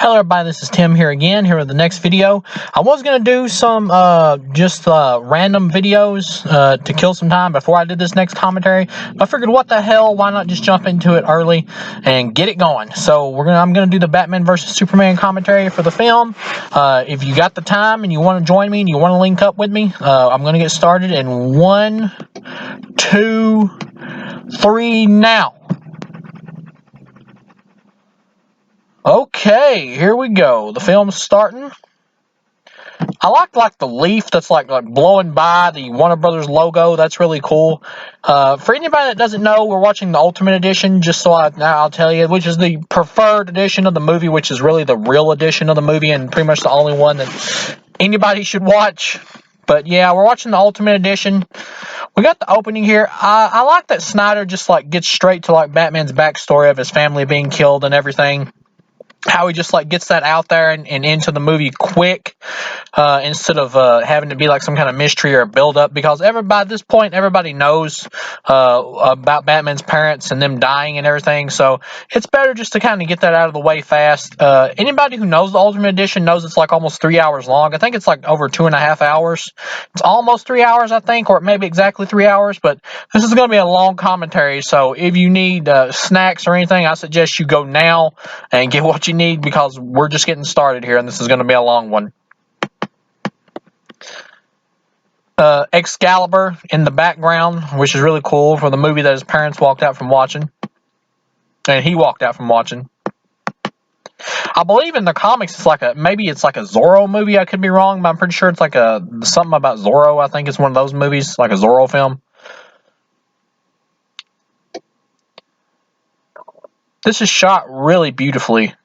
Hello everybody, this is Tim here again, here with the next video. I was going to do some random videos to kill some time before I did this next commentary. I figured what the hell, why not just jump into it early and get it going. So I'm going to do the Batman vs. Superman commentary for the film. If you got the time and you want to join me and you want to link up with me, I'm going to get started in 1, 2, 3 now. Okay, here we go. The film's starting. I like the leaf that's like blowing by the Warner Brothers logo. That's really cool. For anybody that doesn't know, we're watching the Ultimate Edition, just so I'll tell you, which is the preferred edition of the movie, which is really the real edition of the movie and pretty much the only one that anybody should watch. But yeah, we're watching the Ultimate Edition. We got the opening here. I like that Snyder just like gets straight to like Batman's backstory of his family being killed and everything. How he just like gets that out there and into the movie quick, instead of having to be like some kind of mystery or build up, because by this point everybody knows about Batman's parents and them dying and everything, so it's better just to kind of get that out of the way fast. Anybody who knows the Ultimate Edition knows it's like almost 3 hours long. I think it's like over 2.5 hours. It's almost 3 hours, I think, or maybe exactly 3 hours, but this is going to be a long commentary, so if you need snacks or anything, I suggest you go now and get what you need, because we're just getting started here and this is going to be a long one. Excalibur in the background, which is really cool, for the movie that his parents walked out from watching, and he walked out from watching. I believe in the comics it's like maybe it's like a Zorro movie. I could be wrong, but I'm pretty sure it's like something about Zorro. I think it's one of those movies, like a Zorro film. This is shot really beautifully.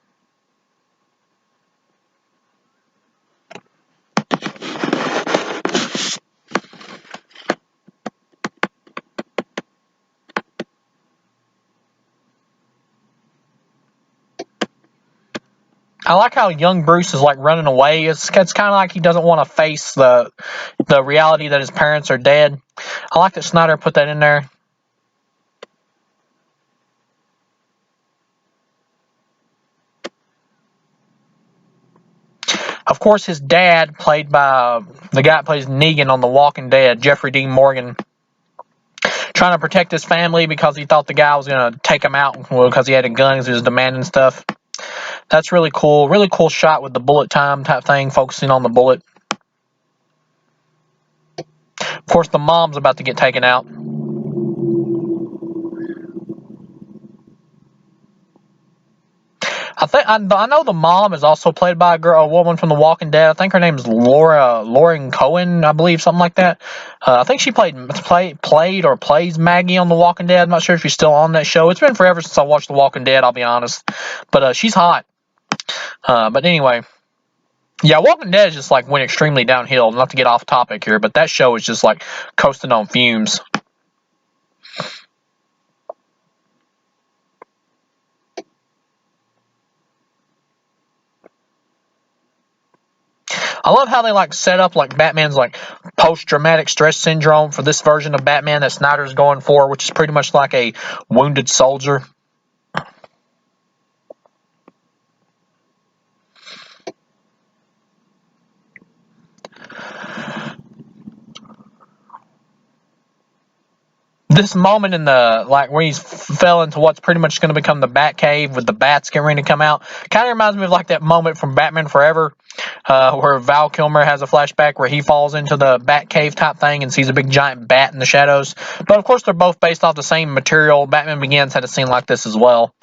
I like how young Bruce is like running away. It's kind of like he doesn't want to face the reality that his parents are dead. I like that Snyder put that in there. Of course, his dad, played by the guy that plays Negan on The Walking Dead, Jeffrey Dean Morgan, trying to protect his family because he thought the guy was going to take him out because he had a gun, because he was demanding stuff. That's really cool. Really cool shot with the bullet time type thing, focusing on the bullet. Of course, the mom's about to get taken out. I know the mom is also played by a woman from The Walking Dead. I think her name is Lauren Cohen, I believe, something like that. I think she played or plays Maggie on The Walking Dead. I'm not sure if she's still on that show. It's been forever since I watched The Walking Dead, I'll be honest. But she's hot. But anyway, yeah, Walking Dead just like went extremely downhill. Not to get off topic here, but that show is just like coasting on fumes. I love how they like set up like Batman's like post-traumatic stress syndrome for this version of Batman that Snyder's going for, which is pretty much like a wounded soldier. This moment in the where he's fell into what's pretty much going to become the Batcave with the bats getting ready to come out, kind of reminds me of like that moment from Batman Forever, where Val Kilmer has a flashback where he falls into the Batcave type thing and sees a big giant bat in the shadows. But of course, they're both based off the same material. Batman Begins had a scene like this as well.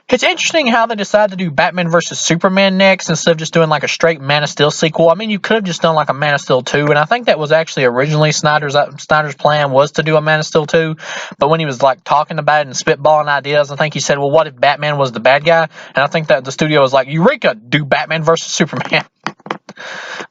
It's interesting how they decided to do Batman vs. Superman next instead of just doing like a straight Man of Steel sequel. I mean, you could have just done like a Man of Steel 2, and I think that was actually originally Snyder's plan was to do a Man of Steel 2, but when he was like talking about it and spitballing ideas, I think he said, well, what if Batman was the bad guy? And I think that the studio was like, Eureka, do Batman vs. Superman.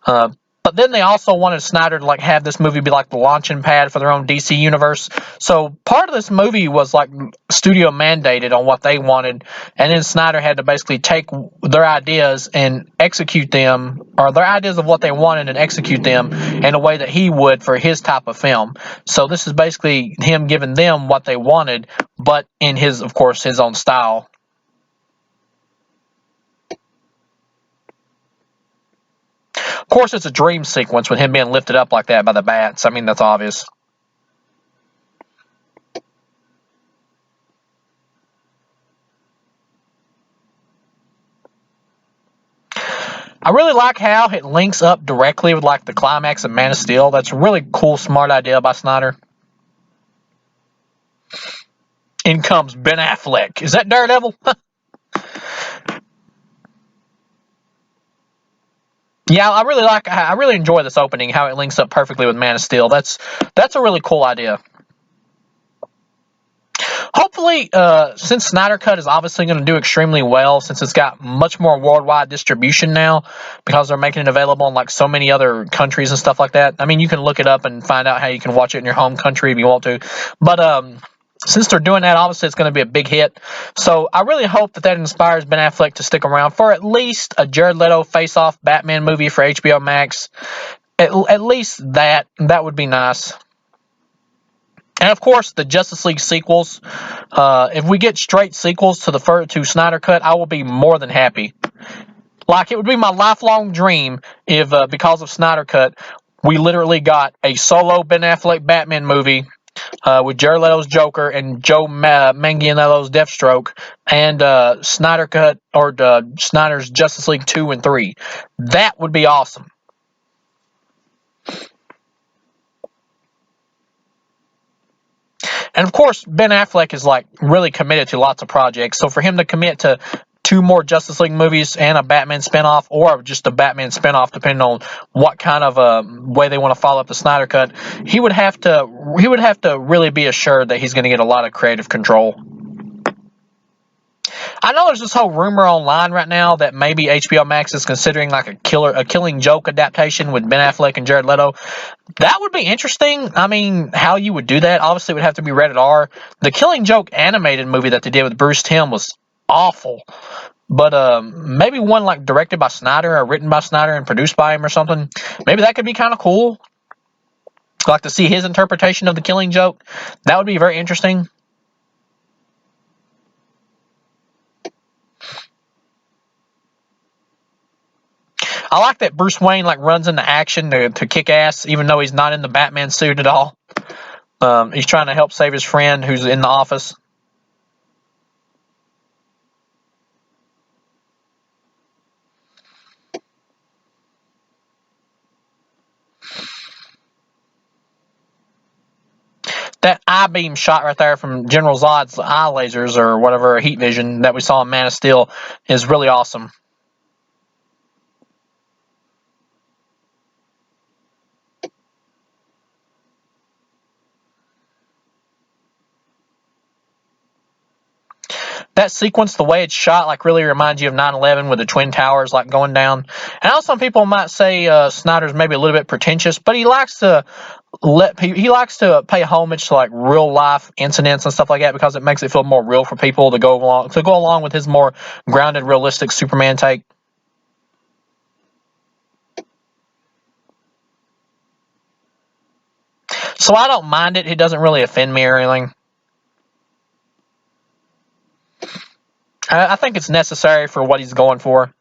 But But then they also wanted Snyder to like have this movie be like the launching pad for their own DC universe. So part of this movie was like studio mandated on what they wanted, and then Snyder had to basically take their ideas and execute them, or their ideas of what they wanted and execute them in a way that he would for his type of film. So this is basically him giving them what they wanted, but in his, of course, his own style. Of course, it's a dream sequence with him being lifted up like that by the bats. I mean, that's obvious. I really like how it links up directly with like the climax of Man of Steel. That's a really cool, smart idea by Snyder. In comes Ben Affleck. Is that Daredevil? Yeah, I really enjoy this opening, how it links up perfectly with Man of Steel. That's a really cool idea. Hopefully, since Snyder Cut is obviously going to do extremely well, since it's got much more worldwide distribution now, because they're making it available in like so many other countries and stuff like that. I mean, you can look it up and find out how you can watch it in your home country if you want to. But since they're doing that, obviously it's going to be a big hit. So I really hope that inspires Ben Affleck to stick around for at least a Jared Leto face-off Batman movie for HBO Max. At least that would be nice. And of course, the Justice League sequels. If we get straight sequels to Snyder Cut, I will be more than happy. Like, it would be my lifelong dream if, because of Snyder Cut, we literally got a solo Ben Affleck Batman movie with Jared Leto's Joker and Joe Manganiello's Deathstroke, and Snyder Cut or Snyder's Justice League 2 and 3. That would be awesome. And of course, Ben Affleck is like really committed to lots of projects. So for him to commit to 2 more Justice League movies and a Batman spinoff, or just a Batman spinoff, depending on what kind of way they want to follow up the Snyder Cut, he would have to really be assured that he's going to get a lot of creative control. I know there's this whole rumor online right now that maybe HBO Max is considering like a Killing Joke adaptation with Ben Affleck and Jared Leto. That would be interesting. I mean, how you would do that? Obviously, it would have to be rated R. The Killing Joke animated movie that they did with Bruce Timm was awful. But maybe one like directed by Snyder or written by Snyder and produced by him or something. Maybe that could be kind of cool. Like to see his interpretation of the Killing Joke. That would be very interesting. I like that Bruce Wayne like runs into action to kick ass, even though he's not in the Batman suit at all. He's trying to help save his friend who's in the office. That eye beam shot right there from General Zod's eye lasers or whatever, heat vision that we saw in Man of Steel is really awesome. That sequence, the way it's shot, like really reminds you of 9/11 with the Twin Towers like going down. And I know some people might say Snyder's maybe a little bit pretentious, but he likes to pay homage to like real life incidents and stuff like that because it makes it feel more real for people to go along with his more grounded, realistic Superman take. So I don't mind it. It doesn't really offend me or anything. I think it's necessary for what he's going for.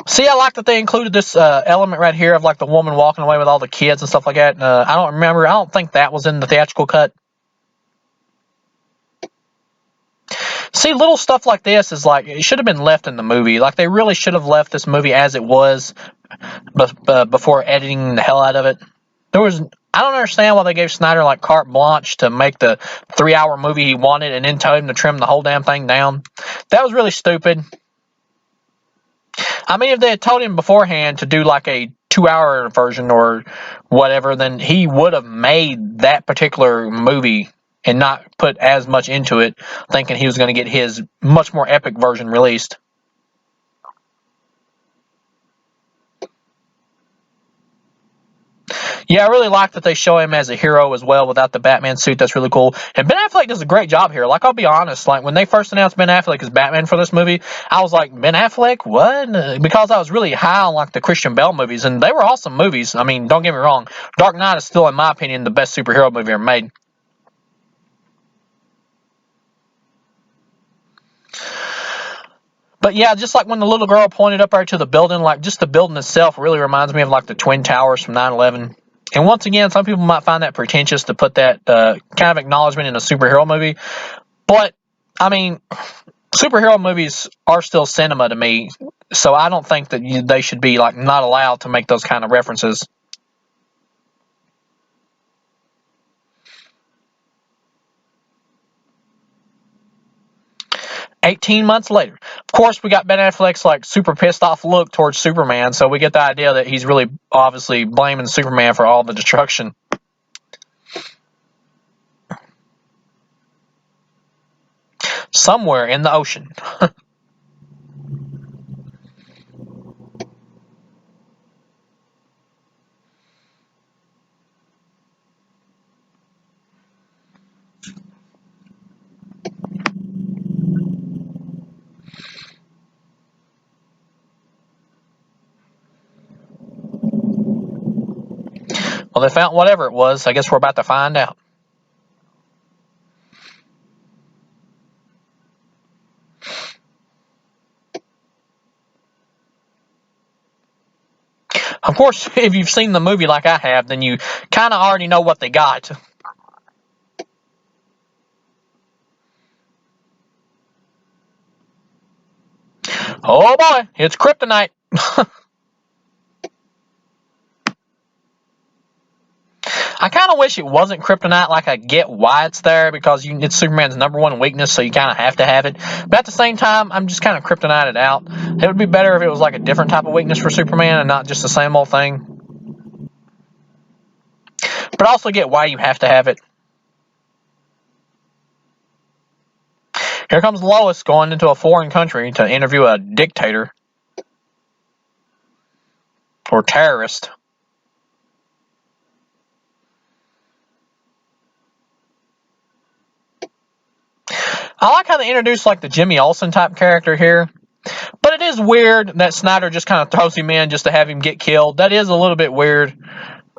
See, I like that they included this element right here of like the woman walking away with all the kids and stuff like that. I don't remember. I don't think that was in the theatrical cut. See, little stuff like this is like it should have been left in the movie. Like they really should have left this movie as it was, before editing the hell out of it. I don't understand why they gave Snyder like carte blanche to make the 3-hour movie he wanted and then told him to trim the whole damn thing down. That was really stupid. I mean, if they had told him beforehand to do like a 2-hour version or whatever, then he would have made that particular movie and not put as much into it, thinking he was going to get his much more epic version released. Yeah, I really like that they show him as a hero as well without the Batman suit. That's really cool. And Ben Affleck does a great job here. Like, I'll be honest, like when they first announced Ben Affleck as Batman for this movie, I was like, Ben Affleck, what? Because I was really high on like the Christian Bale movies, and they were awesome movies. I mean, don't get me wrong, Dark Knight is still, in my opinion, the best superhero movie ever made. But yeah, just like when the little girl pointed up right to the building, like just the building itself really reminds me of like the Twin Towers from 9/11. And once again, some people might find that pretentious to put that kind of acknowledgement in a superhero movie. But, I mean, superhero movies are still cinema to me, so I don't think that they should be like not allowed to make those kind of references. 18 months later, of course, we got Ben Affleck's like super pissed off look towards Superman, so we get the idea that he's really obviously blaming Superman for all the destruction. Somewhere in the ocean. Well, they found whatever it was. I guess we're about to find out. Of course, if you've seen the movie like I have, then you kind of already know what they got. Oh boy, it's kryptonite. I kind of wish it wasn't kryptonite. Like, I get why it's there because it's Superman's number one weakness, so you kind of have to have it. But at the same time, I'm just kind of kryptonited out. It would be better if it was like a different type of weakness for Superman and not just the same old thing. But I also get why you have to have it. Here comes Lois going into a foreign country to interview a dictator or terrorist. I like how they introduced like the Jimmy Olsen type character here. But it is weird that Snyder just kind of throws him in just to have him get killed. That is a little bit weird.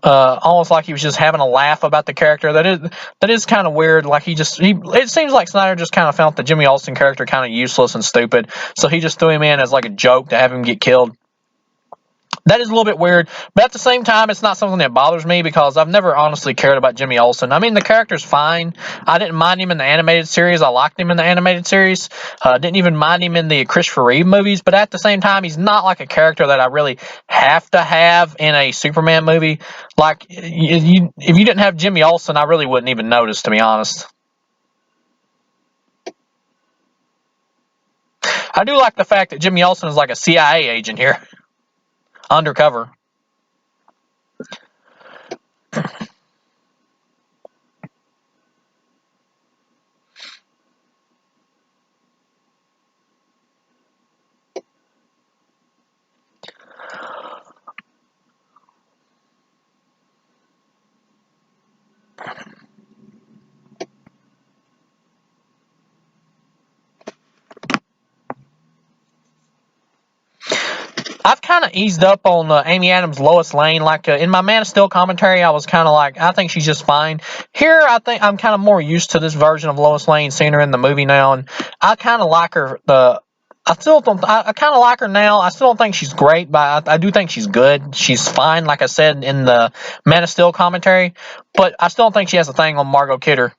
Almost like he was just having a laugh about the character. That is kind of weird. Like it seems like Snyder just kind of found the Jimmy Olsen character kind of useless and stupid, so he just threw him in as like a joke to have him get killed. That is a little bit weird, but at the same time, it's not something that bothers me because I've never honestly cared about Jimmy Olsen. I mean, the character's fine. I didn't mind him in the animated series. I liked him in the animated series. Didn't even mind him in the Christopher Reeve movies, but at the same time, he's not like a character that I really have to have in a Superman movie. Like, if you didn't have Jimmy Olsen, I really wouldn't even notice, to be honest. I do like the fact that Jimmy Olsen is like a CIA agent here, undercover. I've kind of eased up on Amy Adams' Lois Lane. Like in my Man of Steel commentary, I was kind of like, I think she's just fine. Here, I think I'm kind of more used to this version of Lois Lane, seeing her in the movie now, and I kind of like her. I still don't. I kind of like her now. I still don't think she's great, but I do think she's good. She's fine, like I said in the Man of Steel commentary. But I still don't think she has a thing on Margot Kidder.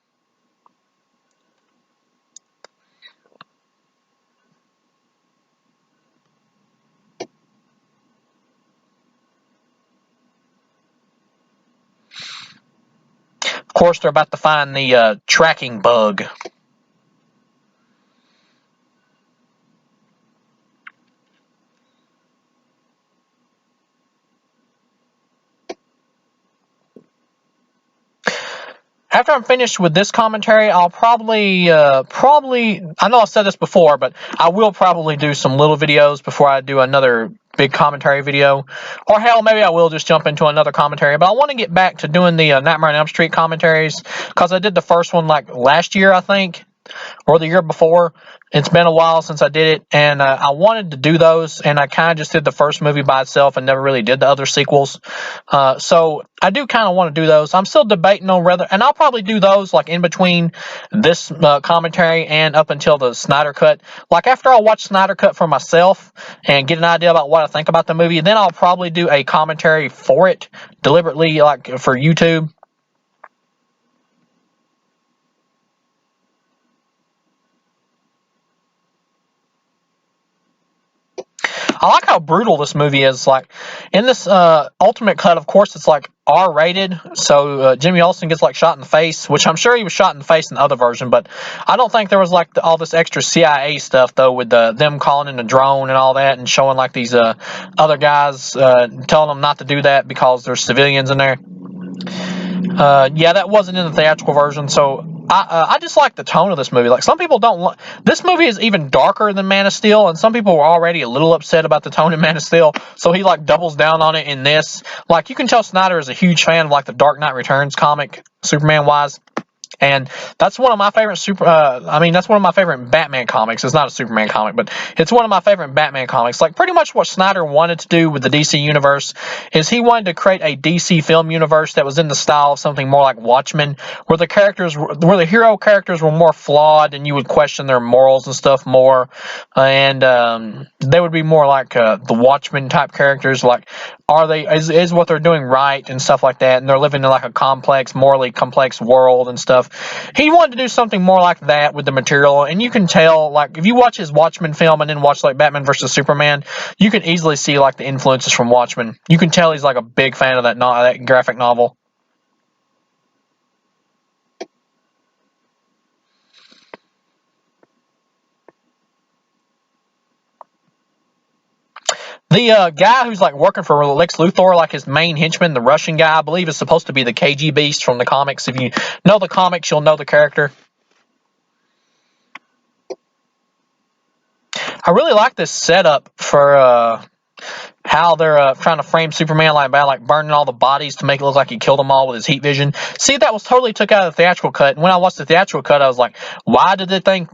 Of course, they're about to find the tracking bug. After I'm finished with this commentary, I'll probably, I know I've said this before, but I will probably do some little videos before I do another big commentary video. Or hell, maybe I will just jump into another commentary. But I want to get back to doing the Nightmare on Elm Street commentaries, because I did the first one like last year, I think, or the year before. It's been a while since I did it, and I wanted to do those, and I kind of just did the first movie by itself and never really did the other sequels. So I do kind of want to do those. I'm still debating on whether, and I'll probably do those like in between this commentary and up until the Snyder Cut. Like after I watch Snyder Cut for myself and get an idea about what I think about the movie, then I'll probably do a commentary for it deliberately, like for YouTube. I like how brutal this movie is. Like in this ultimate cut, of course, it's like R-rated. So Jimmy Olsen gets like shot in the face, which I'm sure he was shot in the face in the other version. But I don't think there was like all this extra CIA stuff though, with them calling in a drone and all that, and showing like these other guys telling them not to do that because there's civilians in there. Yeah, that wasn't in the theatrical version, so I just like the tone of this movie. Like some people don't. This movie is even darker than Man of Steel, and some people were already a little upset about the tone in Man of Steel. So he like doubles down on it in this. Like you can tell Snyder is a huge fan of like the Dark Knight Returns comic, Superman wise. And that's one of my favorite that's one of my favorite Batman comics. It's not a Superman comic, but it's one of my favorite Batman comics. Like pretty much what Snyder wanted to do with the DC universe is he wanted to create a DC film universe that was in the style of something more like Watchmen, where the hero characters were more flawed and you would question their morals and stuff more, and they would be more like the Watchmen type characters. Like, is what they're doing right and stuff like that, and they're living in like a morally complex world and stuff. He wanted to do something more like that with the material, and you can tell, like, if you watch his Watchmen film and then watch like Batman vs Superman, you can easily see like the influences from Watchmen. You can tell he's like a big fan of that graphic novel. The guy who's like working for Lex Luthor, like his main henchman, the Russian guy, I believe is supposed to be the KG Beast from the comics. If you know the comics, you'll know the character. I really like this setup for how they're trying to frame Superman by like burning all the bodies to make it look like he killed them all with his heat vision. See, that was totally took out of the theatrical cut. And when I watched the theatrical cut, I was like, why did they think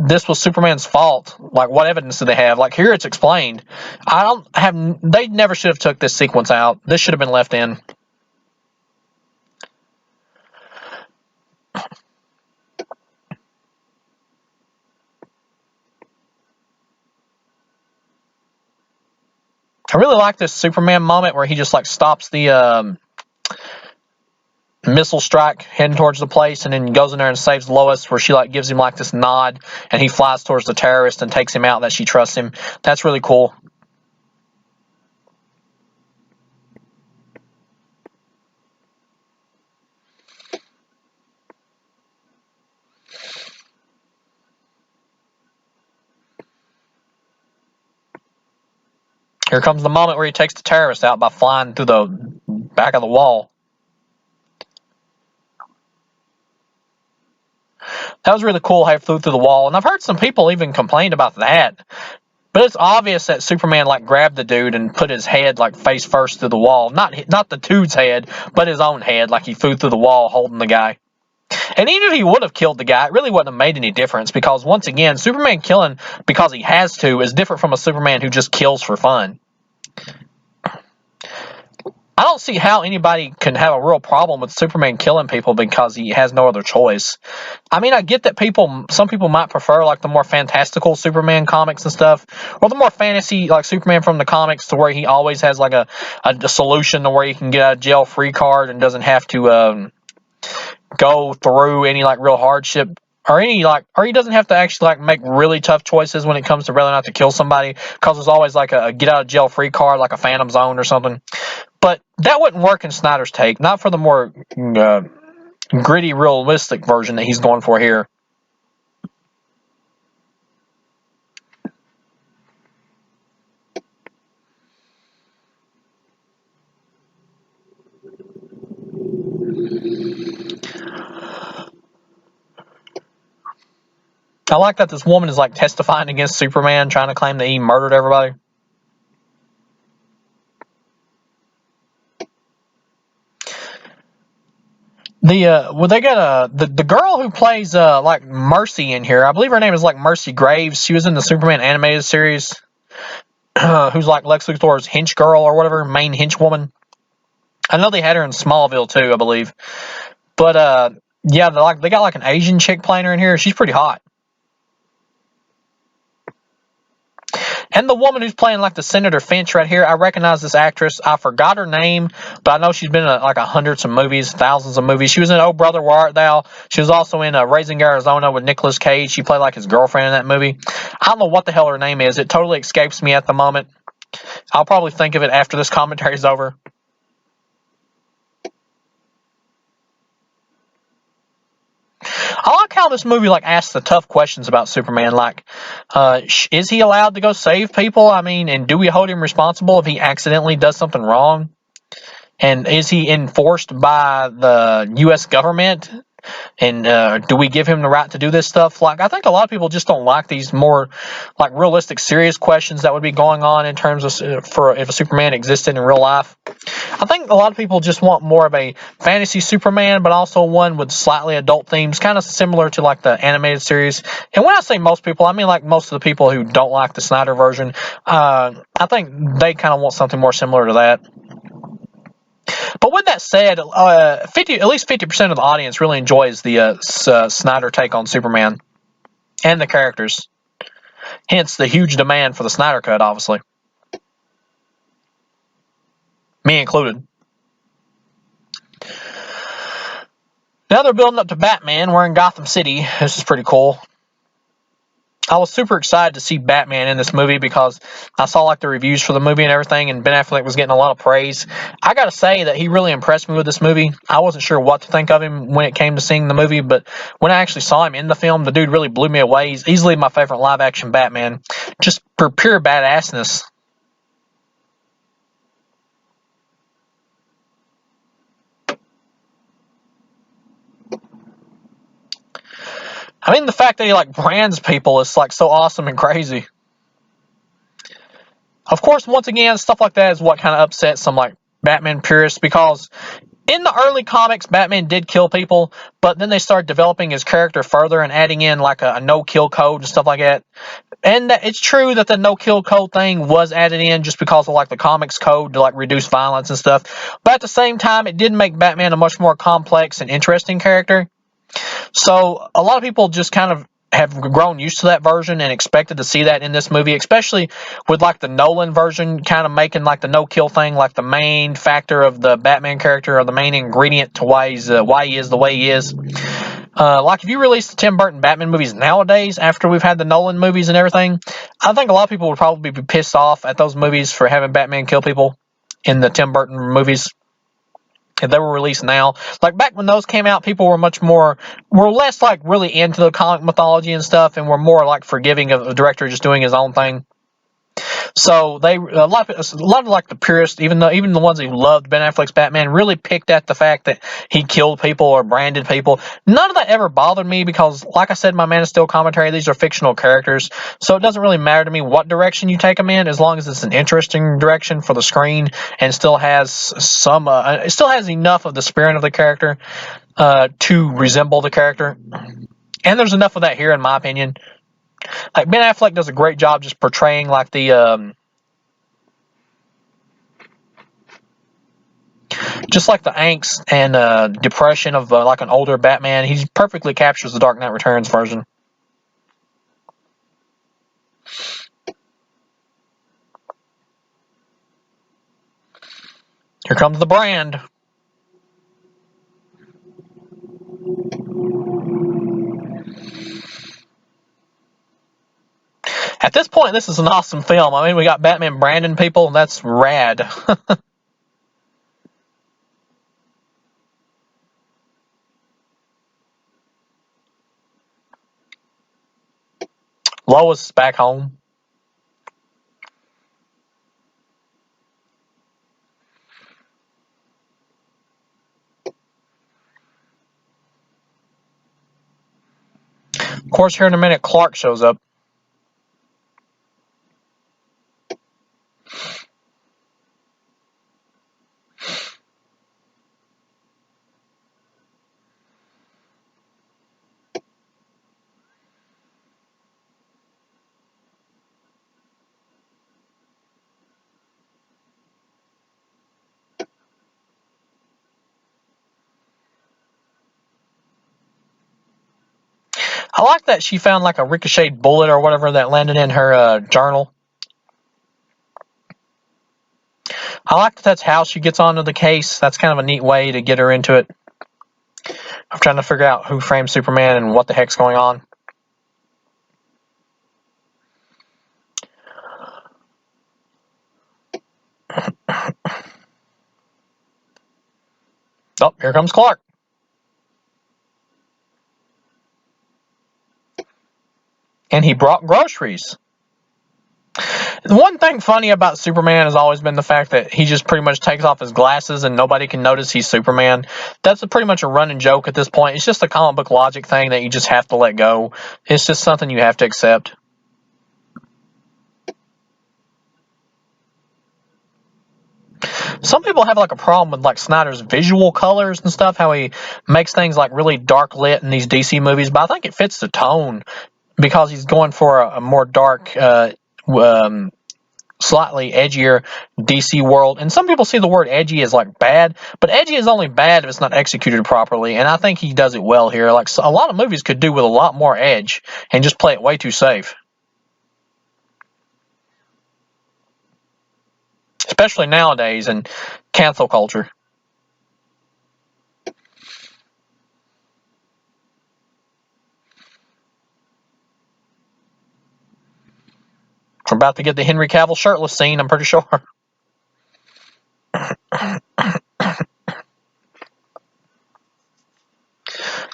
this was Superman's fault? Like, what evidence do they have? Like, here it's explained. They never should have took this sequence out. This should have been left in. I really like this Superman moment where he just like stops the missile strike heading towards the place, and then goes in there and saves Lois, where she like gives him like this nod, and he flies towards the terrorist and takes him out. That she trusts him. That's really cool. Here comes the moment where he takes the terrorist out by flying through the back of the wall. That was really cool how he flew through the wall, and I've heard some people even complain about that. But it's obvious that Superman like grabbed the dude and put his head like face first through the wall. Not the dude's head, but his own head. Like he flew through the wall holding the guy. And even if he would have killed the guy, it really wouldn't have made any difference, because once again, Superman killing because he has to is different from a Superman who just kills for fun. I don't see how anybody can have a real problem with Superman killing people because he has no other choice. I mean, I get that some people might prefer like the more fantastical Superman comics and stuff, or the more fantasy like Superman from the comics, to where he always has like a solution to where he can get a jail free card and doesn't have to go through any like real hardship, or he doesn't have to actually like make really tough choices when it comes to whether or not to kill somebody, because there's always like a get out of jail free card, like a Phantom Zone or something. But that wouldn't work in Snyder's take, not for the more gritty, realistic version that he's going for here. I like that this woman is like testifying against Superman, trying to claim that he murdered everybody. Well, they got the girl who plays like Mercy in here. I believe her name is like Mercy Graves. She was in the Superman animated series. Who's like Lex Luthor's hench girl or whatever, main hench woman. I know they had her in Smallville too, I believe. But yeah, they got like an Asian chick playing her in here. She's pretty hot. And the woman who's playing like the Senator Finch right here, I recognize this actress. I forgot her name, but I know she's been in like hundreds of movies, thousands of movies. She was in Oh Brother, Where Art Thou? She was also in Raising Arizona with Nicolas Cage. She played like his girlfriend in that movie. I don't know what the hell her name is. It totally escapes me at the moment. I'll probably think of it after this commentary is over. I like how this movie like asks the tough questions about Superman. Like, is he allowed to go save people? I mean, and do we hold him responsible if he accidentally does something wrong? And is he enforced by the U.S. government? And do we give him the right to do this stuff? Like, I think a lot of people just don't like these more like realistic, serious questions that would be going on in terms of for if a Superman existed in real life. I think a lot of people just want more of a fantasy Superman, but also one with slightly adult themes, kind of similar to like the animated series. And when I say most people, I mean like most of the people who don't like the Snyder version. I think they kind of want something more similar to that. But with that said, at least 50% of the audience really enjoys the Snyder take on Superman and the characters. Hence the huge demand for the Snyder cut, obviously, me included. Now they're building up to Batman. We're in Gotham City. This is pretty cool. I was super excited to see Batman in this movie because I saw like the reviews for the movie and everything, and Ben Affleck was getting a lot of praise. I gotta say that he really impressed me with this movie. I wasn't sure what to think of him when it came to seeing the movie, but when I actually saw him in the film, the dude really blew me away. He's easily my favorite live action Batman, just for pure badassness. I mean, the fact that he like brands people is like so awesome and crazy. Of course, once again, stuff like that is what kind of upsets some like Batman purists because in the early comics, Batman did kill people, but then they started developing his character further and adding in like a no-kill code and stuff like that. And it's true that the no-kill code thing was added in just because of like the comics code to like reduce violence and stuff. But at the same time, it did make Batman a much more complex and interesting character. So a lot of people just kind of have grown used to that version and expected to see that in this movie, especially with like the Nolan version kind of making like the no kill thing like the main factor of the Batman character or the main ingredient to why he is the way he is. Like if you release the Tim Burton Batman movies nowadays after we've had the Nolan movies and everything, I think a lot of people would probably be pissed off at those movies for having Batman kill people in the Tim Burton movies if they were released now. Like back when those came out, people were less like really into the comic mythology and stuff, and were more like forgiving of the director just doing his own thing. So a lot of like the purists, even the ones who loved Ben Affleck's Batman, really picked at the fact that he killed people or branded people. None of that ever bothered me because, like I said, in my Man of Steel commentary, these are fictional characters, so it doesn't really matter to me what direction you take them in, as long as it's an interesting direction for the screen and still has it still has enough of the spirit of the character to resemble the character. And there's enough of that here, in my opinion. Like Ben Affleck does a great job just portraying like the just like the angst and depression of like an older Batman. He perfectly captures the Dark Knight Returns version. Here comes the brand. At this point, this is an awesome film. I mean, we got Batman branding people, and that's rad. Lois is back home. Of course, here in a minute, Clark shows up. I like that she found like a ricocheted bullet or whatever that landed in her journal. I like that that's how she gets onto the case. That's kind of a neat way to get her into it. I'm trying to figure out who framed Superman and what the heck's going on. Oh, here comes Clark. And he brought groceries. The one thing funny about Superman has always been the fact that he just pretty much takes off his glasses and nobody can notice he's Superman. That's pretty much a running joke at this point. It's just a comic book logic thing that you just have to let go. It's just something you have to accept. Some people have like a problem with like Snyder's visual colors and stuff, how he makes things like really dark lit in these DC movies, but I think it fits the tone because he's going for a more dark, slightly edgier DC world. And some people see the word edgy as like bad, but edgy is only bad if it's not executed properly. And I think he does it well here. Like a lot of movies could do with a lot more edge and just play it way too safe. Especially nowadays in cancel culture. We're about to get the Henry Cavill shirtless scene, I'm pretty sure. Come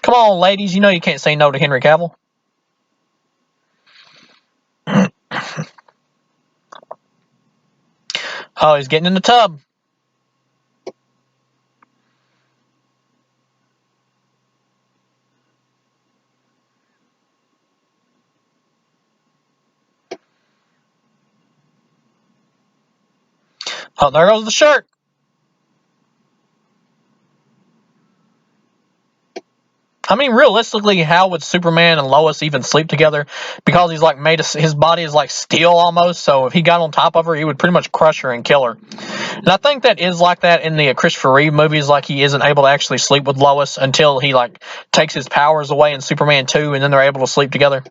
on, ladies, you know you can't say no to Henry Cavill. Oh, he's getting in the tub. Oh, there goes the shirt. I mean, realistically, how would Superman and Lois even sleep together? Because he's like his body is like steel almost. So if he got on top of her, he would pretty much crush her and kill her. And I think that is like that in the Christopher Reeve movies. Like he isn't able to actually sleep with Lois until he like takes his powers away in Superman 2, and then they're able to sleep together.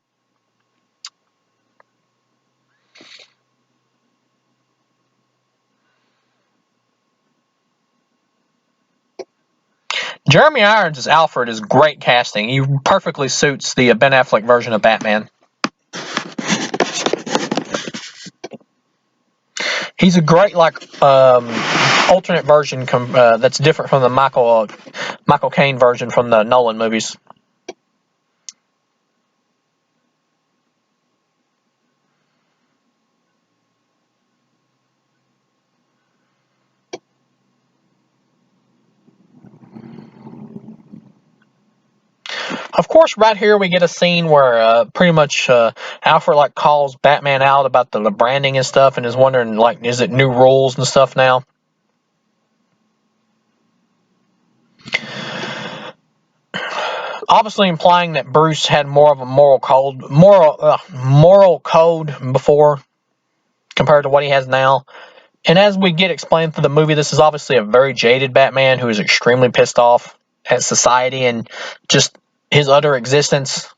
Jeremy Irons as Alfred is great casting. He perfectly suits the Ben Affleck version of Batman. He's a great alternate version that's different from the Michael Caine version from the Nolan movies. Of course, right here we get a scene where pretty much Alfred like calls Batman out about the branding and stuff, and is wondering like, is it new rules and stuff now? Obviously, implying that Bruce had more of a moral code before compared to what he has now. And as we get explained through the movie, this is obviously a very jaded Batman who is extremely pissed off at society and just his utter existence.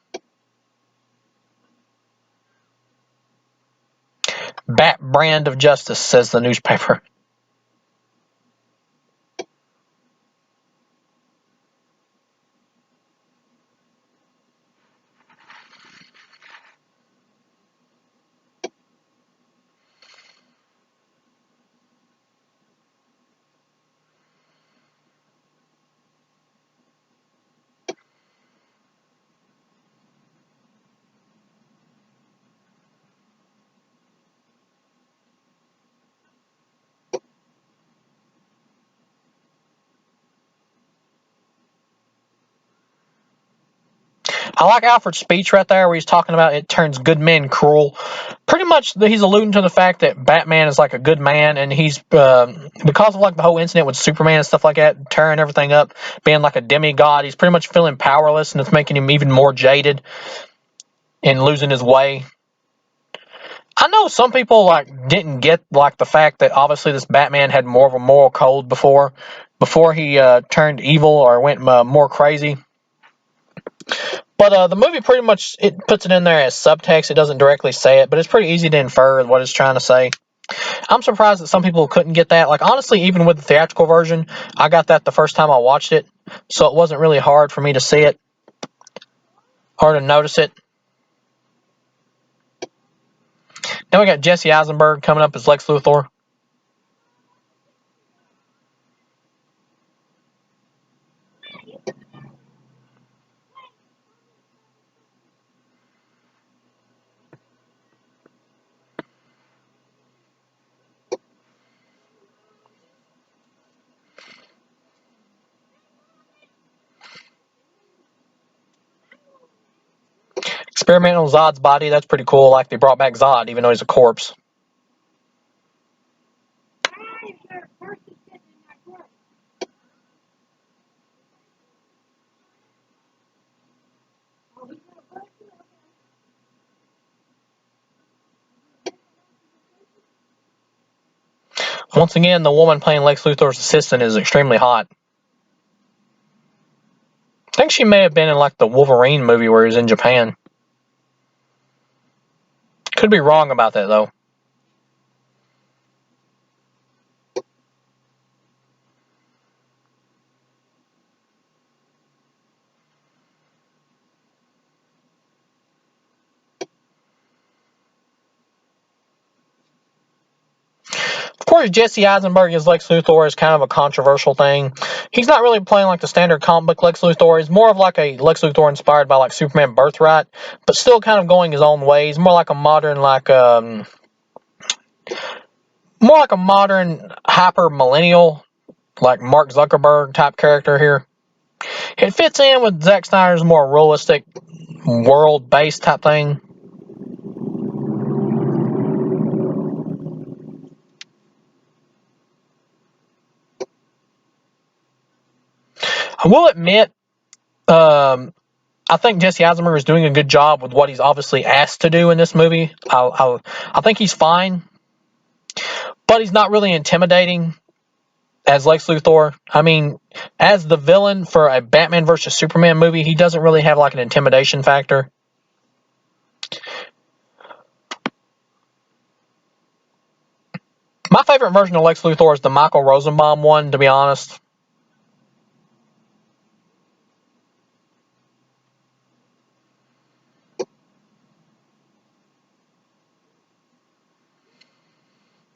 Bat brand of justice, says the newspaper. I like Alfred's speech right there where he's talking about it turns good men cruel. Pretty much he's alluding to the fact that Batman is like a good man, and he's because of like the whole incident with Superman and stuff like that, tearing everything up, being like a demigod, he's pretty much feeling powerless, and it's making him even more jaded and losing his way. I know some people like didn't get like the fact that obviously this Batman had more of a moral code before he turned evil or went more crazy. But the movie pretty much, it puts it in there as subtext. It doesn't directly say it, but it's pretty easy to infer what it's trying to say. I'm surprised that some people couldn't get that. Like, honestly, even with the theatrical version, I got that the first time I watched it, so it wasn't really hard for me to see it or to notice it. Then we got Jesse Eisenberg coming up as Lex Luthor. Experimental Zod's body, that's pretty cool. Like, they brought back Zod, even though he's a corpse. Once again, the woman playing Lex Luthor's assistant is extremely hot. I think she may have been in, like, the Wolverine movie where he was in Japan. Could be wrong about that, though. Of course, Jesse Eisenberg as Lex Luthor is kind of a controversial thing. He's not really playing like the standard comic book Lex Luthor. He's more of like a Lex Luthor inspired by like Superman Birthright, but still kind of going his own way. He's more like a modern, hyper millennial, like Mark Zuckerberg type character here. It fits in with Zack Snyder's more realistic, world based type thing. I will admit, I think Jesse Eisenberg is doing a good job with what he's obviously asked to do in this movie. I think he's fine, but he's not really intimidating as Lex Luthor. I mean, as the villain for a Batman versus Superman movie, he doesn't really have like an intimidation factor. My favorite version of Lex Luthor is the Michael Rosenbaum one, to be honest.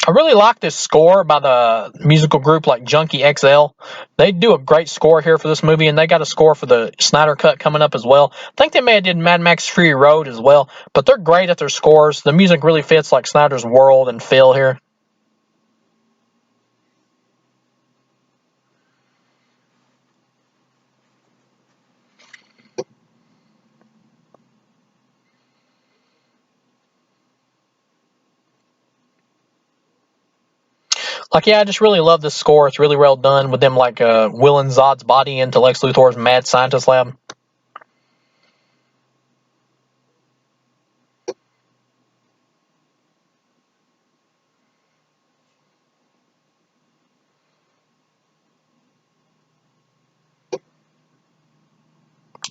I really like this score by the musical group like Junkie XL. They do a great score here for this movie, and they got a score for the Snyder Cut coming up as well. I think they may have did Mad Max Fury Road as well, but they're great at their scores. The music really fits like Snyder's world and feel here. Like, yeah, I just really love this score. It's really well done with them like willing Zod's body into Lex Luthor's mad scientist lab.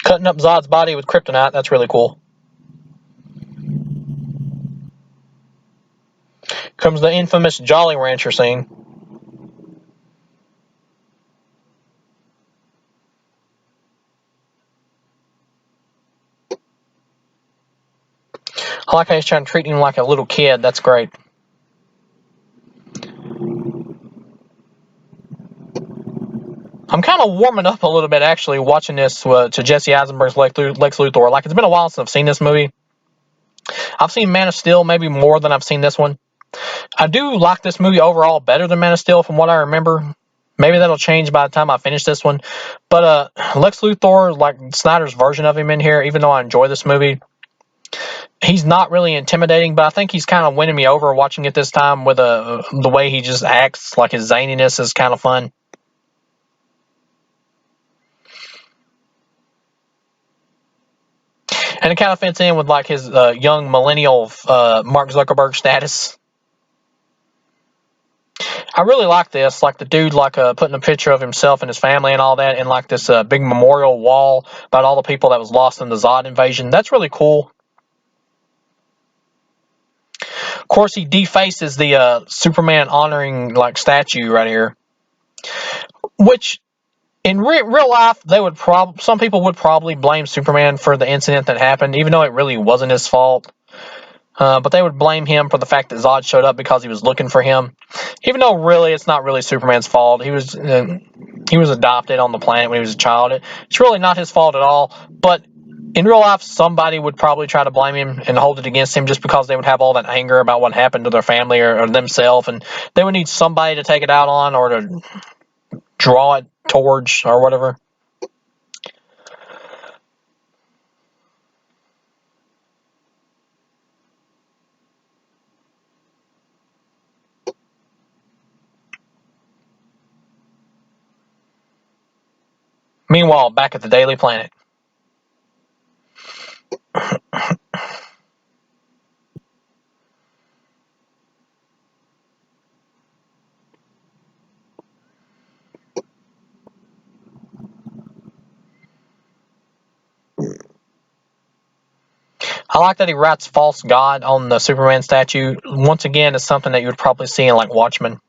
Cutting up Zod's body with kryptonite, that's really cool. Comes the infamous Jolly Rancher scene. I like how he's trying to treat him like a little kid. That's great. I'm kind of warming up a little bit, actually, watching this to Jesse Eisenberg's Lex Luthor. Like, it's been a while since I've seen this movie. I've seen Man of Steel maybe more than I've seen this one. I do like this movie overall better than Man of Steel from what I remember. Maybe that'll change by the time I finish this one. But Lex Luthor, like Snyder's version of him in here, even though I enjoy this movie, he's not really intimidating, but I think he's kind of winning me over watching it this time with the way he just acts. Like, his zaniness is kind of fun. And it kind of fits in with like his young millennial Mark Zuckerberg status. I really like this, like the dude putting a picture of himself and his family and all that, and like this big memorial wall about all the people that was lost in the Zod invasion. That's really cool. Of course, he defaces the Superman honoring like statue right here, which in real life they would some people would probably blame Superman for the incident that happened, even though it really wasn't his fault. But they would blame him for the fact that Zod showed up because he was looking for him, even though really it's not really Superman's fault. He was adopted on the planet when he was a child. It's really not his fault at all. But in real life, somebody would probably try to blame him and hold it against him just because they would have all that anger about what happened to their family or themselves, and they would need somebody to take it out on or to draw it towards or whatever. Meanwhile, back at the Daily Planet. I like that he writes false god on the Superman statue. Once again, it's something that you would probably see in like Watchmen.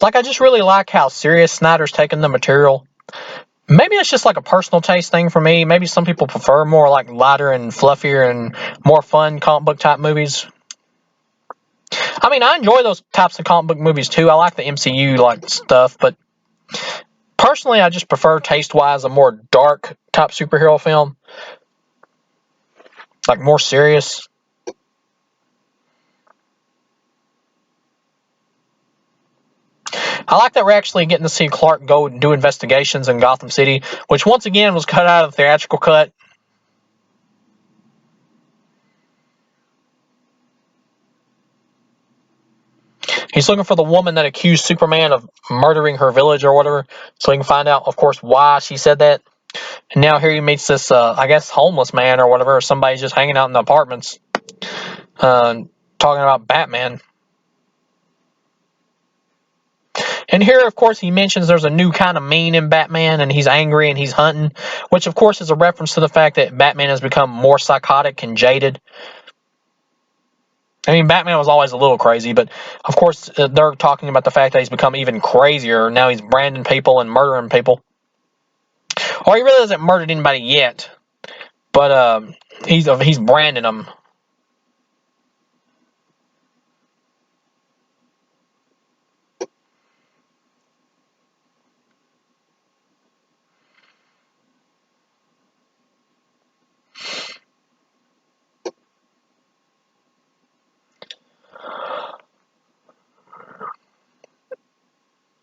Like, I just really like how serious Snyder's taking the material. Maybe it's just like a personal taste thing for me. Maybe some people prefer more like lighter and fluffier and more fun comic book type movies. I mean, I enjoy those types of comic book movies too. I like the MCU like stuff, but personally, I just prefer taste wise a more dark type superhero film, like more serious. I like that we're actually getting to see Clark go and do investigations in Gotham City, which once again was cut out of the theatrical cut. He's looking for the woman that accused Superman of murdering her village or whatever, so he can find out, of course, why she said that. And now here he meets this, I guess, homeless man or whatever, or somebody's just hanging out in the apartments, talking about Batman. And here, of course, he mentions there's a new kind of mean in Batman, and he's angry and he's hunting, which, of course, is a reference to the fact that Batman has become more psychotic and jaded. I mean, Batman was always a little crazy, but of course, they're talking about the fact that he's become even crazier. Now he's branding people and murdering people. Or he really hasn't murdered anybody yet, but he's branding them.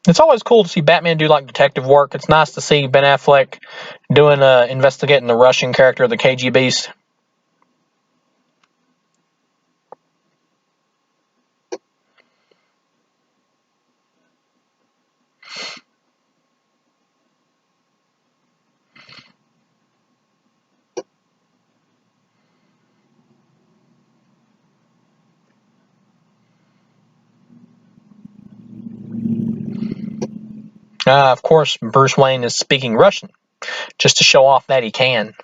It's always cool to see Batman do like detective work. It's nice to see Ben Affleck doing investigating the Russian character, the KGBs. Of course, Bruce Wayne is speaking Russian just to show off that he can.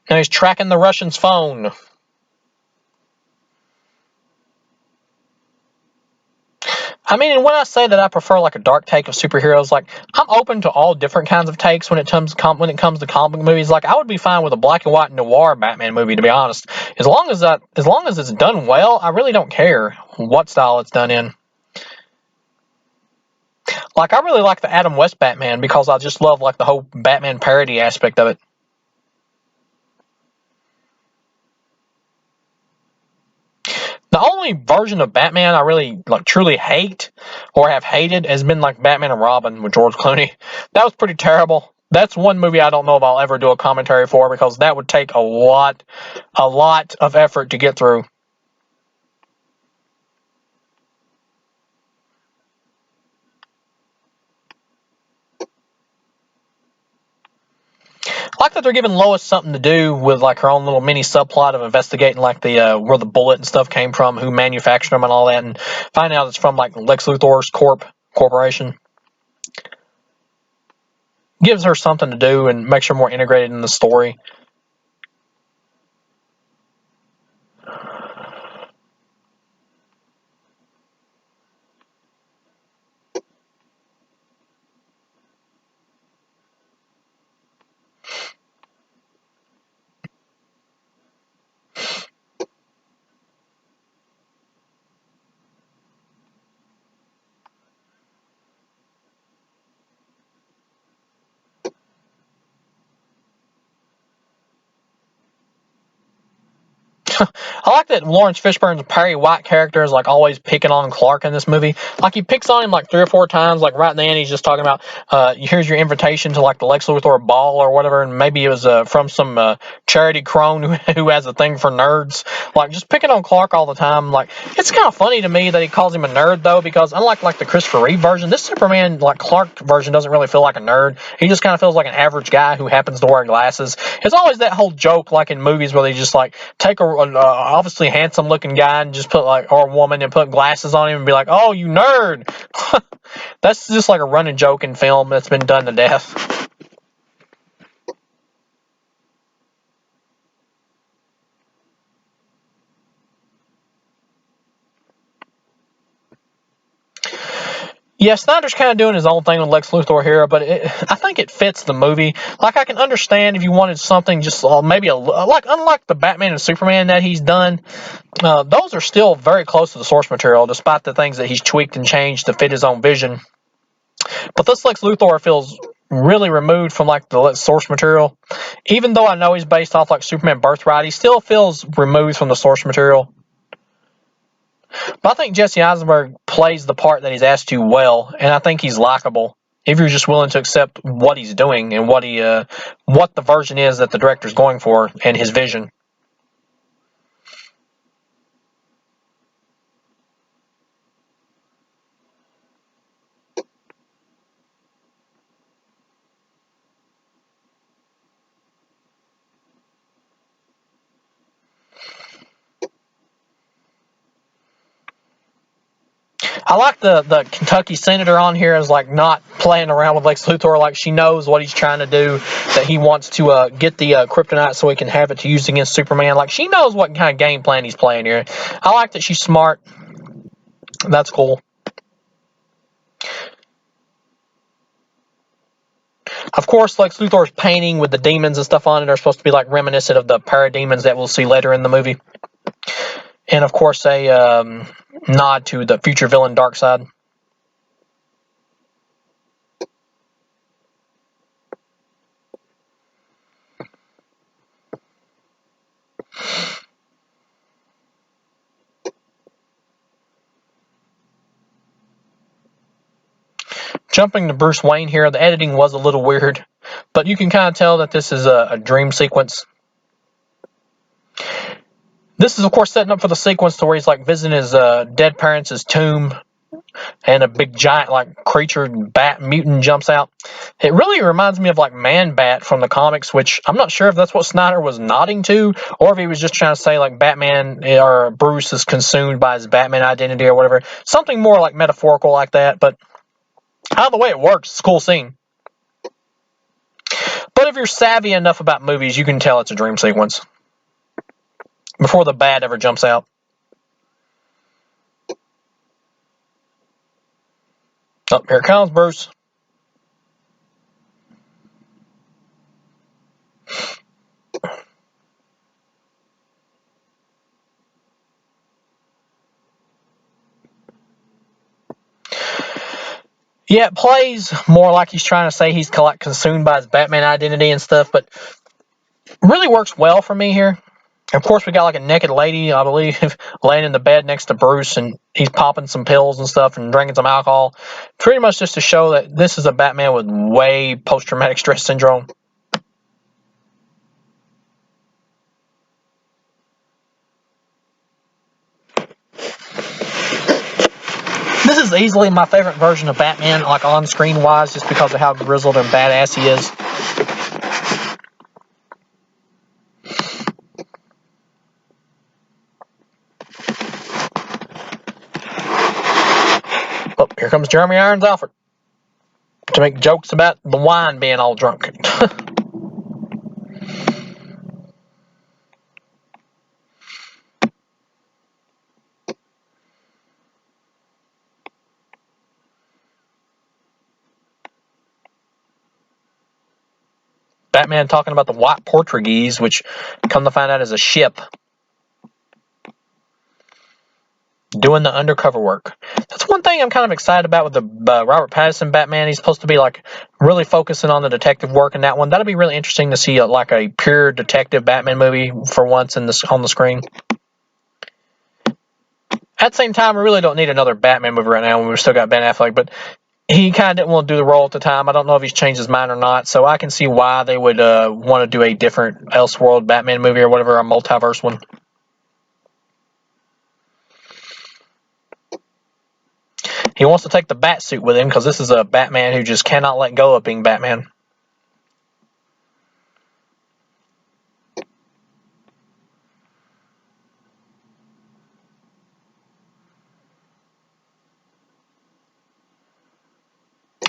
Now he's tracking the Russian's phone. I mean, and when I say that I prefer like a dark take of superheroes, like I'm open to all different kinds of takes when it comes to comic book movies. Like I would be fine with a black and white noir Batman movie, to be honest. As long as it's done well, I really don't care what style it's done in. Like I really like the Adam West Batman because I just love like the whole Batman parody aspect of it. The only version of Batman I really like truly hate or have hated has been like Batman and Robin with George Clooney. That was pretty terrible. That's one movie I don't know if I'll ever do a commentary for because that would take a lot of effort to get through. I like that they're giving Lois something to do with like her own little mini subplot of investigating like the where the bullet and stuff came from, who manufactured them and all that, and finding out it's from like Lex Luthor's corporation. Gives her something to do and makes her more integrated in the story. I like that Lawrence Fishburne's Perry White character is like always picking on Clark in this movie. Like he picks on him like 3 or 4 times. Like right then he's just talking about, here's your invitation to like the Lex Luthor ball or whatever, and maybe it was from some charity crone who has a thing for nerds. Like just picking on Clark all the time. Like it's kind of funny to me that he calls him a nerd though, because unlike like the Christopher Reeve version, this Superman like Clark version doesn't really feel like a nerd. He just kind of feels like an average guy who happens to wear glasses. It's always that whole joke like in movies where they just like take a obviously handsome looking guy and just put like, or a woman, and put glasses on him and be like, oh, you nerd. That's just like a running joke in film that's been done to death. Yeah, Snyder's kind of doing his own thing with Lex Luthor here, but I think it fits the movie. Like, I can understand if you wanted something just maybe like unlike the Batman and Superman that he's done, those are still very close to the source material, despite the things that he's tweaked and changed to fit his own vision. But this Lex Luthor feels really removed from like the source material. Even though I know he's based off like Superman Birthright, he still feels removed from the source material. But I think Jesse Eisenberg plays the part that he's asked to well, and I think he's likable if you're just willing to accept what he's doing and what the version is that the director's going for and his vision. I like the Kentucky senator on here is like not playing around with Lex Luthor. Like she knows what he's trying to do, that he wants to get the kryptonite so he can have it to use against Superman. Like she knows what kind of game plan he's playing here. I like that she's smart. That's cool. Of course, Lex Luthor's painting with the demons and stuff on it are supposed to be like reminiscent of the parademons that we'll see later in the movie. And of course, a nod to the future villain Darkseid. Jumping to Bruce Wayne here, the editing was a little weird, but you can kind of tell that this is a dream sequence. This is, of course, setting up for the sequence to where he's like visiting his dead parents' tomb, and a big giant like creature bat mutant jumps out. It really reminds me of like Man Bat from the comics, which I'm not sure if that's what Snyder was nodding to, or if he was just trying to say like Batman or Bruce is consumed by his Batman identity or whatever. Something more like metaphorical like that, but either way it works. It's a cool scene. But if you're savvy enough about movies, you can tell it's a dream sequence before the bat ever jumps out. Oh, here it comes, Bruce. Yeah, it plays more like he's trying to say he's consumed by his Batman identity and stuff, but really works well for me here. Of course, we got like a naked lady, I believe, laying in the bed next to Bruce, and he's popping some pills and stuff and drinking some alcohol. Pretty much just to show that this is a Batman with way post-traumatic stress syndrome. This is easily my favorite version of Batman, like on-screen wise, just because of how grizzled and badass he is. Oh, here comes Jeremy Irons Alfred to make jokes about the wine being all drunk. Batman talking about the White Portuguese, which come to find out is a ship doing the undercover work. That's one thing I'm kind of excited about with the Robert Pattinson Batman. He's supposed to be like really focusing on the detective work in that one. That'll be really interesting to see like a pure detective Batman movie for once on the screen. At the same time, we really don't need another Batman movie right now when we've still got Ben Affleck, but he kind of didn't want to do the role at the time. I don't know if he's changed his mind or not, so I can see why they would want to do a different Elseworld Batman movie or whatever, a multiverse one. He wants to take the bat suit with him because this is a Batman who just cannot let go of being Batman.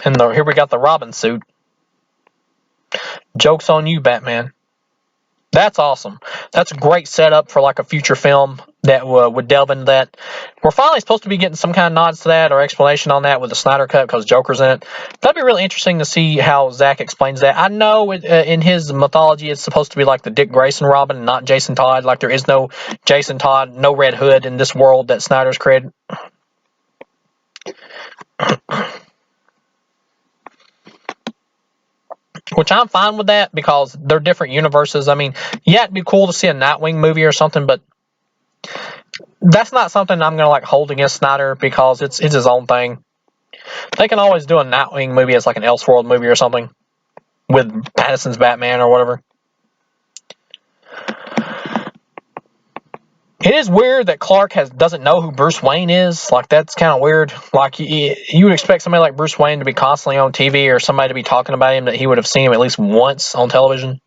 And here we got the Robin suit. Joke's on you, Batman. That's awesome. That's a great setup for like a future film that would delve into that. We're finally supposed to be getting some kind of nods to that or explanation on that with the Snyder Cut because Joker's in it. That'd be really interesting to see how Zack explains that. I know in his mythology it's supposed to be like the Dick Grayson Robin, not Jason Todd. Like there is no Jason Todd, no Red Hood in this world that Snyder's created. Which I'm fine with that because they're different universes. I mean, yeah, it'd be cool to see a Nightwing movie or something, but that's not something I'm gonna like hold against Snyder because it's his own thing. They can always do a Nightwing movie as like an Elseworld movie or something with Pattinson's Batman or whatever. It is weird that Clark doesn't know who Bruce Wayne is. Like that's kind of weird. Like you would expect somebody like Bruce Wayne to be constantly on TV or somebody to be talking about him that he would have seen him at least once on television.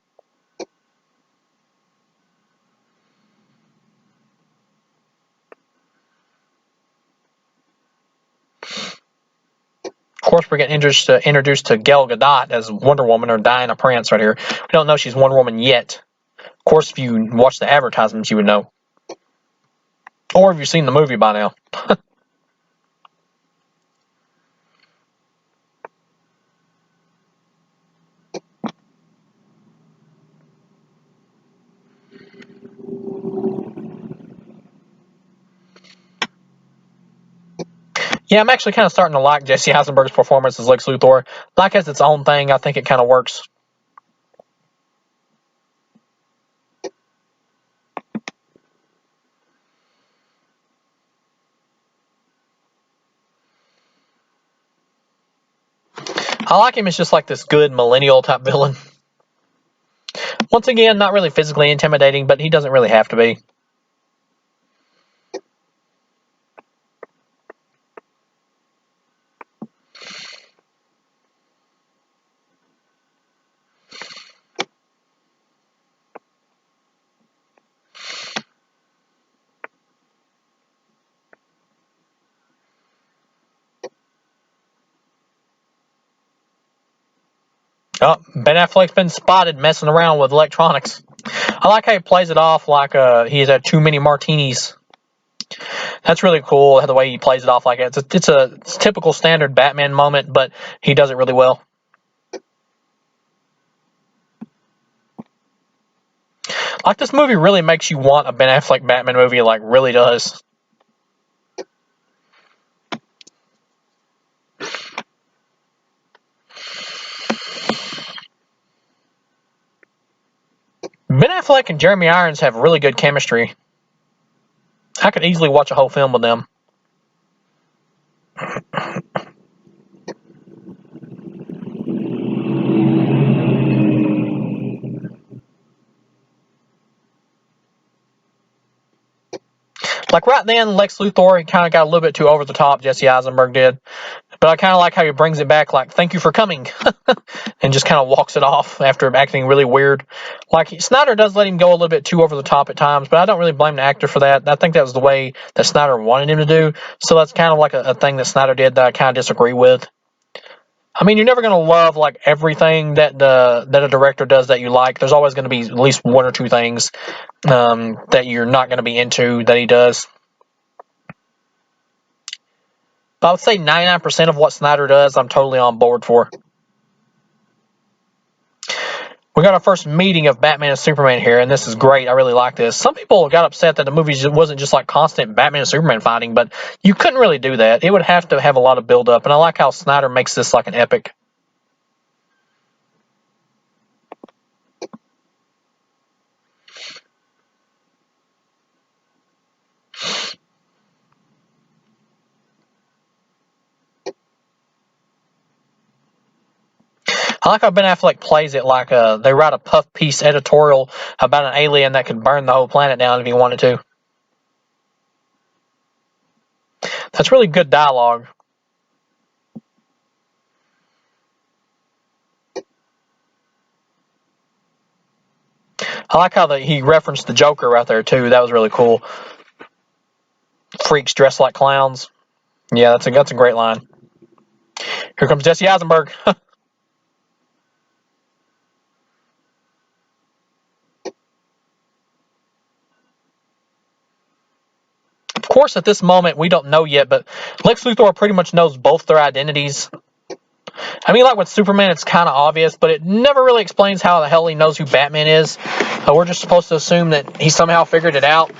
Of course, we're getting introduced to Gal Gadot as Wonder Woman or Diana Prince right here. We don't know she's Wonder Woman yet. Of course, if you watch the advertisements, you would know. Or have you seen the movie by now? Yeah, I'm actually kind of starting to like Jesse Eisenberg's performance as Lex Luthor. Like as its own thing, I think it kind of works. I like him as just like this good millennial type villain. Once again, not really physically intimidating, but he doesn't really have to be. Oh, Ben Affleck's been spotted messing around with electronics. I like how he plays it off like he's had too many martinis. That's really cool, the way he plays it off like that. It's a typical standard Batman moment, but he does it really well. Like, this movie really makes you want a Ben Affleck Batman movie, like, really does. Ben Affleck and Jeremy Irons have really good chemistry. I could easily watch a whole film with them. Like right then, Lex Luthor, he kind of got a little bit too over the top, Jesse Eisenberg did. But I kind of like how he brings it back, like, thank you for coming, and just kind of walks it off after acting really weird. Like, Snyder does let him go a little bit too over the top at times, but I don't really blame the actor for that. I think that was the way that Snyder wanted him to do, so that's kind of like a thing that Snyder did that I kind of disagree with. I mean, you're never going to love, like, everything that a director does that you like. There's always going to be at least one or two things that you're not going to be into that he does. I would say 99% of what Snyder does, I'm totally on board for. We got our first meeting of Batman and Superman here, and this is great. I really like this. Some people got upset that the movie wasn't just like constant Batman and Superman fighting, but you couldn't really do that. It would have to have a lot of build-up, and I like how Snyder makes this like an epic. I like how Ben Affleck plays it like they write a puff piece editorial about an alien that could burn the whole planet down if he wanted to. That's really good dialogue. I like how he referenced the Joker right there too. That was really cool. Freaks dressed like clowns. Yeah, that's a great line. Here comes Jesse Eisenberg. Of course, at this moment, we don't know yet, but Lex Luthor pretty much knows both their identities. I mean, like with Superman, it's kind of obvious, but it never really explains how the hell he knows who Batman is. We're just supposed to assume that he somehow figured it out.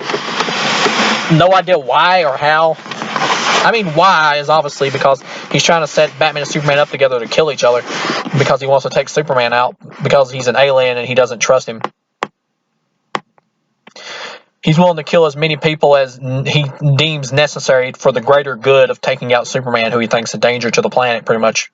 No idea why or how. I mean, why is obviously because he's trying to set Batman and Superman up together to kill each other because he wants to take Superman out because he's an alien and he doesn't trust him. He's willing to kill as many people as he deems necessary for the greater good of taking out Superman, who he thinks is a danger to the planet, pretty much.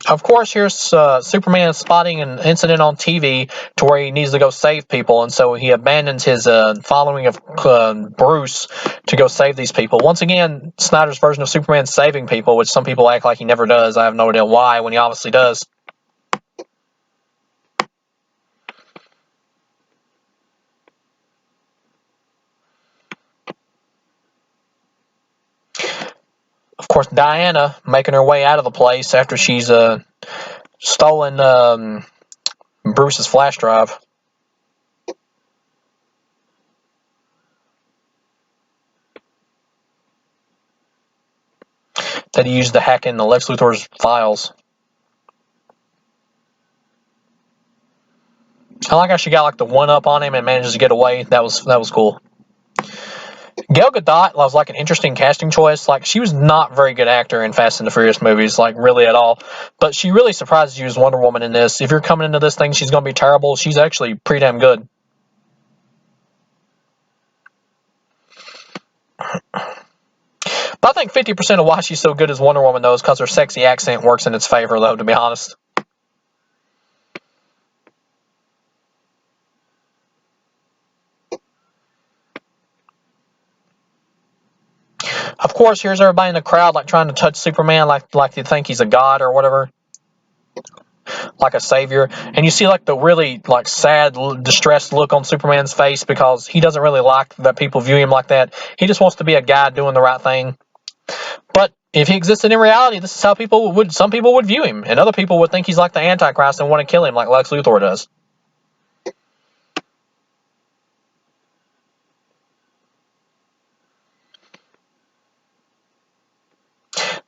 Of course, here's Superman spotting an incident on TV to where he needs to go save people, and so he abandons his following of Bruce to go save these people. Once again, Snyder's version of Superman saving people, which some people act like he never does. I have no idea why, when he obviously does. Of course, Diana making her way out of the place after she's stolen Bruce's flash drive. That he used to hack into Lex Luthor's files. I like how she got like the one up on him and manages to get away. That was cool. Gal Gadot was like an interesting casting choice. Like, she was not a very good actor in Fast and the Furious movies, like really at all. But she really surprises you as Wonder Woman in this. If you're coming into this thing, she's going to be terrible. She's actually pretty damn good. But I think 50% of why she's so good as Wonder Woman, though, is because her sexy accent works in its favor, though, to be honest. Of course, here's everybody in the crowd like trying to touch Superman, like they think he's a god or whatever, like a savior. And you see like the really like sad, distressed look on Superman's face because he doesn't really like that people view him like that. He just wants to be a guy doing the right thing. But if he existed in reality, this is how some people would view him, and other people would think he's like the Antichrist and want to kill him, like Lex Luthor does.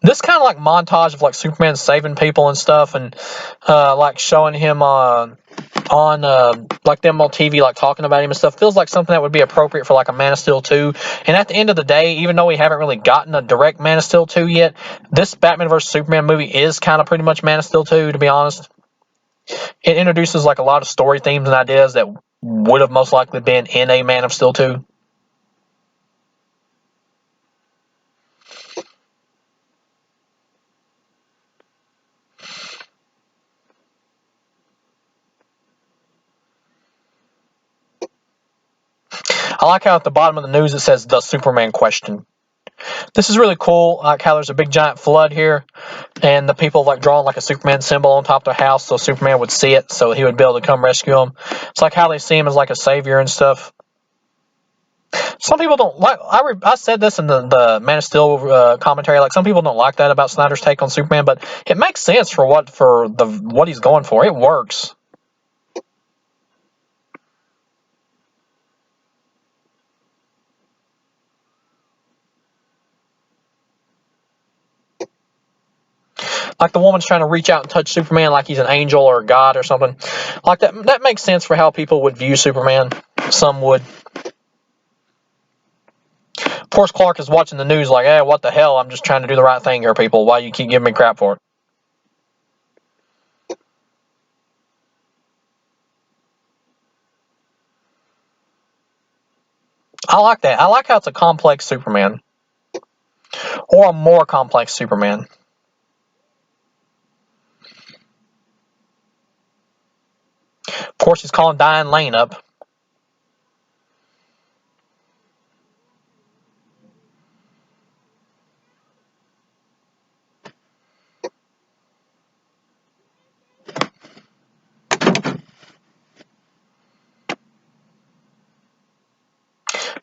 This kind of like montage of like Superman saving people and stuff, and like showing him on like them on TV, like talking about him and stuff, feels like something that would be appropriate for like a Man of Steel 2. And at the end of the day, even though we haven't really gotten a direct Man of Steel 2 yet, this Batman vs Superman movie is kind of pretty much Man of Steel 2, to be honest. It introduces like a lot of story themes and ideas that would have most likely been in a Man of Steel 2. I like how at the bottom of the news it says the Superman question. This is really cool. I like how there's a big giant flood here, and the people like drawing like a Superman symbol on top of their house so Superman would see it, so he would be able to come rescue him. It's like how they see him as like a savior and stuff. Some people don't like. I said this in the Man of Steel commentary. Like some people don't like that about Snyder's take on Superman, but it makes sense for what he's going for. It works. Like the woman's trying to reach out and touch Superman like he's an angel or a god or something. Like that. That makes sense for how people would view Superman. Some would. Of course, Clark is watching the news like, hey, what the hell? I'm just trying to do the right thing here, people. Why you keep giving me crap for it? I like that. I like how it's a complex Superman. Or a more complex Superman. Of course, he's calling Diane Lane up.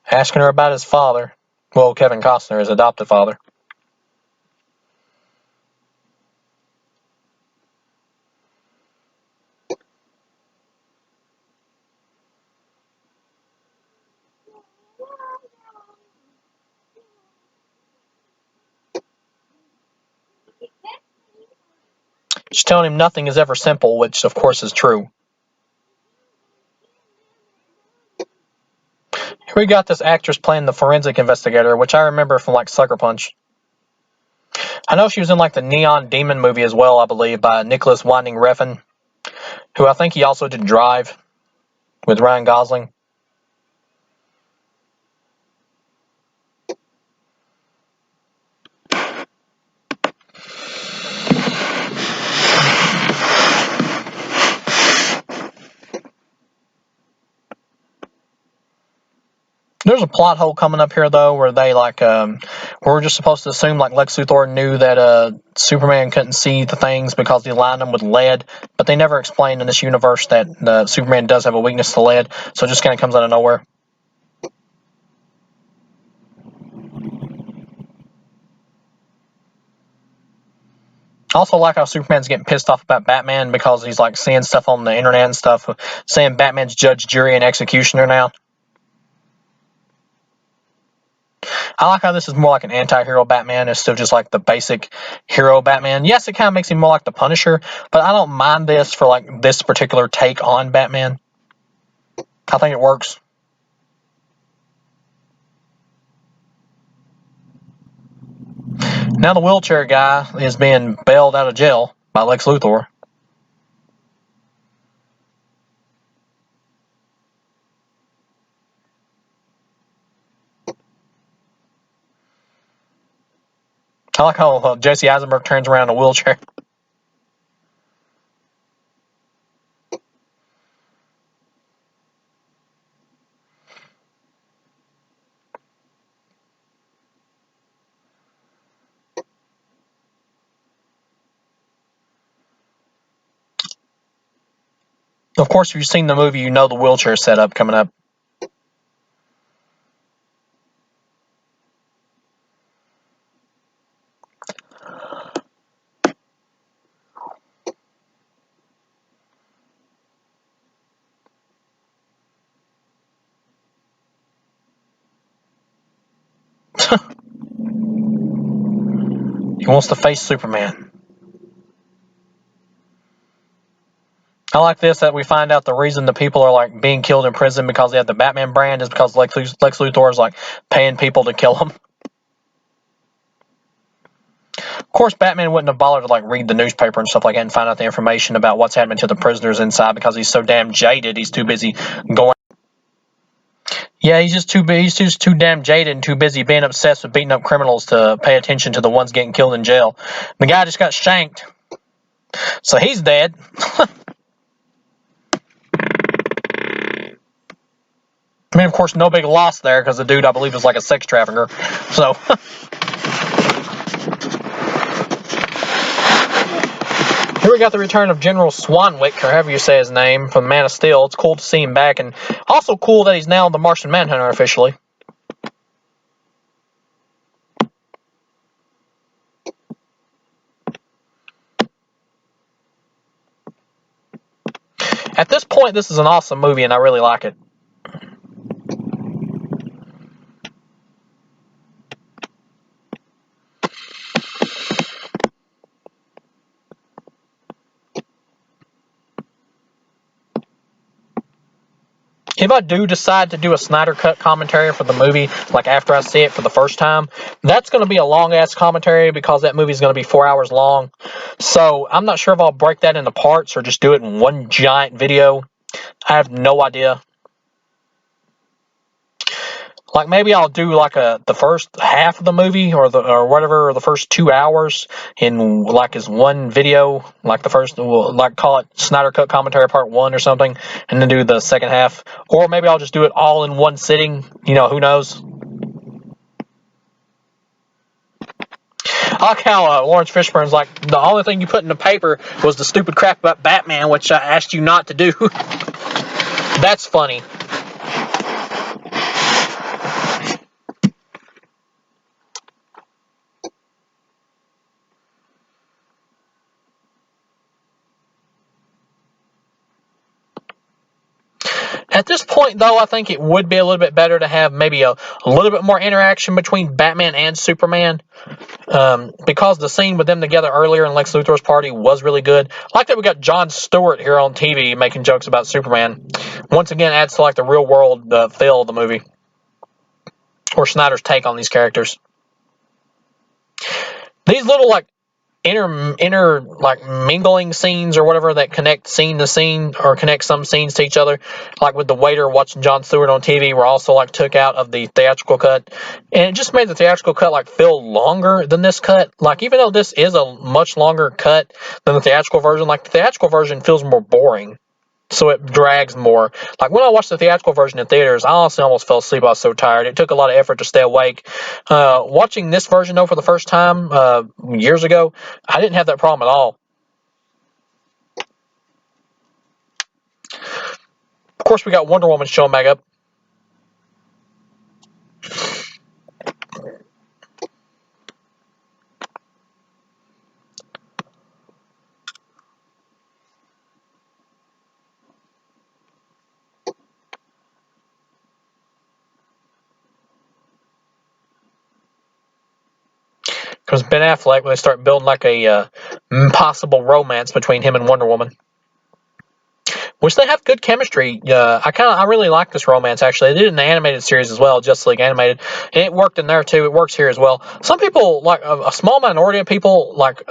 Asking her about his father. Well, Kevin Costner, his adopted father. She's telling him nothing is ever simple, which of course is true. Here we got this actress playing the forensic investigator, which I remember from like Sucker Punch. I know she was in like the Neon Demon movie as well, I believe, by Nicholas Winding Refn, who I think he also did Drive with Ryan Gosling. There's a plot hole coming up here though, where they like we're just supposed to assume like Lex Luthor knew that Superman couldn't see the things because he lined them with lead, but they never explained in this universe that Superman does have a weakness to lead, so it just kind of comes out of nowhere. I also like how Superman's getting pissed off about Batman because he's like seeing stuff on the internet and stuff, saying Batman's judge, jury, and executioner now. I like how this is more like an anti-hero Batman. It's still just like the basic hero Batman. Yes, it kind of makes him more like the Punisher, but I don't mind this for like this particular take on Batman. I think it works. Now the wheelchair guy is being bailed out of jail by Lex Luthor. I like how Jesse Eisenberg turns around in a wheelchair. Of course, if you've seen the movie, you know the wheelchair setup coming up. He wants to face Superman. I like this, that we find out the reason the people are like being killed in prison because they have the Batman brand is because Lex Luthor is like paying people to kill them. Of course, Batman wouldn't have bothered to like read the newspaper and stuff like that and find out the information about what's happening to the prisoners inside because he's so damn jaded. He's too busy going. Yeah, he's just too damn jaded and too busy being obsessed with beating up criminals to pay attention to the ones getting killed in jail. The guy just got shanked, so he's dead. I mean, of course, no big loss there because the dude, I believe, is like a sex trafficker. So. Here we got the return of General Swanwick, or however you say his name, from Man of Steel. It's cool to see him back, and also cool that he's now the Martian Manhunter officially. At this point, this is an awesome movie, and I really like it. If I do decide to do a Snyder Cut commentary for the movie, like after I see it for the first time, that's going to be a long-ass commentary because that movie is going to be 4 hours long. So I'm not sure if I'll break that into parts or just do it in one giant video. I have no idea. Like maybe I'll do like the first half of the movie or the first 2 hours in like as one video, like the first, like call it Snyder Cut commentary part 1 or something, and then do the second half. Or maybe I'll just do it all in one sitting. Who knows? I like how Lawrence Fishburne's like, the only thing you put in the paper was the stupid crap about Batman, which I asked you not to do. That's funny. At this point, though, I think it would be a little bit better to have maybe a little bit more interaction between Batman and Superman. Because the scene with them together earlier in Lex Luthor's party was really good. I like that we got Jon Stewart here on TV making jokes about Superman. Once again, adds to like the real world feel of the movie, or Snyder's take on these characters. These little like inner like mingling scenes or whatever that connect scene to scene or connect some scenes to each other, like with the waiter watching Jon Stewart on TV, were also like took out of the theatrical cut, and it just made the theatrical cut like feel longer than this cut. Like even though this is a much longer cut than the theatrical version, like the theatrical version feels more boring. So it drags more. Like when I watched the theatrical version in theaters, I honestly almost fell asleep. I was so tired. It took a lot of effort to stay awake. Watching this version though for the first time years ago, I didn't have that problem at all. Of course, we got Wonder Woman showing back up. Because Ben Affleck, when they start building like a possible romance between him and Wonder Woman, which they have good chemistry. I really like this romance actually. They did an animated series as well, Justice League Animated, and it worked in there too. It works here as well. Some people, like a small minority of people, like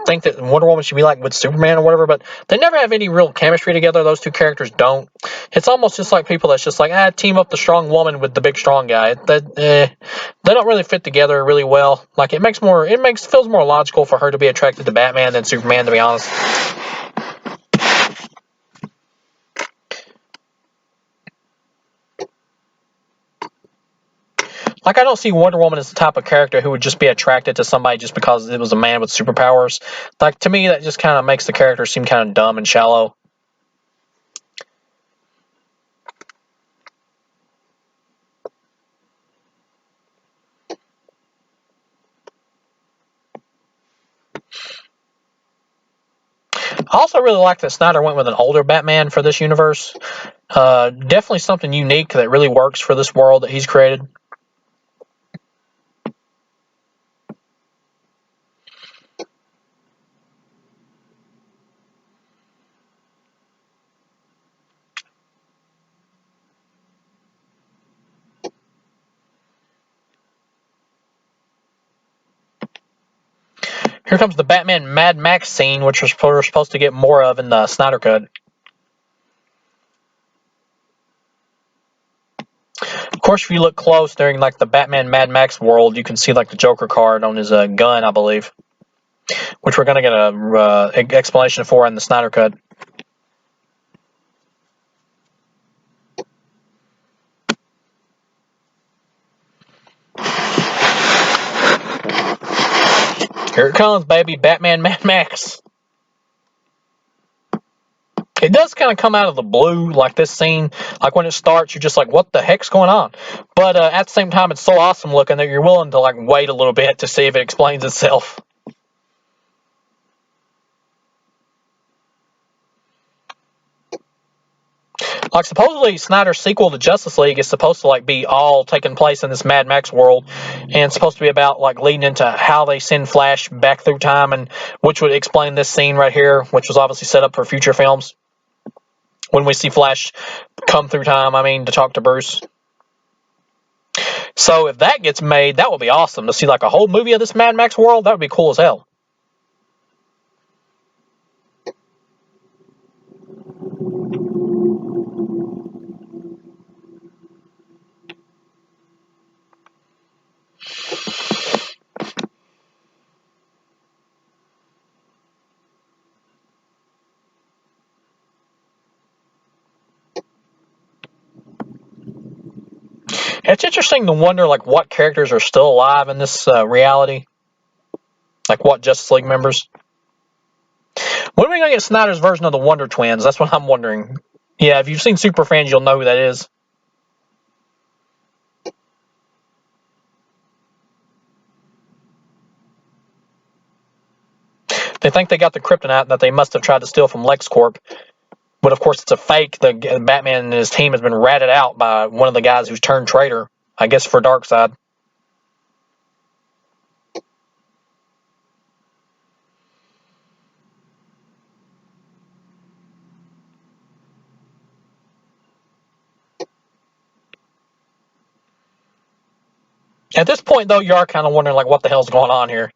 think that Wonder Woman should be like with Superman or whatever, but they never have any real chemistry together. Those two characters don't. It's almost just like people that's just like, team up the strong woman with the big strong guy. They don't really fit together really well. Like it feels more logical for her to be attracted to Batman than Superman, to be honest. Like, I don't see Wonder Woman as the type of character who would just be attracted to somebody just because it was a man with superpowers. Like, to me, that just kind of makes the character seem kind of dumb and shallow. I also really like that Snyder went with an older Batman for this universe. Definitely something unique that really works for this world that he's created. Here comes the Batman Mad Max scene, which we're supposed to get more of in the Snyder Cut. Of course, if you look close during like the Batman Mad Max world, you can see like the Joker card on his gun, I believe, which we're gonna get a explanation for in the Snyder Cut. Here it comes, baby, Batman Mad Max. It does kind of come out of the blue, like this scene. Like when it starts, you're just like, what the heck's going on? But at the same time, it's so awesome looking that you're willing to like wait a little bit to see if it explains itself. Like supposedly Snyder's sequel to Justice League is supposed to like be all taking place in this Mad Max world, and it's supposed to be about like leading into how they send Flash back through time, and which would explain this scene right here, which was obviously set up for future films. When we see Flash come through time, I mean, to talk to Bruce. So if that gets made, that would be awesome to see like a whole movie of this Mad Max world. That would be cool as hell. It's interesting to wonder like what characters are still alive in this reality, like what Justice League members. When are we gonna get Snyder's version of the Wonder Twins? That's what I'm wondering. Yeah, if you've seen Superfans, you'll know who that is. They think they got the kryptonite that they must have tried to steal from LexCorp, but of course it's a fake. The Batman and his team has been ratted out by one of the guys who's turned traitor, I guess, for Darkseid. At this point, though, you are kind of wondering like what the hell's going on here.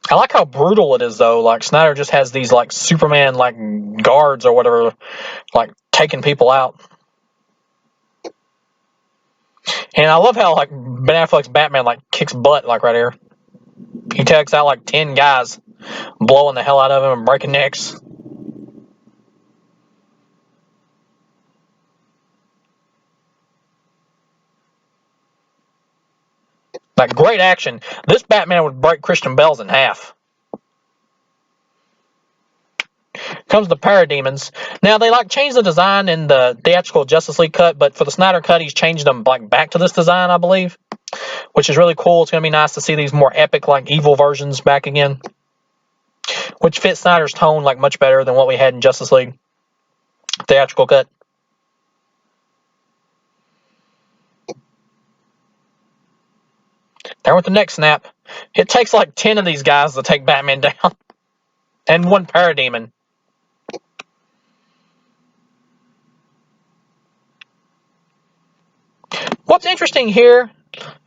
I like how brutal it is, though. Like Snyder just has these like Superman like guards or whatever, like taking people out. And I love how like Ben Affleck's Batman like kicks butt like right here. He takes out like 10 guys, blowing the hell out of him and breaking necks. Like great action. This Batman would break Christian Bale's in half. Comes the Parademons. Now they like changed the design in the theatrical Justice League cut, but for the Snyder cut, he's changed them like back to this design, I believe, which is really cool. It's gonna be nice to see these more epic, like evil versions back again, which fits Snyder's tone like much better than what we had in Justice League theatrical cut. There with the neck snap. It takes like 10 of these guys to take Batman down, and one Parademon. What's interesting here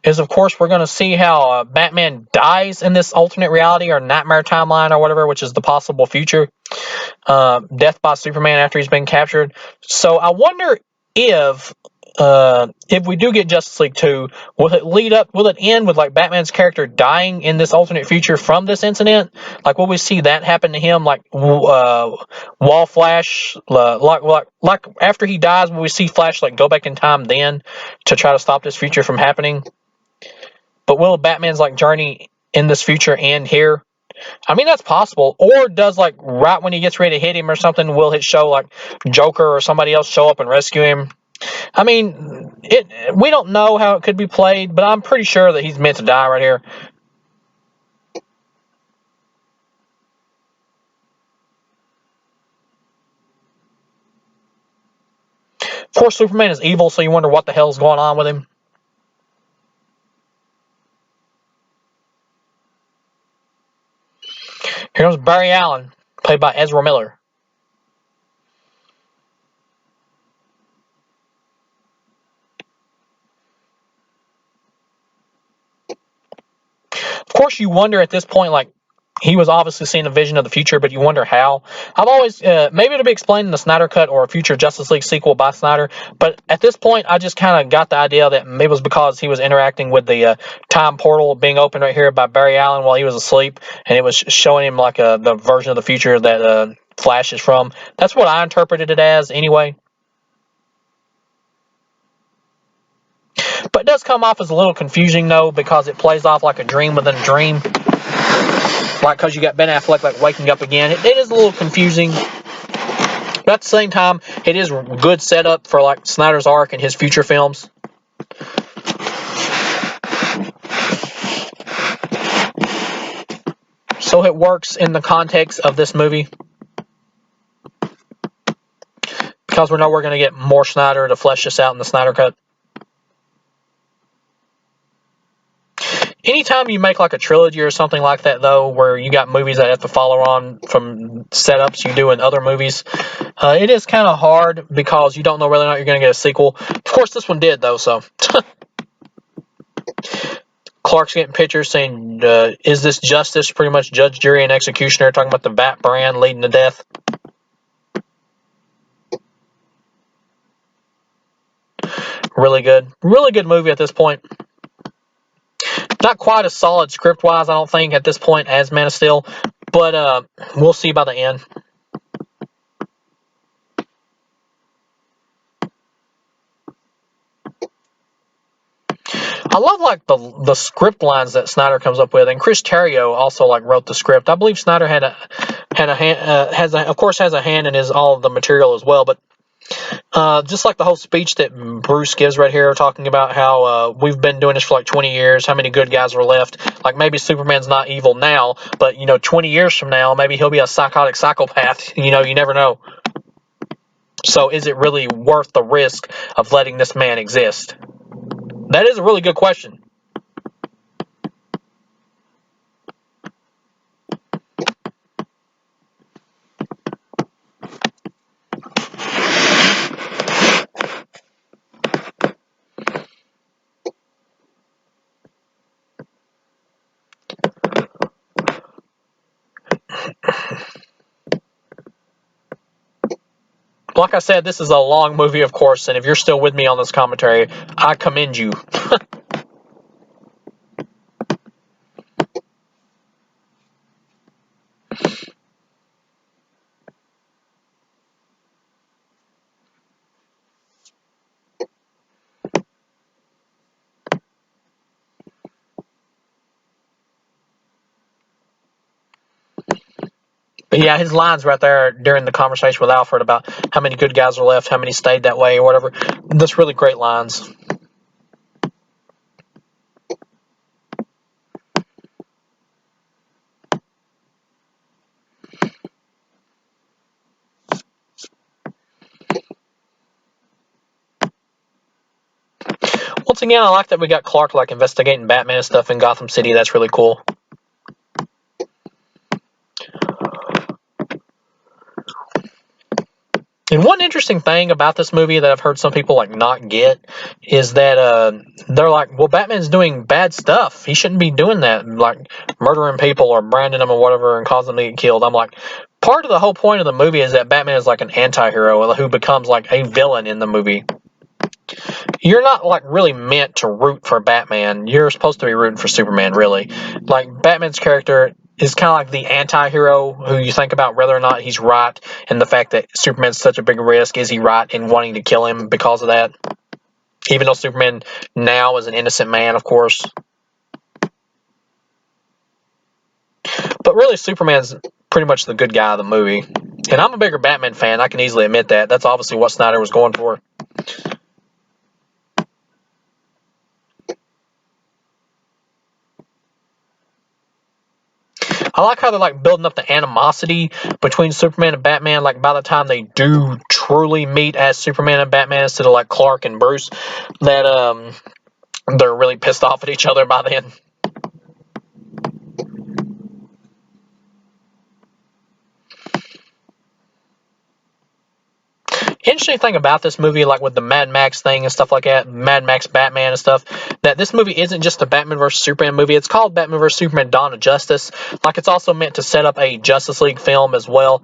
is, of course, we're going to see how Batman dies in this alternate reality or nightmare timeline or whatever, which is the possible future. Death by Superman after he's been captured. So I wonder if we do get Justice League 2, will it end with like Batman's character dying in this alternate future from this incident? Like will we see that happen to him, like Wall Flash, like after he dies, will we see Flash like go back in time then to try to stop this future from happening? But will Batman's like journey in this future end here? I mean, that's possible. Or does like right when he gets ready to hit him or something, will it show like Joker or somebody else show up and rescue him? I mean, we don't know how it could be played, but I'm pretty sure that he's meant to die right here. Of course, Superman is evil, so you wonder what the hell's going on with him. Here comes Barry Allen, played by Ezra Miller. course, you wonder at this point, like, he was obviously seeing a vision of the future, but you wonder how. I've always, maybe it'll be explained in the Snyder Cut or a future Justice League sequel by Snyder, but at this point, I just kind of got the idea that maybe it was because he was interacting with the time portal being opened right here by Barry Allen while he was asleep, and it was showing him like the version of the future that Flash is from. That's what I interpreted it as anyway. But it does come off as a little confusing, though, because it plays off like a dream within a dream. Like, because you got Ben Affleck, like, waking up again. It is a little confusing. But at the same time, it is good setup for, like, Snyder's arc and his future films. So it works in the context of this movie. Because we know we're going to get more Snyder to flesh this out in the Snyder Cut. Anytime you make like a trilogy or something like that, though, where you got movies that have to follow on from setups you do in other movies, it is kind of hard because you don't know whether or not you're going to get a sequel. Of course, this one did, though, so. Clark's getting pictures saying, is this justice? Pretty much judge, jury, and executioner, talking about the Bat brand leading to death. Really good. Really good movie at this point. Not quite as solid script-wise, I don't think, at this point as Man of Steel, but we'll see by the end. I love like the script lines that Snyder comes up with, and Chris Terrio also like wrote the script. I believe Snyder had a hand, has a hand in all of the material as well, but just like the whole speech that Bruce gives right here, talking about how we've been doing this for like 20 years, how many good guys are left. Like maybe Superman's not evil now, but 20 years from now, maybe he'll be a psychotic psychopath. You never know. So is it really worth the risk of letting this man exist? That is a really good question. Like I said, this is a long movie, of course, and if you're still with me on this commentary, I commend you. But yeah, his lines right there during the conversation with Alfred about how many good guys are left, how many stayed that way, or whatever. That's really great lines. Once again, I like that we got Clark like investigating Batman and stuff in Gotham City. That's really cool. And one interesting thing about this movie that I've heard some people like not get is that they're like, well, Batman's doing bad stuff. He shouldn't be doing that, like murdering people or branding them or whatever and causing them to get killed. I'm like, part of the whole point of the movie is that Batman is like an anti-hero who becomes like a villain in the movie. You're not like really meant to root for Batman. You're supposed to be rooting for Superman, really. Like Batman's character is kind of like the anti-hero who you think about whether or not he's right and the fact that Superman's such a big risk. Is he right in wanting to kill him because of that? Even though Superman now is an innocent man, of course. But really, Superman's pretty much the good guy of the movie. And I'm a bigger Batman fan. I can easily admit that. That's obviously what Snyder was going for. I like how they're like building up the animosity between Superman and Batman. Like by the time they do truly meet as Superman and Batman instead of like Clark and Bruce, that they're really pissed off at each other by then. Interesting thing about this movie, like with the Mad Max thing and stuff like that, Mad Max Batman and stuff, that this movie isn't just a Batman vs Superman movie. It's called Batman vs Superman: Dawn of Justice. Like, it's also meant to set up a Justice League film as well,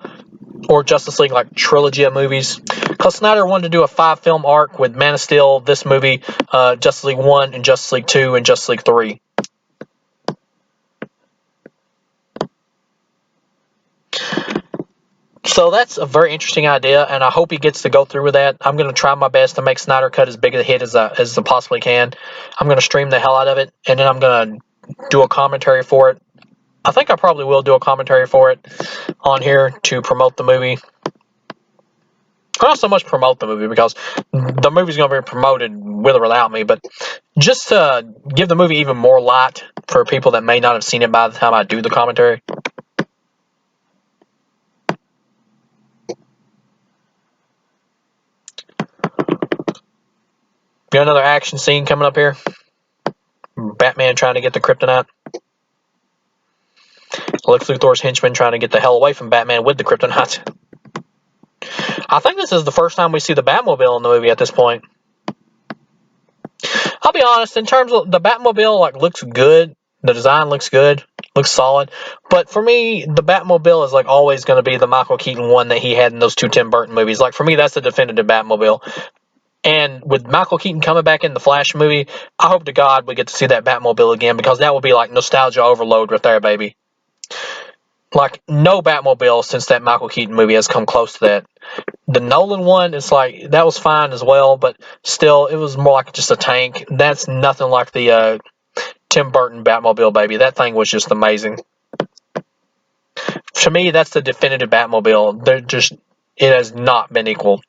or Justice League like trilogy of movies. Because Snyder wanted to do a 5-film arc with Man of Steel, this movie, Justice League 1 and Justice League 2 and Justice League 3. So that's a very interesting idea, and I hope he gets to go through with that. I'm going to try my best to make Snyder Cut as big a hit as I possibly can. I'm going to stream the hell out of it, and then I'm going to do a commentary for it. I think I probably will do a commentary for it on here to promote the movie. Not so much promote the movie, because the movie's going to be promoted with or without me, but just to give the movie even more light for people that may not have seen it by the time I do the commentary. Got another action scene coming up here. Batman trying to get the kryptonite. Lex Luthor's henchman trying to get the hell away from Batman with the kryptonite. I think this is the first time we see the Batmobile in the movie at this point. I'll be honest, in terms of the Batmobile, like, looks good. The design looks good. Looks solid. But for me, the Batmobile is like always going to be the Michael Keaton one that he had in those 2 Tim Burton movies. Like, for me, that's the definitive Batmobile. And with Michael Keaton coming back in the Flash movie, I hope to God we get to see that Batmobile again, because that will be like nostalgia overload right there, baby. Like, no Batmobile since that Michael Keaton movie has come close to that. The Nolan one, it's like, that was fine as well, but still, it was more like just a tank. That's nothing like the Tim Burton Batmobile, baby. That thing was just amazing. To me, that's the definitive Batmobile. It has not been equaled.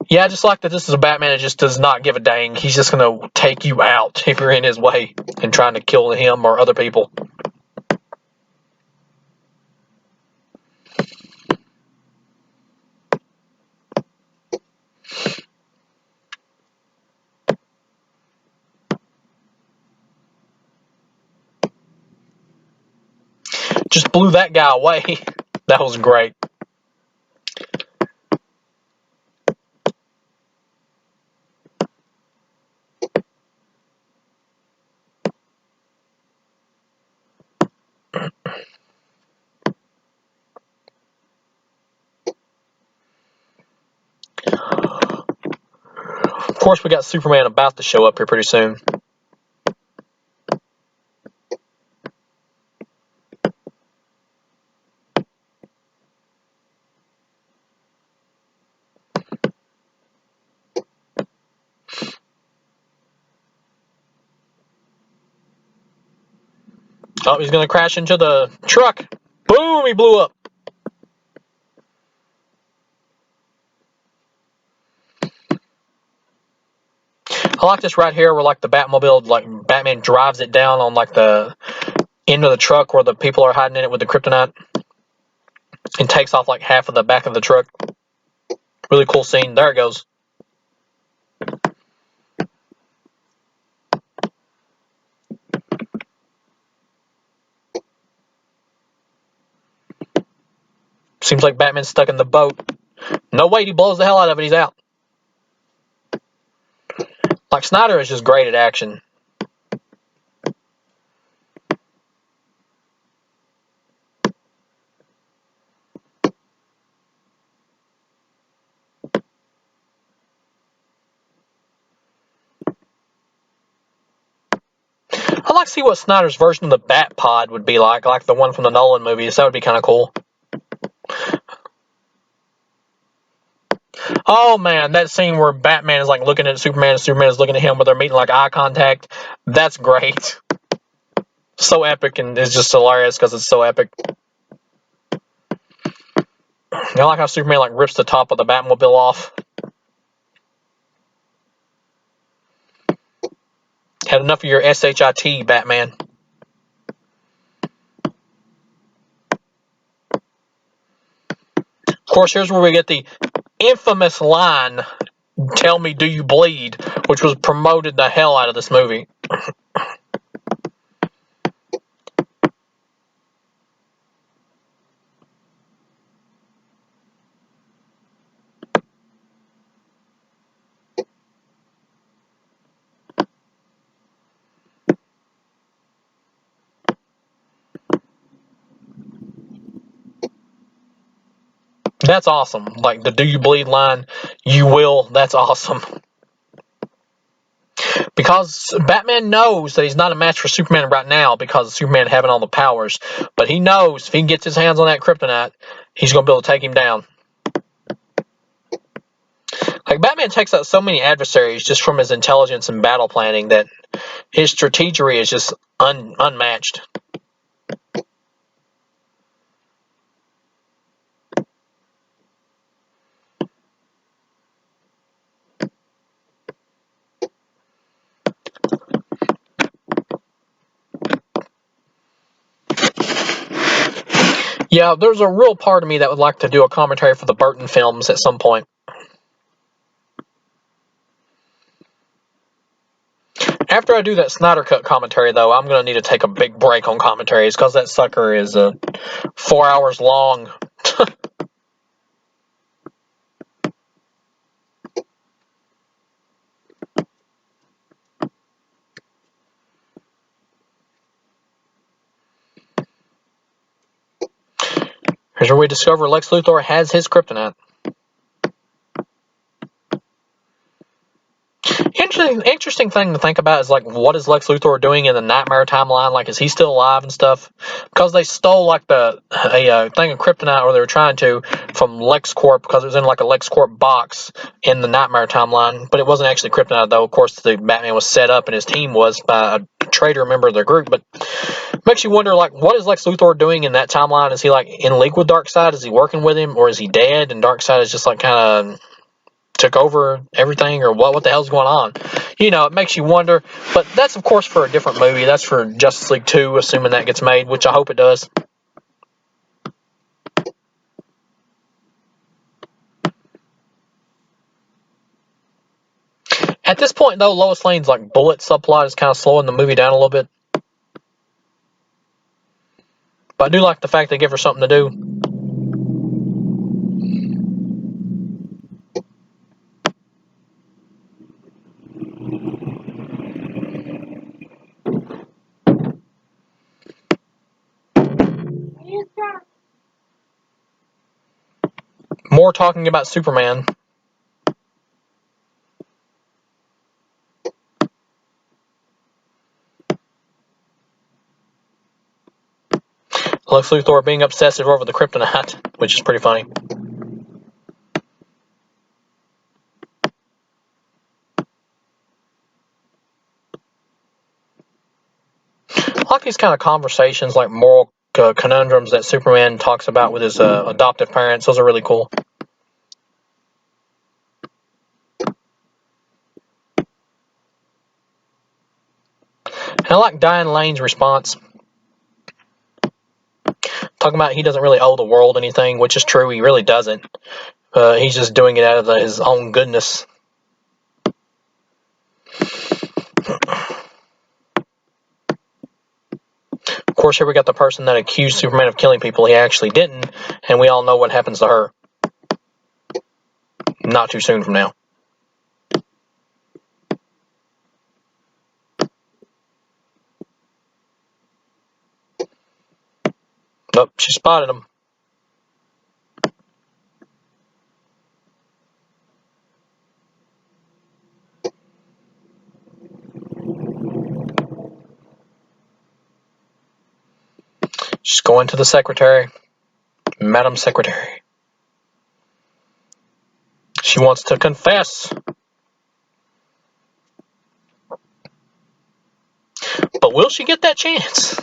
Yeah, I just like that this is a Batman that just does not give a dang. He's just going to take you out if you're in his way and trying to kill him or other people. Just blew that guy away. That was great. Of course, we got Superman about to show up here pretty soon. Oh, he's going to crash into the truck. Boom, he blew up. I like this right here where, like, the Batmobile, like, Batman drives it down on, like, the end of the truck where the people are hiding in it with the kryptonite and takes off, like, half of the back of the truck. Really cool scene. There it goes. Seems like Batman's stuck in the boat. No wait, he blows the hell out of it. He's out. Like, Snyder is just great at action. I'd like to see what Snyder's version of the Bat Pod would be like the one from the Nolan movies. That would be kind of cool. Oh man, that scene where Batman is like looking at Superman and Superman is looking at him, but they're meeting like eye contact. That's great. So epic, and it's just hilarious because it's so epic. I like how Superman like rips the top of the Batmobile off. Had enough of your SHIT, Batman. Of course, here's where we get the infamous line, "Tell me, do you bleed?" which was promoted the hell out of this movie. That's awesome. Like the "Do you bleed" line, you will. That's awesome. Because Batman knows that he's not a match for Superman right now because of Superman having all the powers. But he knows if he gets his hands on that kryptonite, he's going to be able to take him down. Like, Batman takes out so many adversaries just from his intelligence and battle planning that his strategery is just unmatched. Yeah, there's a real part of me that would like to do a commentary for the Burton films at some point. After I do that Snyder Cut commentary, though, I'm going to need to take a big break on commentaries because that sucker is 4 hours long. Here's where we discover Lex Luthor has his kryptonite. Interesting thing to think about is, like, what is Lex Luthor doing in the Nightmare timeline? Like, is he still alive and stuff? Because they stole, like, a thing of kryptonite, or they were trying to, from LexCorp, because it was in, like, a LexCorp box in the Nightmare timeline. But it wasn't actually kryptonite, though. Of course, the Batman was set up, and his team was by a traitor member of their group. But it makes you wonder, like, what is Lex Luthor doing in that timeline? Is he, like, in league with Darkseid? Is he working with him? Or is he dead, and Darkseid is just, like, kind of took over everything, or what the hell's going on? You know, it makes you wonder. But that's, of course, for a different movie. That's for Justice League 2, assuming that gets made, which I hope it does. At this point, though, Lois Lane's, like, bullet subplot is kind of slowing the movie down a little bit. But I do like the fact they give her something to do. More talking about Superman. Lex Luthor being obsessive over the kryptonite, which is pretty funny. I like these kind of conversations, like moral conundrums that Superman talks about with his adoptive parents. Those are really cool. And I like Diane Lane's response. Talking about he doesn't really owe the world anything, which is true. He really doesn't. He's just doing it out of his own goodness. Of course, here we got the person that accused Superman of killing people he actually didn't, and we all know what happens to her. Not too soon from now. Oh, she spotted him. She's going to the secretary. Madam Secretary. She wants to confess. But will she get that chance?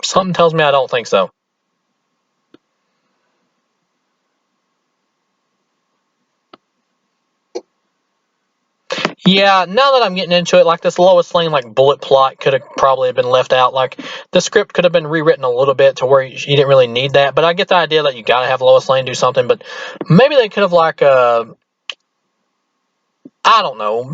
Something tells me I don't think so. Yeah, now that I'm getting into it, like this Lois Lane like bullet plot could have probably been left out. Like the script could have been rewritten a little bit to where you didn't really need that. But I get the idea that you gotta have Lois Lane do something. But maybe they could have like I don't know.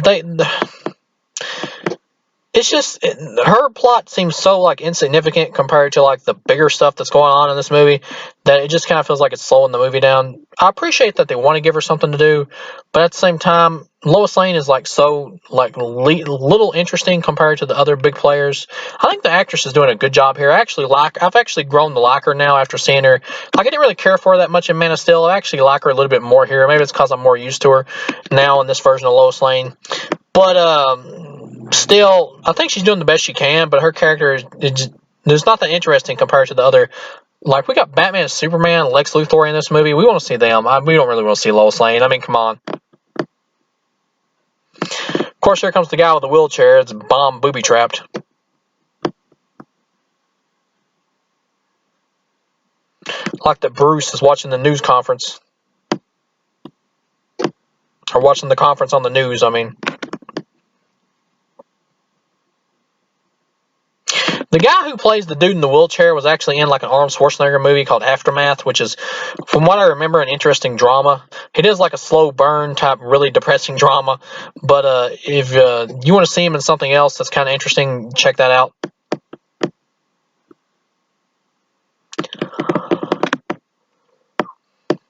It's just her plot seems so like insignificant compared to like the bigger stuff that's going on in this movie that it just kind of feels like it's slowing the movie down. I appreciate that they want to give her something to do, but at the same time, Lois Lane is like so like little interesting compared to the other big players. I think the actress is doing a good job here. I've actually grown to like her now after seeing her. Like I didn't really care for her that much in Man of Steel. I actually like her a little bit more here. Maybe it's because I'm more used to her now in this version of Lois Lane. But still, I think she's doing the best she can. But her character is not that interesting compared to the other. Like we got Batman and Superman, Lex Luthor in this movie. We want to see them. We don't really want to see Lois Lane. I mean, come on. Of course, here comes the guy with the wheelchair. It's bomb booby trapped. Like that Bruce is watching the news conference. Or watching the conference on the news, I mean. The guy who plays the dude in the wheelchair was actually in like an Arnold Schwarzenegger movie called Aftermath, which is, from what I remember, an interesting drama. It is like a slow burn type, really depressing drama. But if you want to see him in something else that's kind of interesting, check that out.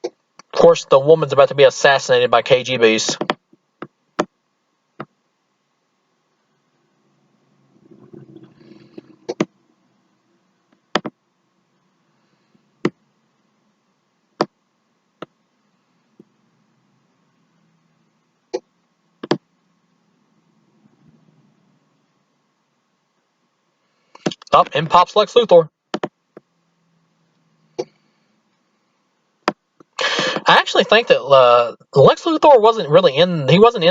Of course, the woman's about to be assassinated by KGBs. Up, in pops Lex Luthor. I actually think that Lex Luthor wasn't in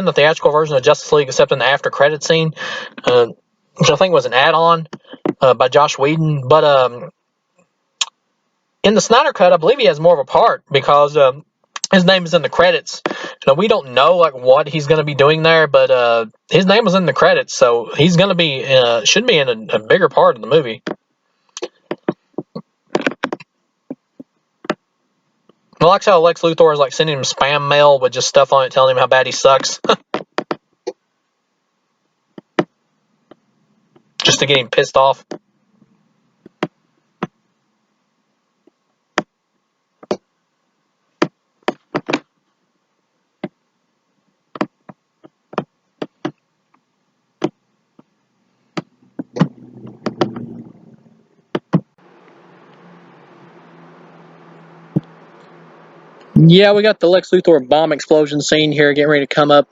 the theatrical version of Justice League except in the after credit scene, which I think was an add-on by Joss Whedon. But in the Snyder Cut, I believe he has more of a part because his name is in the credits. We don't know like what he's going to be doing there, but his name was in the credits, so he's going to be should be in a bigger part of the movie. I like how Lex Luthor is like sending him spam mail with just stuff on it telling him how bad he sucks. Just to get him pissed off. Yeah, we got the Lex Luthor bomb explosion scene here getting ready to come up,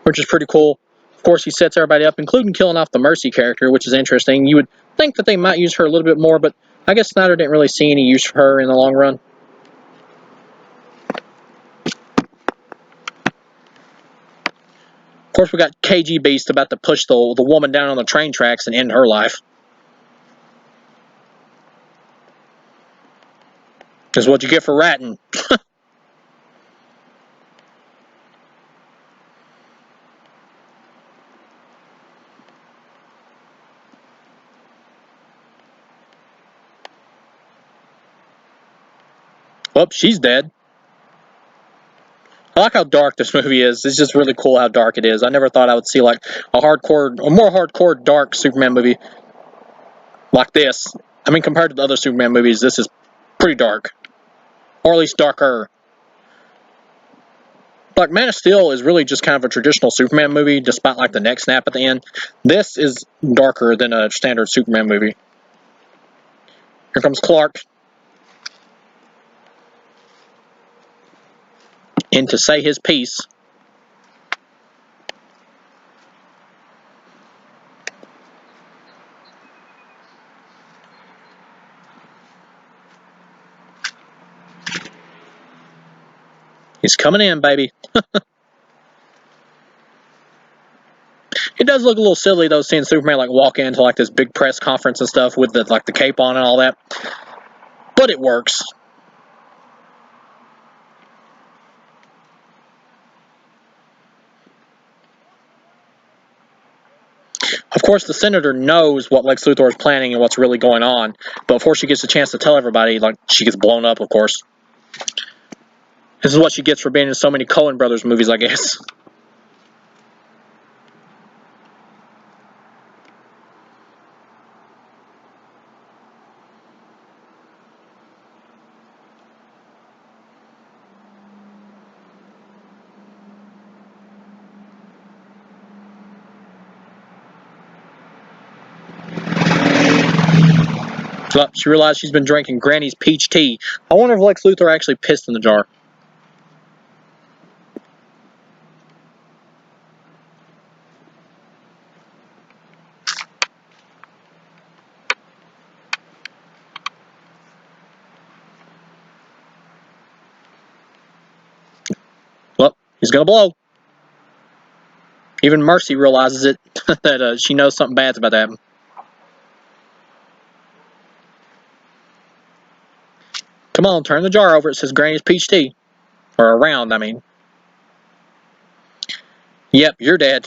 which is pretty cool. Of course, he sets everybody up, including killing off the Mercy character, which is interesting. You would think that they might use her a little bit more, but I guess Snyder didn't really see any use for her in the long run. Of course, we got KG Beast about to push the woman down on the train tracks and end her life. Is what you get for ratting. Oh, she's dead. I like how dark this movie is. It's just really cool how dark it is. I never thought I would see like a more hardcore dark Superman movie like this. I mean, compared to the other Superman movies, this is pretty dark. Or at least darker. Like Man of Steel is really just kind of a traditional Superman movie, despite like the neck snap at the end. This is darker than a standard Superman movie. Here comes Clark in to say his piece. He's coming in, baby. It does look a little silly though, seeing Superman like walk into like this big press conference and stuff with the like the cape on and all that. But it works. Of course, the senator knows what Lex Luthor is planning and what's really going on, but before she gets a chance to tell everybody, like she gets blown up. Of course, this is what she gets for being in so many Coen Brothers movies, I guess. Oh, she realized she's been drinking Granny's peach tea. I wonder if Lex Luthor actually pissed in the jar. Well, he's gonna blow. Even Mercy realizes it, that she knows something bad's about to happen. Come on, turn the jar over. It says Granny's peach tea. Or around, I mean. Yep, you're dead.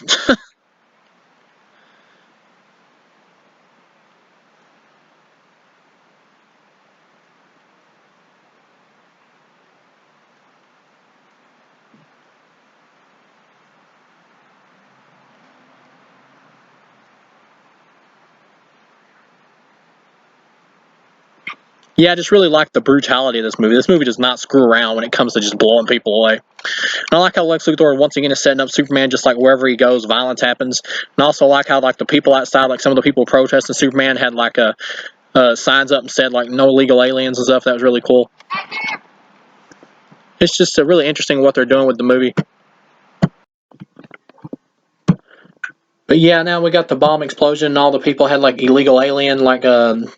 Yeah, I just really like the brutality of this movie. This movie does not screw around when it comes to just blowing people away. And I like how Lex Luthor once again is setting up Superman just like wherever he goes, violence happens. And I also like how like the people outside, like some of the people protesting Superman had like signs up and said like no illegal aliens and stuff. That was really cool. It's just really interesting what they're doing with the movie. But yeah, now we got the bomb explosion and all the people had like illegal alien like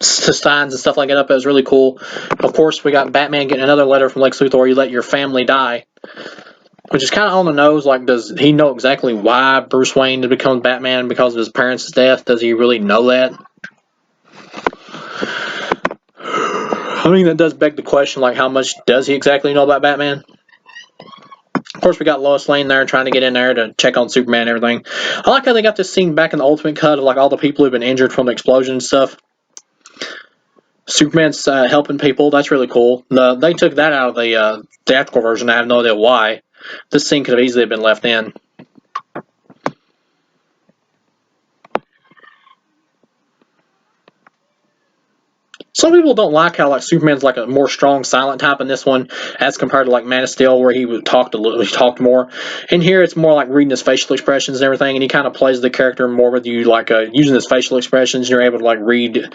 signs and stuff like that up. It was really cool. Of course, we got Batman getting another letter from Lex Luthor. You let your family die. Which is kind of on the nose. Like, does he know exactly why Bruce Wayne had become Batman because of his parents' death? Does he really know that? I mean, that does beg the question, like, how much does he exactly know about Batman? Of course, we got Lois Lane there trying to get in there to check on Superman and everything. I like how they got this scene back in the Ultimate Cut of, like, all the people who've been injured from the explosion and stuff. Superman's helping people. That's really cool. They took that out of the theatrical version. I have no idea why. This scene could have easily been left in. Some people don't like how like Superman's like a more strong, silent type in this one, as compared to like Man of Steel, where he would talk he talked more. And here it's more like reading his facial expressions and everything, and he kind of plays the character more with you, like using his facial expressions. You're able to like read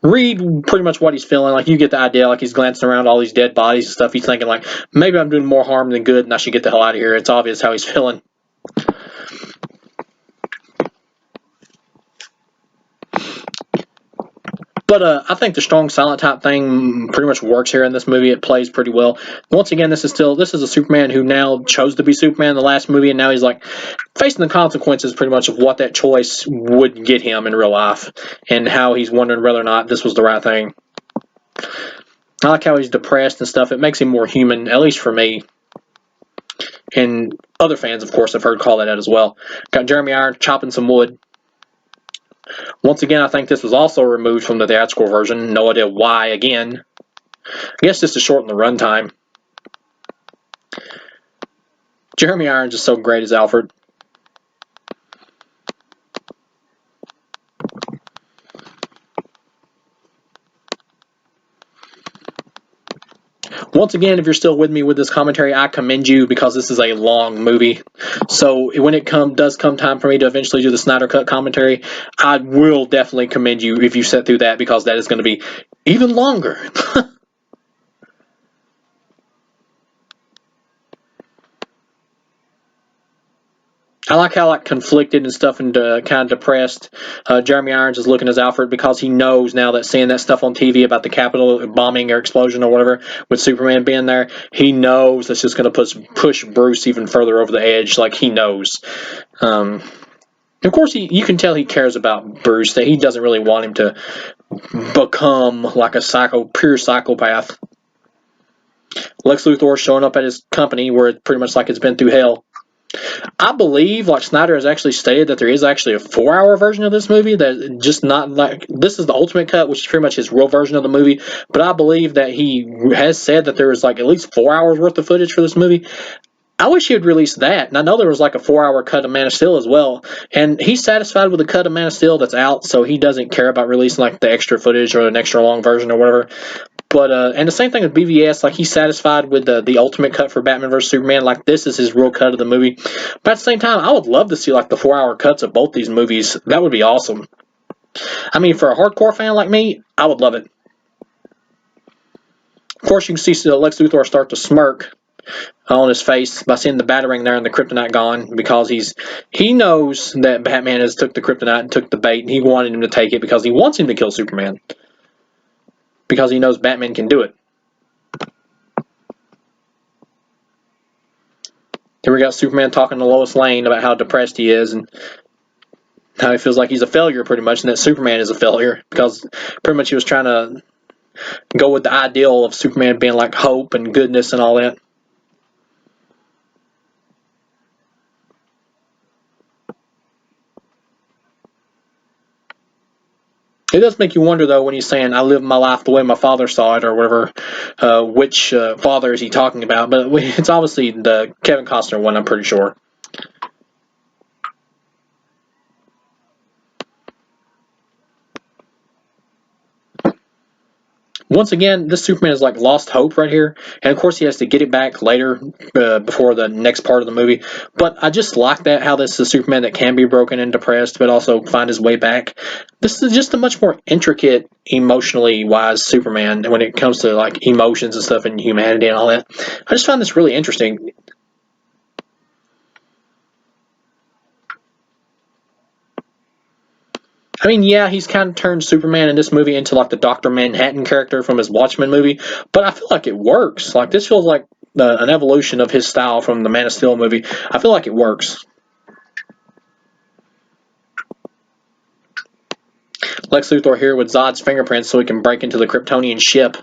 pretty much what he's feeling. Like you get the idea, like he's glancing around all these dead bodies and stuff. He's thinking like maybe I'm doing more harm than good, and I should get the hell out of here. It's obvious how he's feeling. But I think the strong silent type thing pretty much works here in this movie. It plays pretty well. Once again, this is a Superman who now chose to be Superman in the last movie, and now he's like facing the consequences pretty much of what that choice would get him in real life, and how he's wondering whether or not this was the right thing. I like how he's depressed and stuff. It makes him more human, at least for me. And other fans, of course, have heard call that out as well. Got Jeremy Irons chopping some wood. Once again, I think this was also removed from the theatrical version. No idea why, again. I guess just to shorten the runtime. Jeremy Irons is so great as Alfred. Once again, if you're still with me with this commentary, I commend you because this is a long movie. So when it does come time for me to eventually do the Snyder Cut commentary, I will definitely commend you if you sit through that, because that is going to be even longer. I like how like conflicted and stuff and kind of depressed Jeremy Irons is looking as Alfred, because he knows now that seeing that stuff on TV about the Capitol bombing or explosion or whatever with Superman being there, he knows that's just going to push Bruce even further over the edge. Like he knows. Of course, you can tell he cares about Bruce, that he doesn't really want him to become like a pure psychopath. Lex Luthor showing up at his company where it's pretty much like it's been through hell. I believe, like Snyder has actually stated, that there is actually a 4-hour version of this movie that just not like this is the Ultimate Cut, which is pretty much his real version of the movie. But I believe that he has said that there was like at least 4 hours worth of footage for this movie. I wish he would release that. And I know there was like a 4-hour cut of Man of Steel as well. And he's satisfied with the cut of Man of Steel that's out, so he doesn't care about releasing like the extra footage or an extra long version or whatever. But and the same thing with BVS, like he's satisfied with the Ultimate Cut for Batman vs Superman. Like this is his real cut of the movie. But at the same time, I would love to see like the 4-hour cuts of both these movies. That would be awesome. I mean, for a hardcore fan like me, I would love it. Of course, you can see Lex Luthor start to smirk on his face by seeing the Batarang there and the kryptonite gone, because he knows that Batman has took the kryptonite and took the bait, and he wanted him to take it because he wants him to kill Superman, because he knows Batman can do it. Then we got Superman talking to Lois Lane about how depressed he is and how he feels like he's a failure pretty much, and that Superman is a failure, because pretty much he was trying to go with the ideal of Superman being like hope and goodness and all that. It does make you wonder, though, when he's saying, I live my life the way my father saw it, or whatever, which father is he talking about? But it's obviously the Kevin Costner one, I'm pretty sure. Once again, this Superman is like lost hope right here, and of course he has to get it back later, before the next part of the movie. But I just like that, how this is a Superman that can be broken and depressed, but also find his way back. This is just a much more intricate, emotionally wise Superman when it comes to like emotions and stuff and humanity and all that. I just find this really interesting. I mean, yeah, he's kind of turned Superman in this movie into like the Dr. Manhattan character from his Watchmen movie, but I feel like it works. Like, this feels like an evolution of his style from the Man of Steel movie. I feel like it works. Lex Luthor here with Zod's fingerprints so he can break into the Kryptonian ship.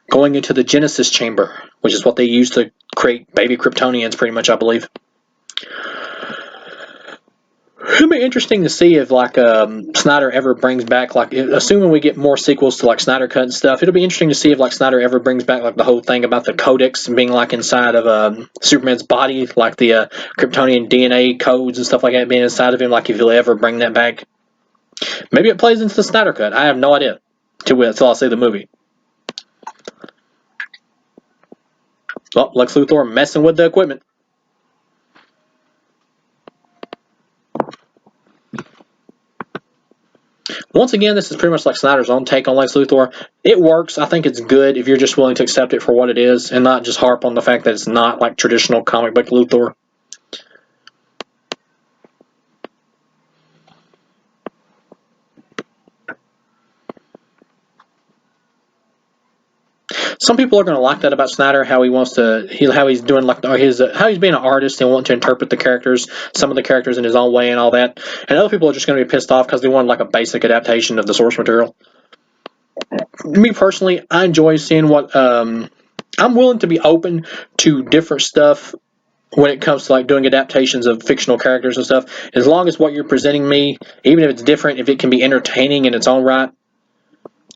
Going into the Genesis chamber, which is what they use to create baby Kryptonians, pretty much, I believe. It'll be interesting to see if like Snyder ever brings back, like, assuming we get more sequels to like Snyder Cut and stuff. It'll be interesting to see if like Snyder ever brings back like the whole thing about the codex being like inside of Superman's body, like the Kryptonian DNA codes and stuff like that being inside of him. Like, if he'll ever bring that back, maybe it plays into the Snyder Cut. I have no idea until I see the movie. Oh, Lex Luthor messing with the equipment. Once again, this is pretty much like Snyder's own take on Lex Luthor. It works. I think it's good if you're just willing to accept it for what it is and not just harp on the fact that it's not like traditional comic book Luthor. Some people are going to like that about Snyder, how he wants to, how he's doing like his, how he's being an artist and wanting to interpret the characters, some of the characters in his own way and all that. And other people are just going to be pissed off because they want like a basic adaptation of the source material. Me personally, I enjoy seeing what. I'm willing to be open to different stuff when it comes to like doing adaptations of fictional characters and stuff, as long as what you're presenting me, even if it's different, if it can be entertaining in its own right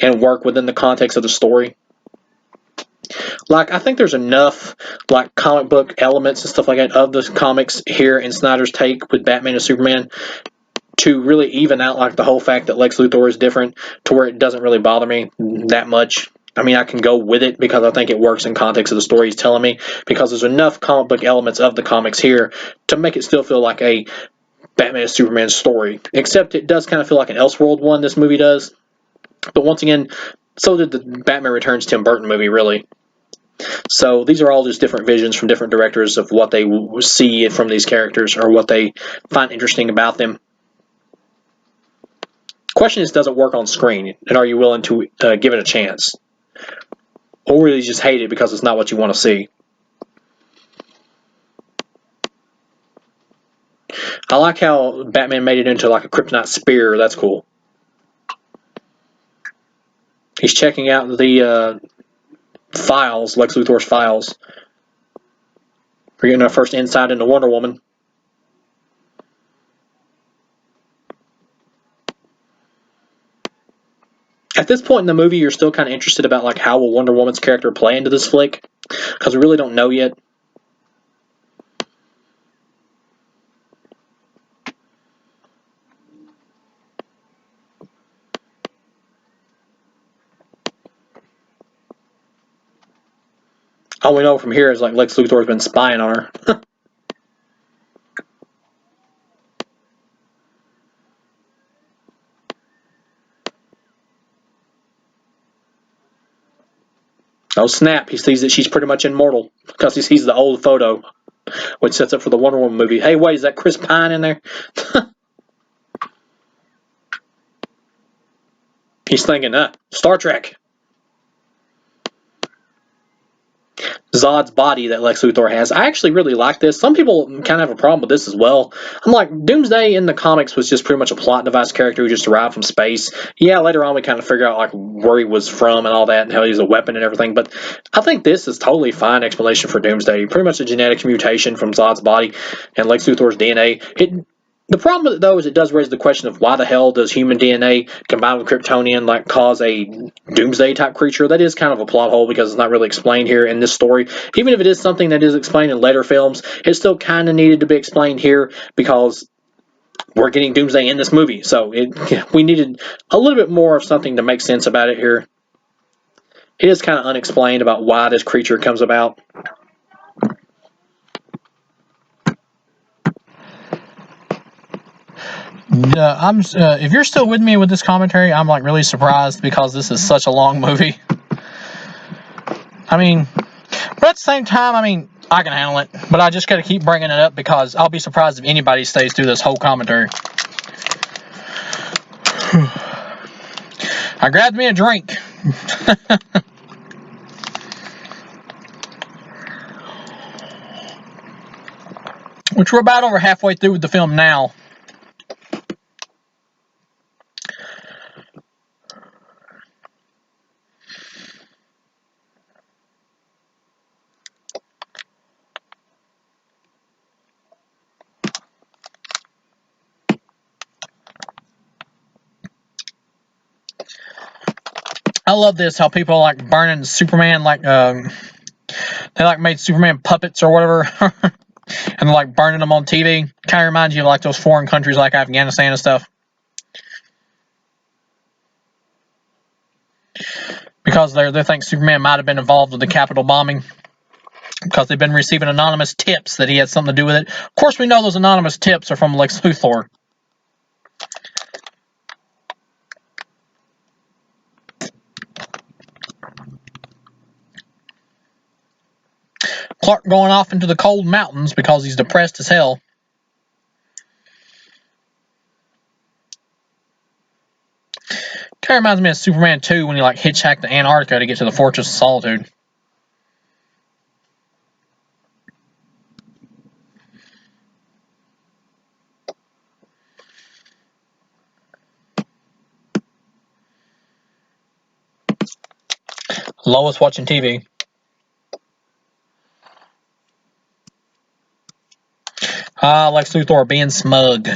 and work within the context of the story. Like, I think there's enough like comic book elements and stuff like that of the comics here in Snyder's take with Batman and Superman to really even out like the whole fact that Lex Luthor is different, to where it doesn't really bother me that much. I mean, I can go with it because I think it works in context of the story he's telling me, because there's enough comic book elements of the comics here to make it still feel like a Batman and Superman story. Except it does kind of feel like an Elseworld one, this movie does. But once again, so did the Batman Returns Tim Burton movie, really. So these are all just different visions from different directors of what they see from these characters or what they find interesting about them. Question is, does it work on screen, and are you willing to give it a chance, or really just hate it because it's not what you want to see? I like how Batman made it into like a kryptonite spear. That's cool. He's checking out the files, Lex Luthor's files. We're getting our first insight into Wonder Woman. At this point in the movie, you're still kind of interested about like how will Wonder Woman's character play into this flick, because we really don't know yet. All we know from here is like Lex Luthor's been spying on her. Oh snap, he sees that she's pretty much immortal because he sees the old photo, which sets up for the Wonder Woman movie. Hey, wait, is that Chris Pine in there? He's thinking, Star Trek. Zod's body that Lex Luthor has. I actually really like this. Some people kind of have a problem with this as well. I'm like, Doomsday in the comics was just pretty much a plot device character who just arrived from space. Yeah, later on we kind of figure out like where he was from and all that and how he's a weapon and everything. But I think this is totally fine explanation for Doomsday. Pretty much a genetic mutation from Zod's body and Lex Luthor's DNA. The problem with it, though, is it does raise the question of why the hell does human DNA combined with Kryptonian like cause a doomsday type creature? That is kind of a plot hole because it's not really explained here in this story. Even if it is something that is explained in later films, it still kind of needed to be explained here because we're getting Doomsday in this movie. So we needed a little bit more of something to make sense about it here. It is kind of unexplained about why this creature comes about. If you're still with me with this commentary, I'm like really surprised because this is such a long movie. I mean, but at the same time, I mean, I can handle it, but I just got to keep bringing it up because I'll be surprised if anybody stays through this whole commentary. I grabbed me a drink. Which we're about over halfway through with the film now. I love this, how people are like burning Superman, like they like made Superman puppets or whatever, and they're like burning them on TV. Kind of reminds you of like those foreign countries like Afghanistan and stuff. Because they think Superman might have been involved with the Capitol bombing. Because they've been receiving anonymous tips that he had something to do with it. Of course, we know those anonymous tips are from Lex Luthor. Clark going off into the cold mountains because he's depressed as hell. Kind of reminds me of Superman 2 when he like hitchhiked to Antarctica to get to the Fortress of Solitude. Lois watching TV. Lex Luthor being smug.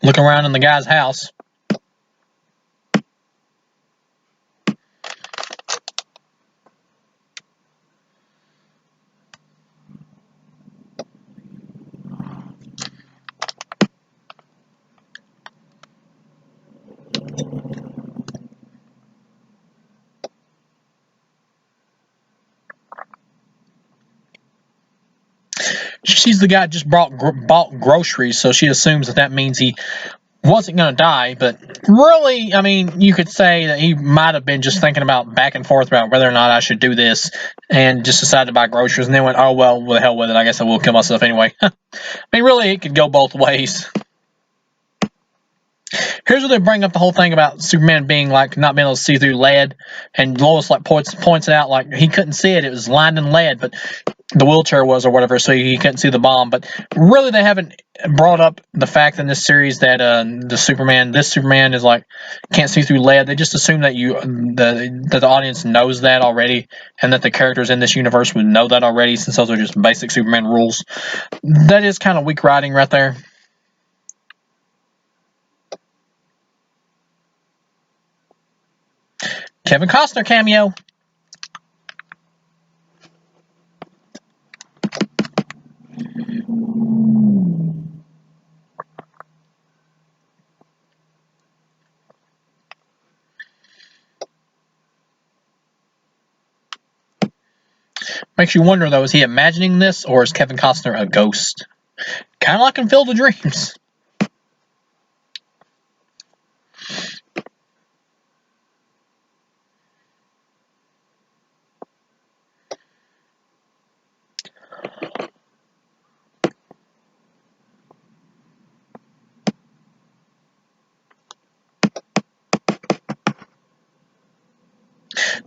Looking around in the guy's house. She's the guy just bought groceries, so she assumes that means he wasn't going to die. But really, I mean, you could say that he might have been just thinking about back and forth about whether or not I should do this and just decided to buy groceries and then went, oh, well, the hell with it. I guess I will kill myself anyway. I mean, really, it could go both ways. Here's where they bring up the whole thing about Superman being like not being able to see through lead, and Lois like points it out like he couldn't see it. It was lined in lead, but the wheelchair was or whatever, so he couldn't see the bomb. But really, they haven't brought up the fact in this series that this Superman is like can't see through lead. They just assume that the audience knows that already, and that the characters in this universe would know that already, since those are just basic Superman rules. That is kind of weak writing right there. Kevin Costner cameo. Makes you wonder, though, is he imagining this, or is Kevin Costner a ghost? Kind of like in Field of Dreams.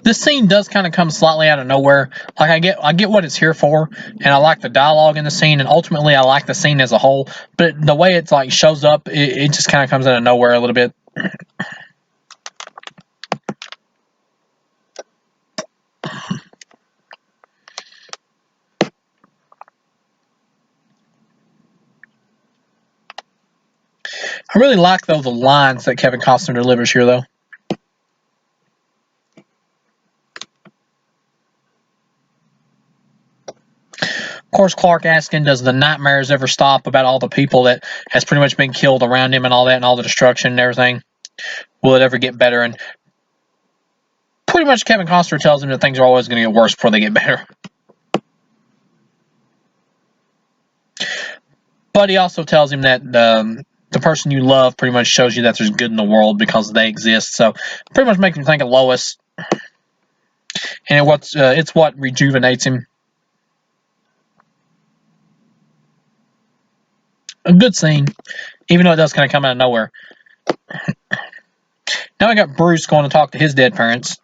This scene does kind of come slightly out of nowhere. Like I get what it's here for, and I like the dialogue in the scene, and ultimately I like the scene as a whole. But the way it's like shows up, it just kind of comes out of nowhere a little bit. I really like, though, the lines that Kevin Costner delivers here, though. Of course, Clark asking, does the nightmares ever stop about all the people that has pretty much been killed around him and all that, and all the destruction and everything? Will it ever get better? And pretty much Kevin Costner tells him that things are always going to get worse before they get better. But he also tells him that the person you love pretty much shows you that there's good in the world because they exist. So pretty much makes him think of Lois, and it's what rejuvenates him. A good scene, even though it does kind of come out of nowhere. Now we got Bruce going to talk to his dead parents.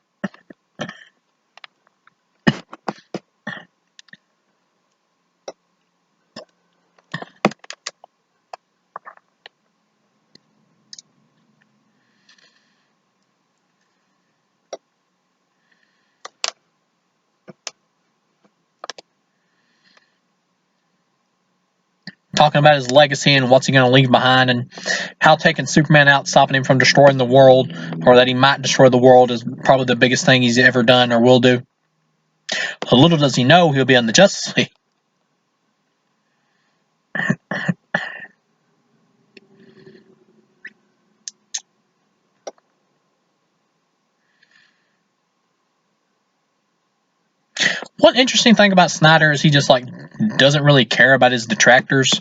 Talking about his legacy and what's he going to leave behind, and how taking Superman out, stopping him from destroying the world, or that he might destroy the world, is probably the biggest thing he's ever done or will do. But little does he know he'll be on the Justice League. One interesting thing about Snyder is he just like doesn't really care about his detractors.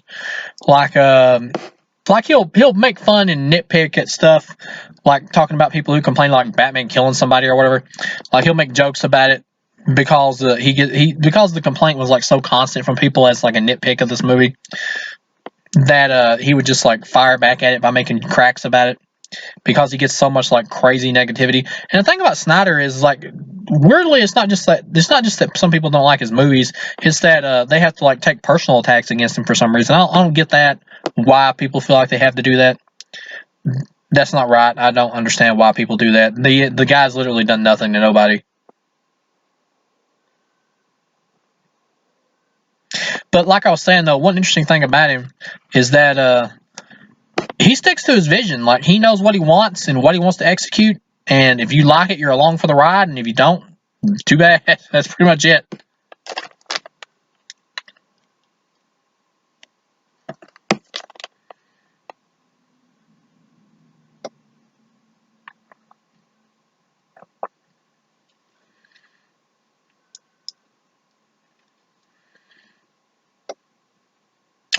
Like he'll make fun and nitpick at stuff, like talking about people who complain like Batman killing somebody or whatever. Like he'll make jokes about it because because the complaint was like so constant from people as like a nitpick of this movie, that he would just like fire back at it by making cracks about it, because he gets so much like crazy negativity. And the thing about Snyder is, like, weirdly, it's not just that some people don't like his movies. It's that they have to like take personal attacks against him for some reason. I don't get that, why people feel like they have to do that. That's not right. I don't understand why people do that. The guy's literally done nothing to nobody. But like I was saying, though, one interesting thing about him is that he sticks to his vision. Like, he knows what he wants and what he wants to execute. And if you like it, you're along for the ride. And if you don't, too bad. That's pretty much it.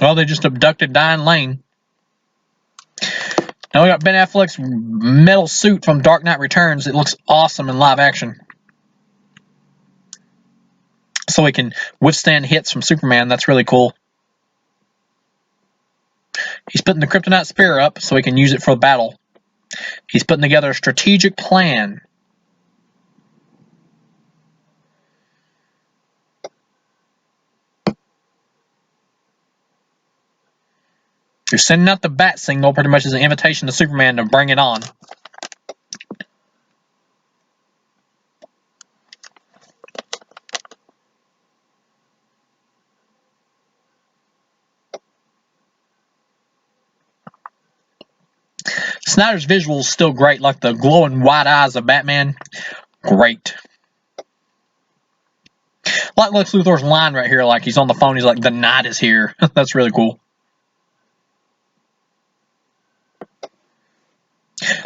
Well, they just abducted Diane Lane. Now we got Ben Affleck's metal suit from Dark Knight Returns. It looks awesome in live action. So he can withstand hits from Superman. That's really cool. He's putting the Kryptonite Spear up so he can use it for battle. He's putting together a strategic plan. You're sending out the bat signal pretty much as an invitation to Superman to bring it on. Snyder's visuals still great, like the glowing white eyes of Batman. Great. Like Lex Luthor's line right here, like he's on the phone, he's like, "The night is here." That's really cool.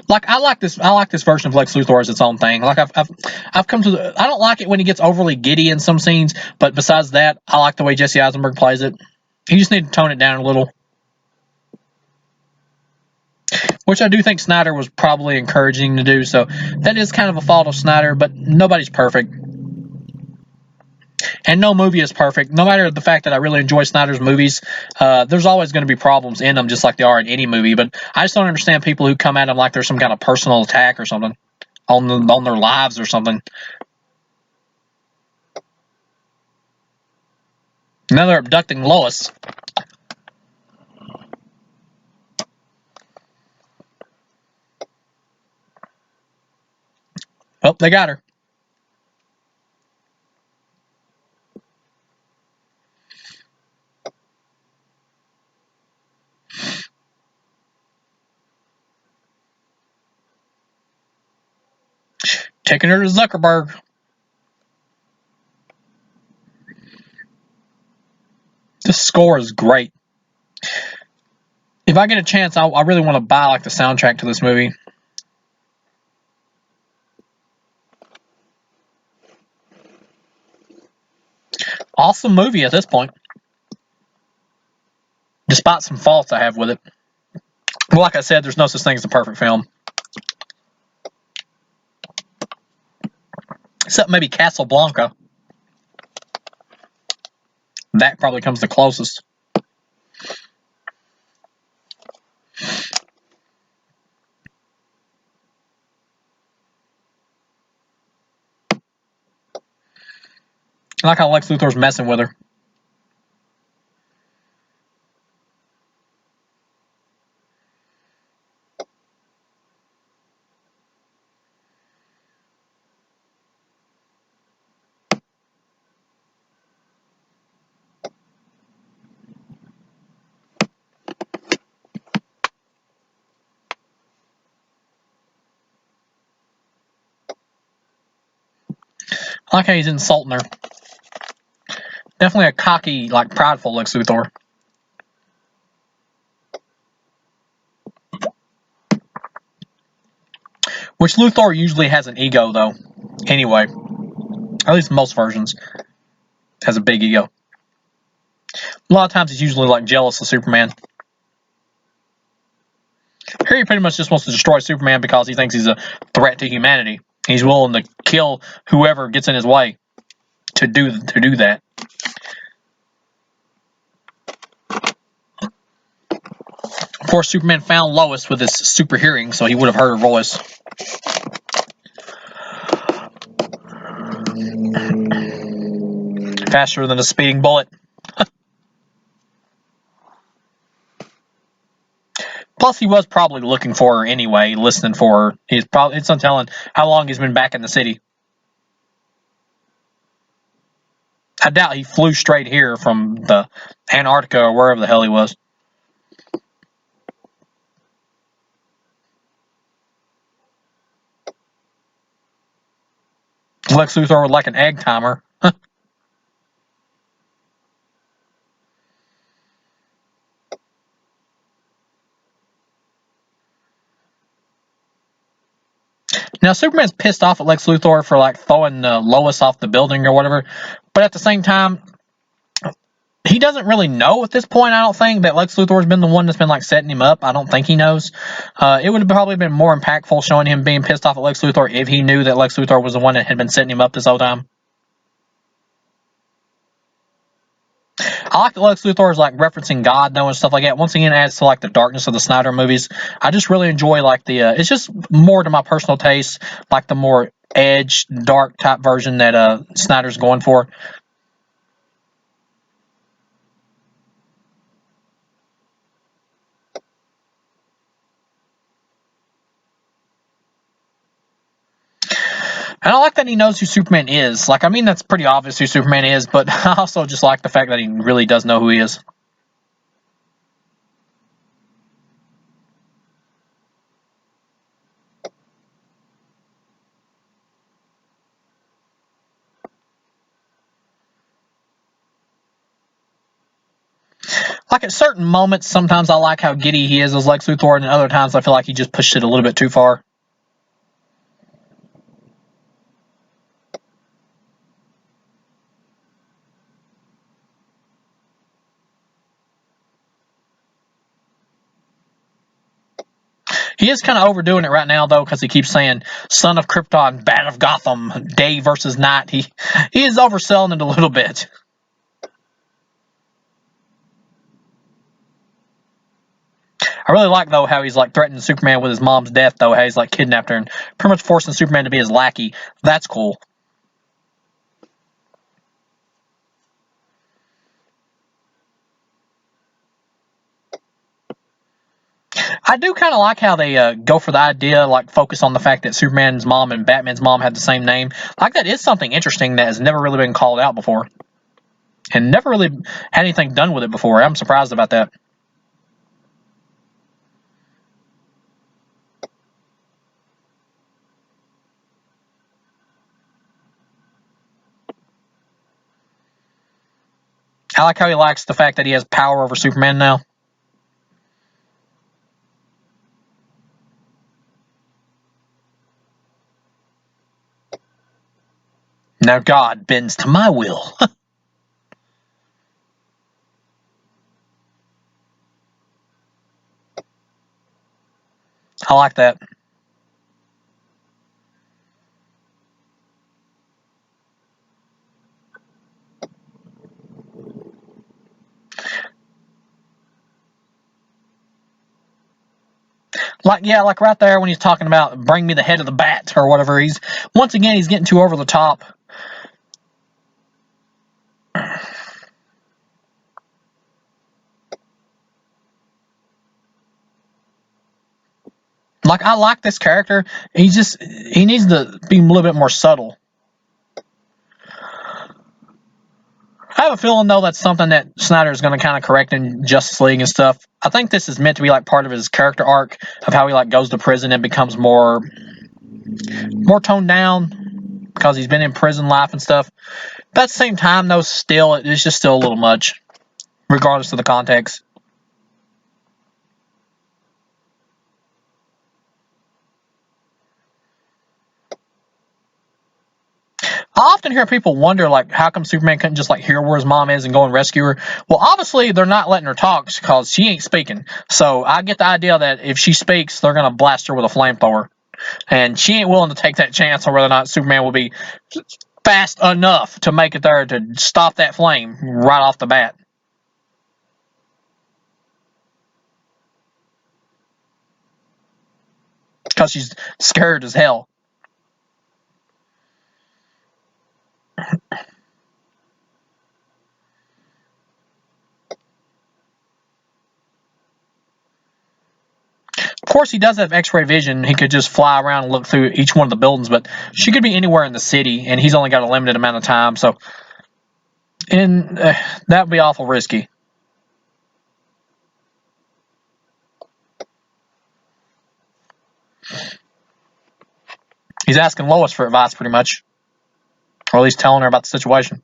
Like I like this version of Lex Luthor as its own thing. Like I've come to I don't like it when he gets overly giddy in some scenes, but besides that, I like the way Jesse Eisenberg plays it. You just need to tone it down a little. Which I do think Snyder was probably encouraging to do, so that is kind of a fault of Snyder, but nobody's perfect. And no movie is perfect. No matter the fact that I really enjoy Snyder's movies, there's always going to be problems in them, just like there are in any movie. But I just don't understand people who come at them like there's some kind of personal attack or something on their lives or something. Now they're abducting Lois. Oh, they got her. Taking her to Zuckerberg. This score is great. If I get a chance, I really want to buy like the soundtrack to this movie. Awesome movie at this point. Despite some faults I have with it. Well, like I said, there's no such thing as a perfect film. Except maybe Casablanca. That probably comes the closest. I like how Lex Luthor's messing with her. I like how he's insulting her. Definitely a cocky, like prideful Lex Luthor. Which Luthor usually has an ego, though. Anyway. At least most versions. Has a big ego. A lot of times he's usually like jealous of Superman. Here he pretty much just wants to destroy Superman because he thinks he's a threat to humanity. He's willing to kill whoever gets in his way to do that. Of course, Superman found Lois with his super hearing, so he would have heard her voice. Faster than a speeding bullet. Plus, he was probably looking for her anyway, listening for her. It's untelling how long he's been back in the city. I doubt he flew straight here from the Antarctica or wherever the hell he was. Lex Luthor with like an egg timer. Now, Superman's pissed off at Lex Luthor for like throwing Lois off the building or whatever, but at the same time, he doesn't really know at this point, I don't think, that Lex Luthor's been the one that's been like setting him up. I don't think he knows. It would have probably been more impactful showing him being pissed off at Lex Luthor if he knew that Lex Luthor was the one that had been setting him up this whole time. I like that Lex Luthor is like referencing God though and stuff like that. Once again, it adds to like the darkness of the Snyder movies. I just really enjoy like the. It's just more to my personal taste, like the more edge, dark type version that Snyder's going for. And I like that he knows who Superman is. Like, I mean, that's pretty obvious who Superman is, but I also just like the fact that he really does know who he is. Like, at certain moments, sometimes I like how giddy he is as Lex Luthor, and other times I feel like he just pushed it a little bit too far. He is kind of overdoing it right now, though, because he keeps saying "Son of Krypton, Bat of Gotham, Day versus Night." He is overselling it a little bit. I really like, though, how he's like threatening Superman with his mom's death, though, how he's like kidnapped her and pretty much forcing Superman to be his lackey. That's cool. I do kind of like how they go for the idea, like focus on the fact that Superman's mom and Batman's mom had the same name. Like, that is something interesting that has never really been called out before, and never really had anything done with it before. I'm surprised about that. I like how he likes the fact that he has power over Superman now. Now God bends to my will. I like that. Like right there when he's talking about bring me the head of the bat or whatever. Once again he's getting too over the top. Like, I like this character. He needs to be a little bit more subtle. I have a feeling, though, that's something that Snyder is going to kind of correct in Justice League and stuff. I think this is meant to be like part of his character arc of how he like goes to prison and becomes more toned down because he's been in prison life and stuff. But at the same time, though, still it's just still a little much, regardless of the context. I often hear people wonder, like, how come Superman couldn't just, like, hear where his mom is and go and rescue her? Well, obviously, they're not letting her talk because she ain't speaking. So I get the idea that if she speaks, they're going to blast her with a flamethrower. And she ain't willing to take that chance on whether or not Superman will be fast enough to make it there to stop that flame right off the bat. Because she's scared as hell. Of course, he does have X-ray vision. He could just fly around and look through each one of the buildings, but she could be anywhere in the city, and he's only got a limited amount of time. So, and that would be awful risky. He's asking Lois for advice, pretty much, or at least telling her about the situation.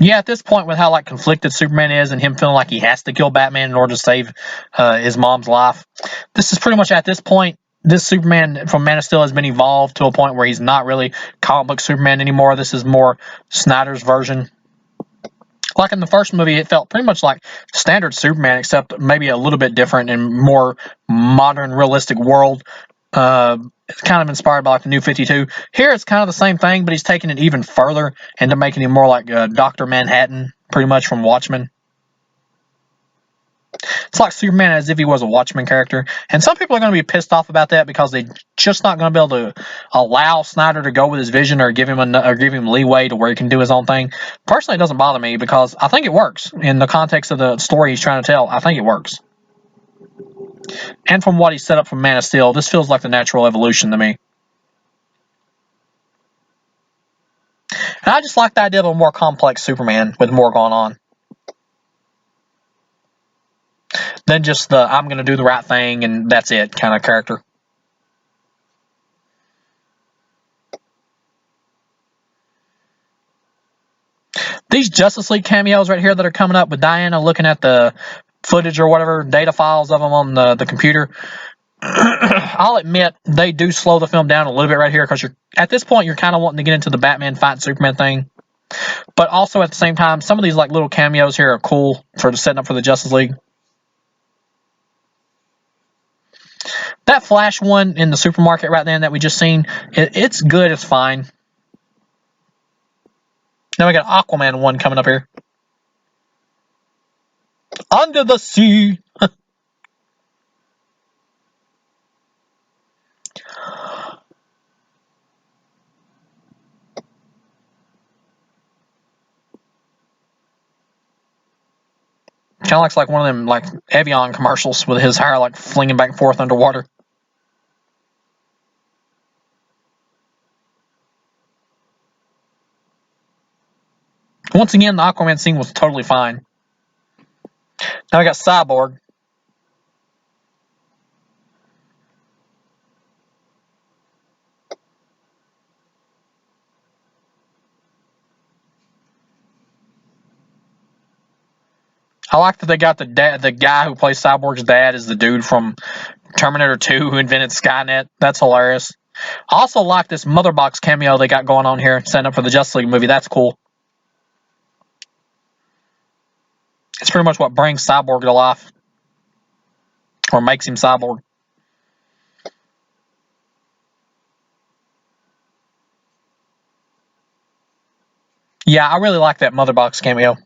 Yeah, at this point, with how like conflicted Superman is, and him feeling like he has to kill Batman in order to save his mom's life, this is pretty much at this point. This Superman from Man of Steel has been evolved to a point where he's not really comic book Superman anymore. This is more Snyder's version. Like in the first movie, it felt pretty much like standard Superman, except maybe a little bit different and more modern, realistic world. It's kind of inspired by like the New 52. Here, it's kind of the same thing, but he's taking it even further into making him more like Dr. Manhattan, pretty much from Watchmen. It's like Superman as if he was a Watchmen character. And some people are going to be pissed off about that because they're just not going to be able to allow Snyder to go with his vision or give him leeway to where he can do his own thing. Personally, it doesn't bother me because I think it works in the context of the story he's trying to tell. I think it works. And from what he set up from Man of Steel, this feels like the natural evolution to me. And I just like the idea of a more complex Superman with more going on than just the I'm going to do the right thing and that's it kind of character. These Justice League cameos right here that are coming up with Diana looking at the footage or whatever, data files of them on the computer, I'll admit they do slow the film down a little bit right here because at this point you're kind of wanting to get into the Batman fighting Superman thing. But also at the same time, some of these like little cameos here are cool for setting up for the Justice League. That Flash one in the supermarket right then that we just seen, it's good, it's fine. Now we got Aquaman one coming up here. Under the sea. Kind of looks like one of them like Evian commercials with his hair like flinging back and forth underwater. Once again, the Aquaman scene was totally fine. Now we got Cyborg. I like that they got the guy who plays Cyborg's dad is the dude from Terminator 2 who invented Skynet. That's hilarious. I also like this Mother Box cameo they got going on here, setting up for the Justice League movie. That's cool. It's pretty much what brings Cyborg to life. Or makes him Cyborg. Yeah, I really like that Mother Box cameo.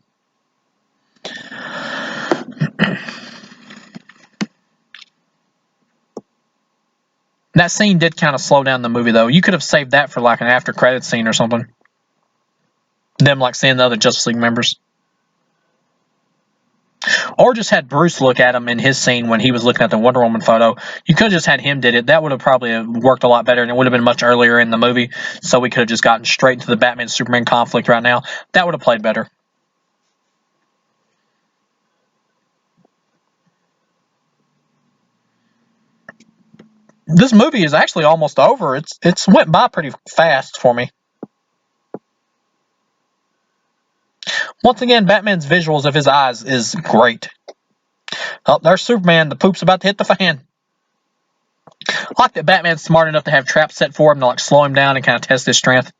That scene did kind of slow down the movie, though. You could have saved that for like an after credits scene or something. Them like seeing the other Justice League members. Or just had Bruce look at him in his scene when he was looking at the Wonder Woman photo. You could have just had him did it. That would have probably worked a lot better, and it would have been much earlier in the movie, so we could have just gotten straight into the Batman-Superman conflict right now. That would have played better. This movie is actually almost over. It's went by pretty fast for me. Once again, Batman's visuals of his eyes is great. Oh, there's Superman. The poop's about to hit the fan. I like that Batman's smart enough to have traps set for him to like slow him down and kind of test his strength.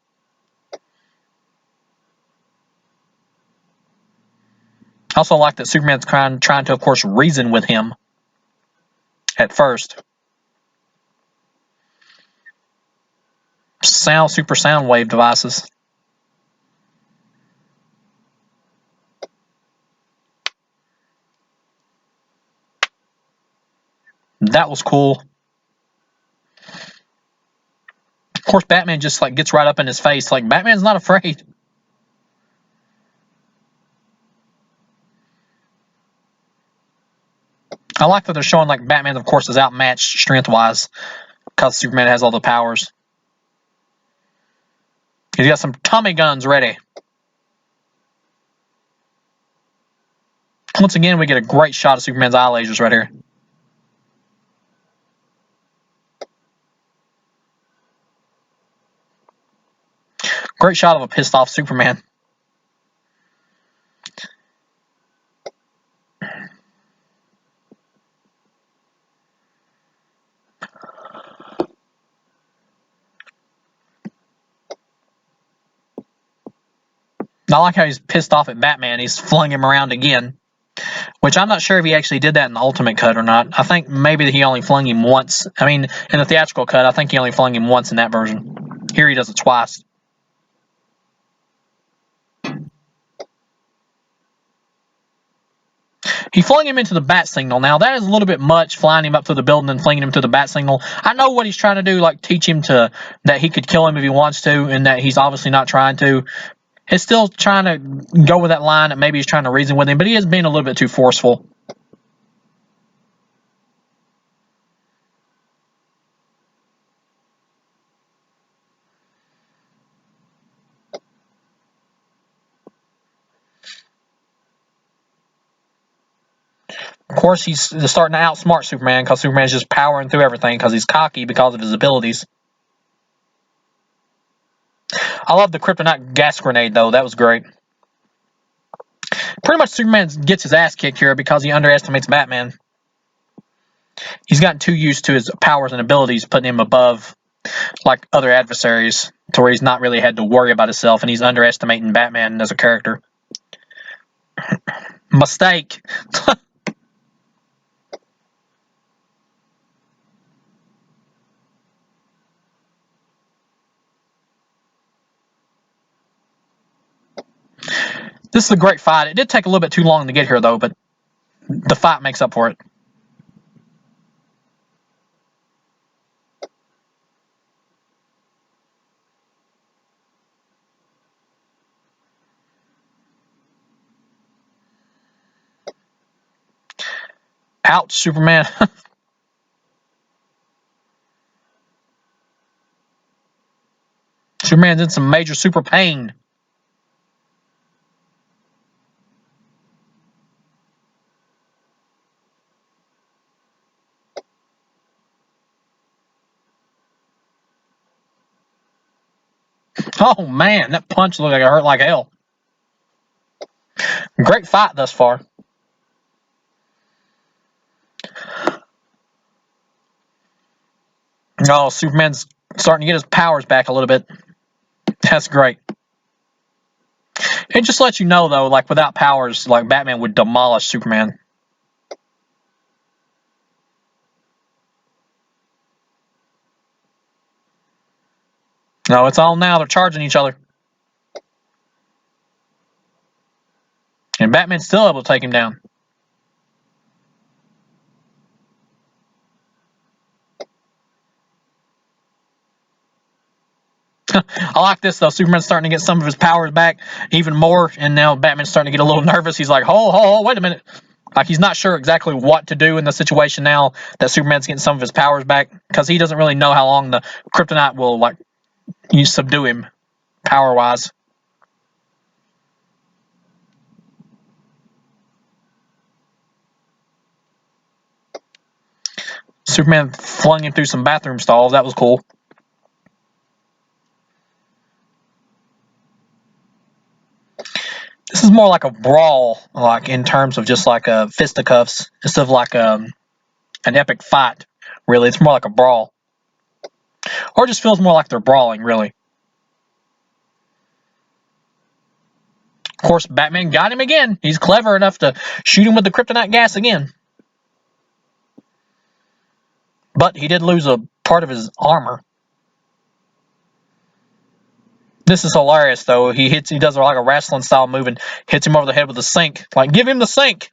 I also like that Superman's trying to, of course, reason with him at first. Super sound wave devices. That was cool. Of course, Batman just like gets right up in his face. Like Batman's not afraid. I like that they're showing like Batman, of course, is outmatched strength-wise because Superman has all the powers. He's got some Tommy guns ready. Once again, we get a great shot of Superman's eye lasers right here. Great shot of a pissed off Superman. I like how he's pissed off at Batman. He's flung him around again. Which I'm not sure if he actually did that in the Ultimate Cut or not. I think maybe he only flung him once. I mean, in the theatrical cut, I think he only flung him once in that version. Here he does it twice. He flung him into the bat signal. Now, that is a little bit much, flying him up through the building and flinging him to the bat signal. I know what he's trying to do, like teach him that he could kill him if he wants to, and that he's obviously not trying to. He's still trying to go with that line that maybe he's trying to reason with him, but he is being a little bit too forceful. Of course, he's starting to outsmart Superman because Superman's just powering through everything because he's cocky because of his abilities. I love the kryptonite gas grenade, though. That was great. Pretty much Superman gets his ass kicked here because he underestimates Batman. He's gotten too used to his powers and abilities, putting him above like other adversaries to where he's not really had to worry about himself, and he's underestimating Batman as a character. Mistake. This is a great fight. It did take a little bit too long to get here, though, but the fight makes up for it. Ouch, Superman. Superman's in some major super pain. Oh, man, that punch looked like it hurt like hell. Great fight thus far. Oh, Superman's starting to get his powers back a little bit. That's great. It just lets you know, though, like without powers, like Batman would demolish Superman. No, it's on now. They're charging each other. And Batman's still able to take him down. I like this, though. Superman's starting to get some of his powers back even more, and now Batman's starting to get a little nervous. He's like, oh, wait a minute. Like, he's not sure exactly what to do in the situation now that Superman's getting some of his powers back, because he doesn't really know how long the kryptonite will, like, subdue him power-wise. Superman flung him through some bathroom stalls. That was cool. This is more like a brawl, like in terms of just like a fisticuffs instead of like an epic fight. Really, it's more like a brawl, or it just feels more like they're brawling. Really. Of course, Batman got him again. He's clever enough to shoot him with the kryptonite gas again, but he did lose a part of his armor. This is hilarious, though. He does like a wrestling style move and hits him over the head with a sink. Like, give him the sink.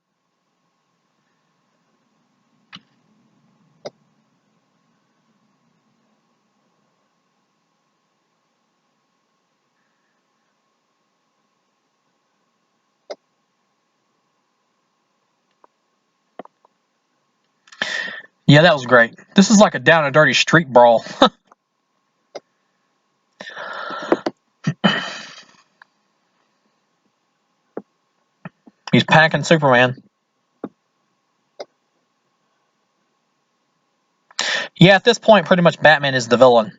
Yeah, that was great. This is like a down and dirty street brawl. He's packing Superman. Yeah, at this point, pretty much Batman is the villain.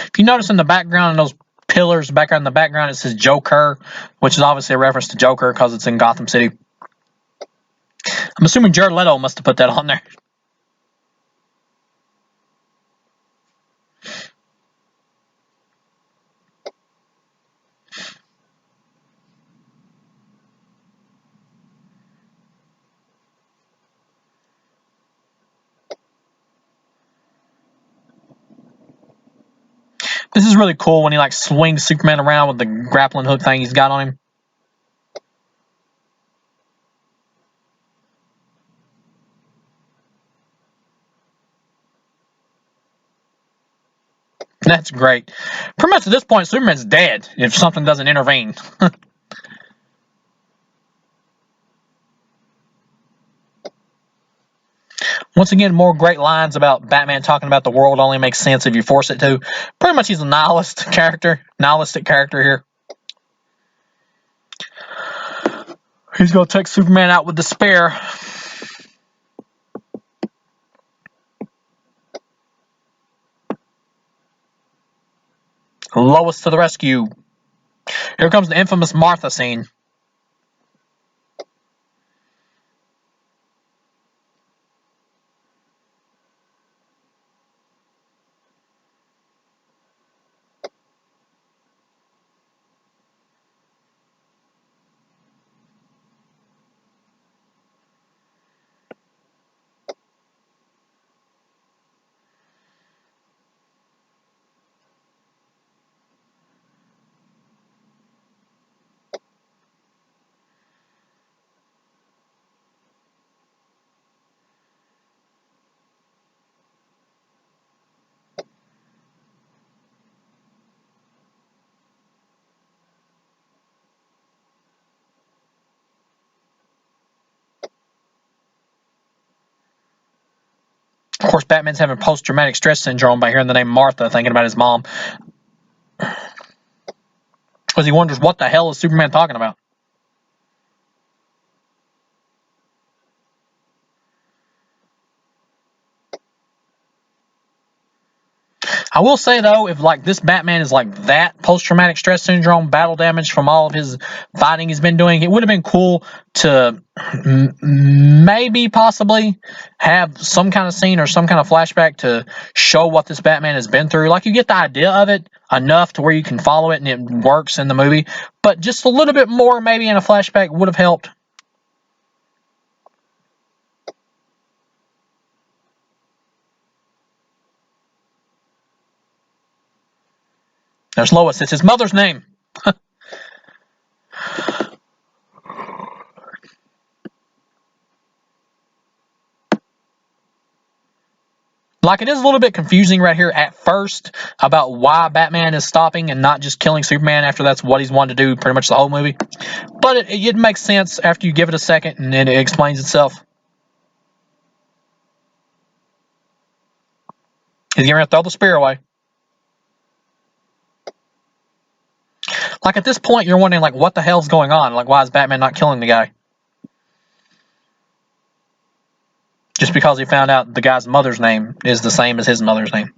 If you notice in the background, in those pillars back in the background, it says Joker, which is obviously a reference to Joker because it's in Gotham City. I'm assuming Jared Leto must have put that on there. This is really cool when he like swings Superman around with the grappling hook thing he's got on him. That's great. Pretty much at this point, Superman's dead if something doesn't intervene. Once again, more great lines about Batman talking about the world only makes sense if you force it to. Pretty much he's a nihilistic character here. He's going to take Superman out with despair. Lois to the rescue. Here comes the infamous Martha scene. Of course, Batman's having post-traumatic stress syndrome by hearing the name Martha, thinking about his mom. Because he wonders what the hell is Superman talking about. I will say though, if like this Batman is like that post-traumatic stress syndrome, battle damage from all of his fighting he's been doing, it would have been cool to maybe possibly have some kind of scene or some kind of flashback to show what this Batman has been through. Like you get the idea of it enough to where you can follow it and it works in the movie, but just a little bit more maybe in a flashback would have helped. There's Lois. It's his mother's name. Like, it is a little bit confusing right here at first about why Batman is stopping and not just killing Superman after that's what he's wanted to do pretty much the whole movie. But it makes sense after you give it a second and then it explains itself. He's going to throw the spear away. Like, at this point, you're wondering, like, what the hell's going on? Like, why is Batman not killing the guy? Just because he found out the guy's mother's name is the same as his mother's name.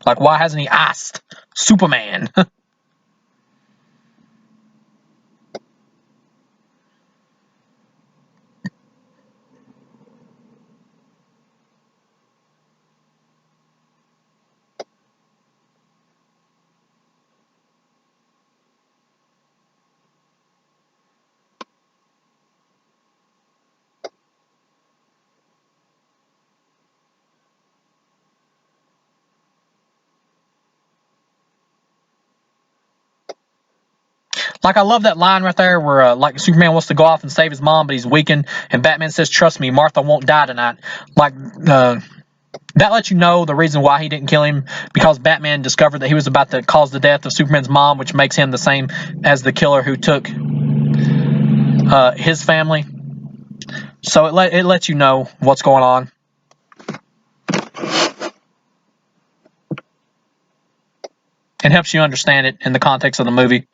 Like, why hasn't he asked Superman? Like, I love that line right there where, like, Superman wants to go off and save his mom, but he's weakened, and Batman says, "Trust me, Martha won't die tonight." Like, that lets you know the reason why he didn't kill him, because Batman discovered that he was about to cause the death of Superman's mom, which makes him the same as the killer who took his family. So it lets you know what's going on. It helps you understand it in the context of the movie.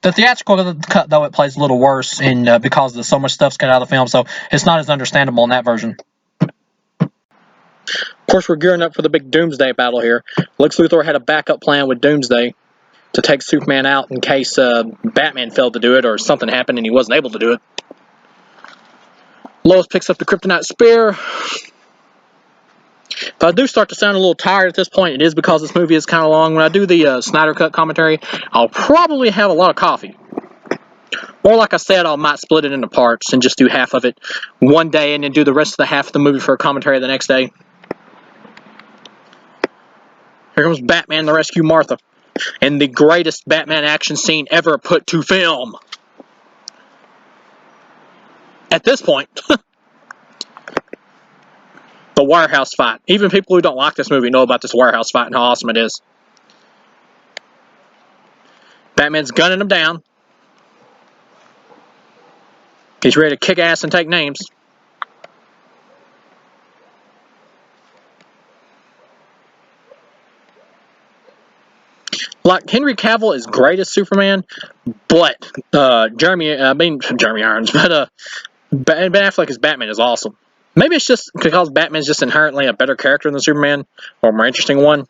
The theatrical cut, though, it plays a little worse because so much stuff's cut out of the film, so it's not as understandable in that version. Of course, we're gearing up for the big Doomsday battle here. Lex Luthor had a backup plan with Doomsday to take Superman out in case Batman failed to do it or something happened and he wasn't able to do it. Lois picks up the Kryptonite Spear. If I do start to sound a little tired at this point, it is because this movie is kind of long. When I do the Snyder Cut commentary, I'll probably have a lot of coffee. Or like I said, I might split it into parts and just do half of it one day and then do the rest of the half of the movie for a commentary the next day. Here comes Batman to rescue Martha. in the greatest Batman action scene ever put to film. At this point, the warehouse fight. Even people who don't like this movie know about this warehouse fight and how awesome it is. Batman's gunning him down. He's ready to kick ass and take names. Like, Henry Cavill is great as Superman, but Jeremy Irons, but Ben Affleck as Batman is awesome. Maybe it's just because Batman's just inherently a better character than Superman, or a more interesting one.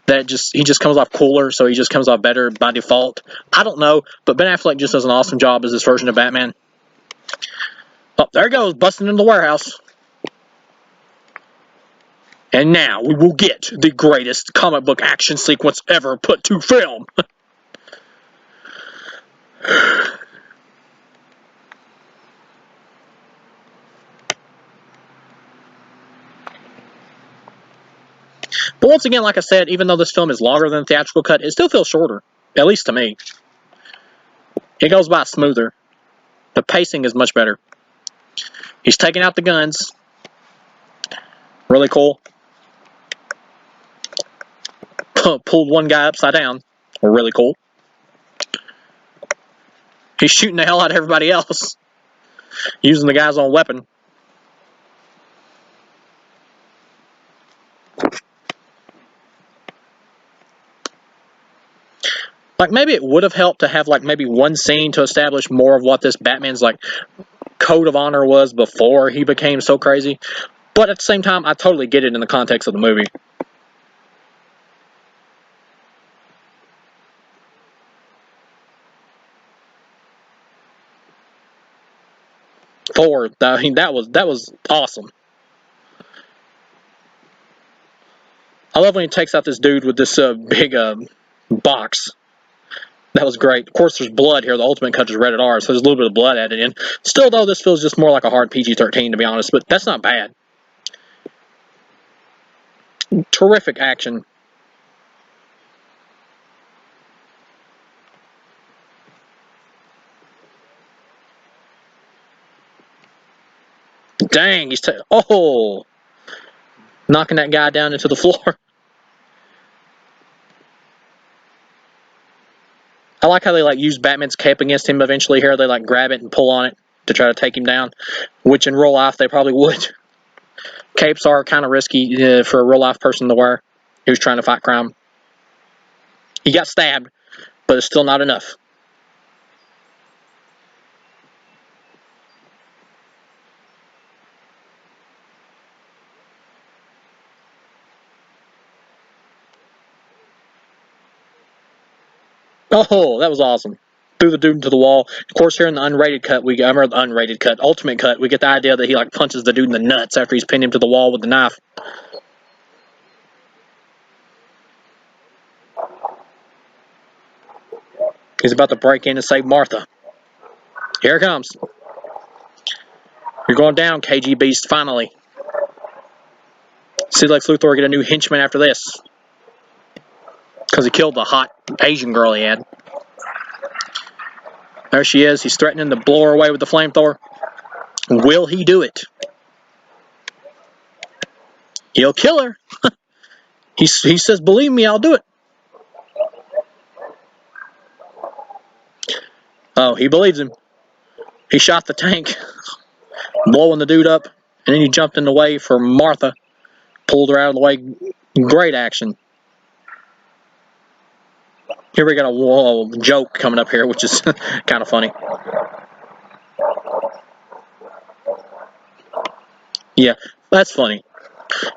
That he just comes off cooler, so he just comes off better by default. I don't know, but Ben Affleck just does an awesome job as this version of Batman. Oh, there he goes, busting into the warehouse. And now we will get the greatest comic book action sequence ever put to film. But once again, like I said, even though this film is longer than the theatrical cut, it still feels shorter. At least to me. It goes by smoother. The pacing is much better. He's taking out the guns. Really cool. Pulled one guy upside down. Really cool. He's shooting the hell out of everybody else. Using the guy's own weapon. Like, maybe it would have helped to have, like, maybe one scene to establish more of what this Batman's, like, code of honor was before he became so crazy. But at the same time, I totally get it in the context of the movie. Thor, I mean, that was awesome. I love when he takes out this dude with this big box. That was great. Of course, there's blood here. The Ultimate Cut is rated R, so there's a little bit of blood added in. Still, though, this feels just more like a hard PG-13, to be honest, but that's not bad. Terrific action. Dang, he's knocking that guy down into the floor. I like how they use Batman's cape against him eventually here. They grab it and pull on it to try to take him down, which in real life they probably would. Capes are kind of risky for a real life person to wear who's trying to fight crime. He got stabbed, but it's still not enough. Oh, that was awesome. Threw the dude into the wall. Of course, here in the unrated cut, Ultimate Cut, we get the idea that he punches the dude in the nuts after he's pinned him to the wall with the knife. He's about to break in and save Martha. Here it comes. You're going down, KG Beast, finally. See Lex Luthor get a new henchman after this. Because he killed the hot Asian girl he had. There she is. He's threatening to blow her away with the flamethrower. Will he do it? He'll kill her. He says, believe me, I'll do it. Oh, he believes him. He shot the tank, blowing the dude up, and then he jumped in the way for Martha. Pulled her out of the way. Great action. Here we got a joke coming up here, which is kind of funny. Yeah, that's funny.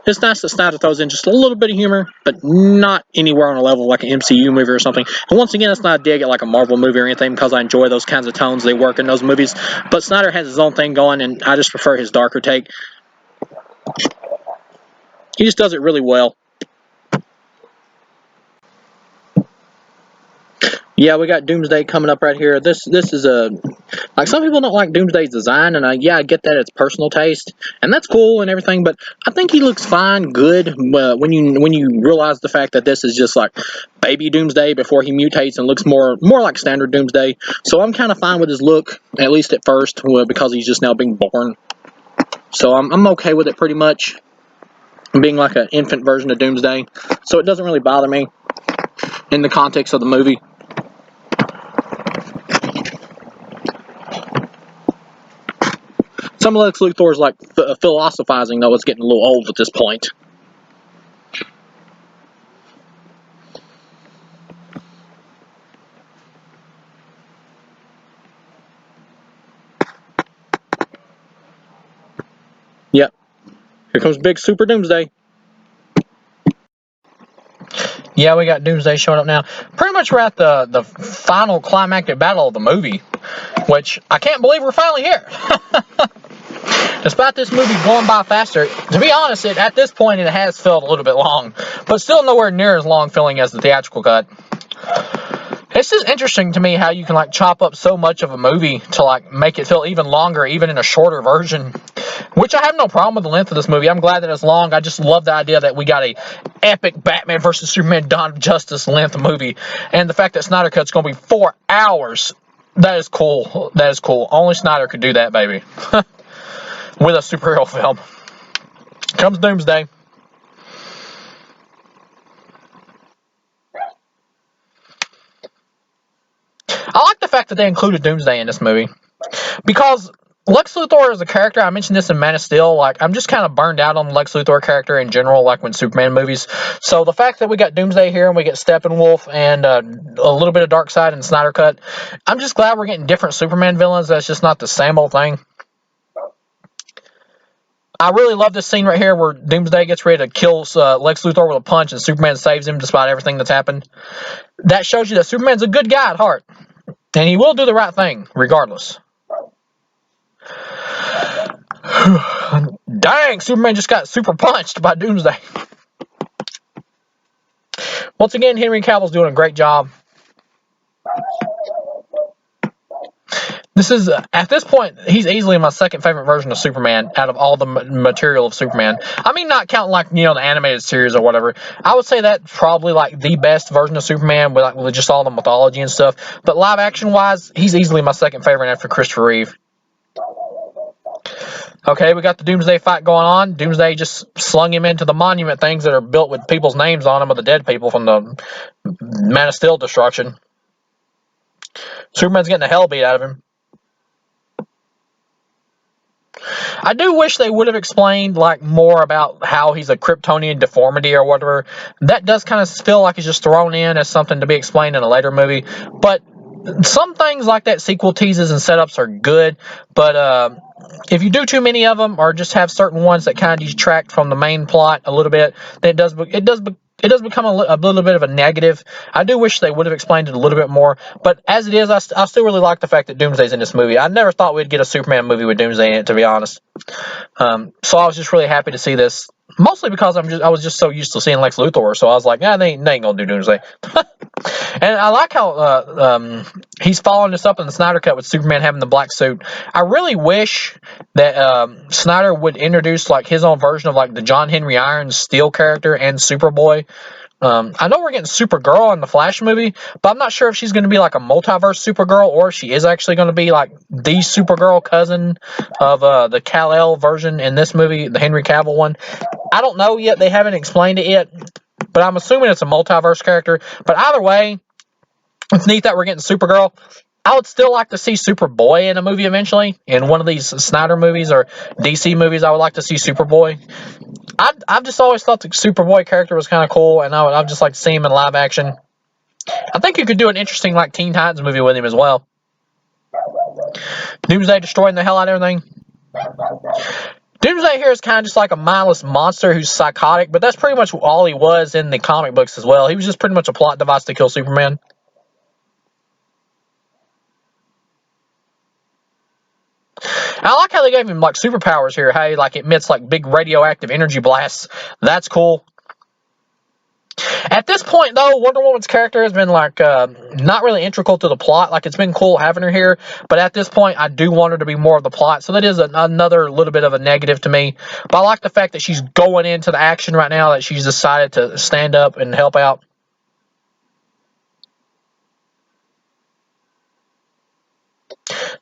It's nice that Snyder throws in just a little bit of humor, but not anywhere on a level like an MCU movie or something. And once again, it's not a dig at a Marvel movie or anything, because I enjoy those kinds of tones they work in those movies. But Snyder has his own thing going, and I just prefer his darker take. He just does it really well. Yeah, we got Doomsday coming up right here. This is a like some people don't like Doomsday's design, and I get that it's personal taste, and that's cool and everything. But I think he looks fine, good. When you realize the fact that this is just like baby Doomsday before he mutates and looks more like standard Doomsday. So I'm kind of fine with his look, at least at first, because he's just now being born. So I'm okay with it pretty much, being like an infant version of Doomsday. So it doesn't really bother me in the context of the movie. Some of Lex Luthor's like philosophizing though is getting a little old at this point. Yep. Here comes big Super Doomsday. Yeah, we got Doomsday showing up now. Pretty much we're at the final climactic battle of the movie, which I can't believe we're finally here. Despite this movie going by faster, to be honest, at this point it has felt a little bit long, but still nowhere near as long feeling as the theatrical cut. It's just interesting to me how you can like chop up so much of a movie to like make it feel even longer, even in a shorter version. Which I have no problem with the length of this movie. I'm glad that it's long. I just love the idea that we got a epic Batman vs Superman Dawn of Justice length movie, and the fact that Snyder Cut's going to be 4 hours. That is cool. That is cool. Only Snyder could do that, baby. With a superhero film. Comes Doomsday. I like the fact that they included Doomsday in this movie, because Lex Luthor is a character. I mentioned this in Man of Steel. Like, I'm just kind of burned out on the Lex Luthor character in general, like when Superman movies. So the fact that we got Doomsday here and we get Steppenwolf and a little bit of Darkseid and Snyder Cut, I'm just glad we're getting different Superman villains. That's just not the same old thing. I really love this scene right here where Doomsday gets ready to kill Lex Luthor with a punch and Superman saves him despite everything that's happened. That shows you that Superman's a good guy at heart. And he will do the right thing, regardless. Dang, Superman just got super punched by Doomsday. Once again, Henry Cavill's doing a great job. This is, at this point, he's easily my second favorite version of Superman out of all the material of Superman. I mean, not counting like, the animated series or whatever. I would say that's probably like the best version of Superman with just all the mythology and stuff. But live action wise, he's easily my second favorite after Christopher Reeve. Okay, we got the Doomsday fight going on. Doomsday just slung him into the monument things that are built with people's names on them of the dead people from the Man of Steel destruction. Superman's getting the hell beat out of him. I do wish they would have explained like more about how he's a Kryptonian deformity or whatever. That does kind of feel like it's just thrown in as something to be explained in a later movie. But some things like that, sequel teases and setups, are good. But if you do too many of them, or just have certain ones that kind of detract from the main plot a little bit, then it does become a little bit of a negative. I do wish they would have explained it a little bit more, but as it is, I still really like the fact that Doomsday's in this movie. I never thought we'd get a Superman movie with Doomsday in it, to be honest. So I was just really happy to see this, mostly because I was just so used to seeing Lex Luthor, so I was like, they ain't gonna do Doomsday. And I like how he's following this up in the Snyder Cut with Superman having the black suit. I really wish that Snyder would introduce like his own version of like the John Henry Irons Steel character and Superboy. I know we're getting Supergirl in the Flash movie, but I'm not sure if she's going to be like a multiverse Supergirl or if she is actually going to be like the Supergirl cousin of the Kal-El version in this movie, the Henry Cavill one. I don't know yet. They haven't explained it yet, but I'm assuming it's a multiverse character. But either way, it's neat that we're getting Supergirl. I would still like to see Superboy in a movie eventually. In one of these Snyder movies or DC movies, I would like to see Superboy. I've just always thought the Superboy character was kind of cool, and I'd just like to see him in live action. I think you could do an interesting like Teen Titans movie with him as well. Doomsday destroying the hell out of everything. Doomsday here is kind of just like a mindless monster who's psychotic, but that's pretty much all he was in the comic books as well. He was just pretty much a plot device to kill Superman. I like how they gave him like superpowers here. How he like emits like big radioactive energy blasts. That's cool. At this point, though, Wonder Woman's character has been like not really integral to the plot. Like, it's been cool having her here, but at this point, I do want her to be more of the plot. So that is another little bit of a negative to me. But I like the fact that she's going into the action right now. That she's decided to stand up and help out.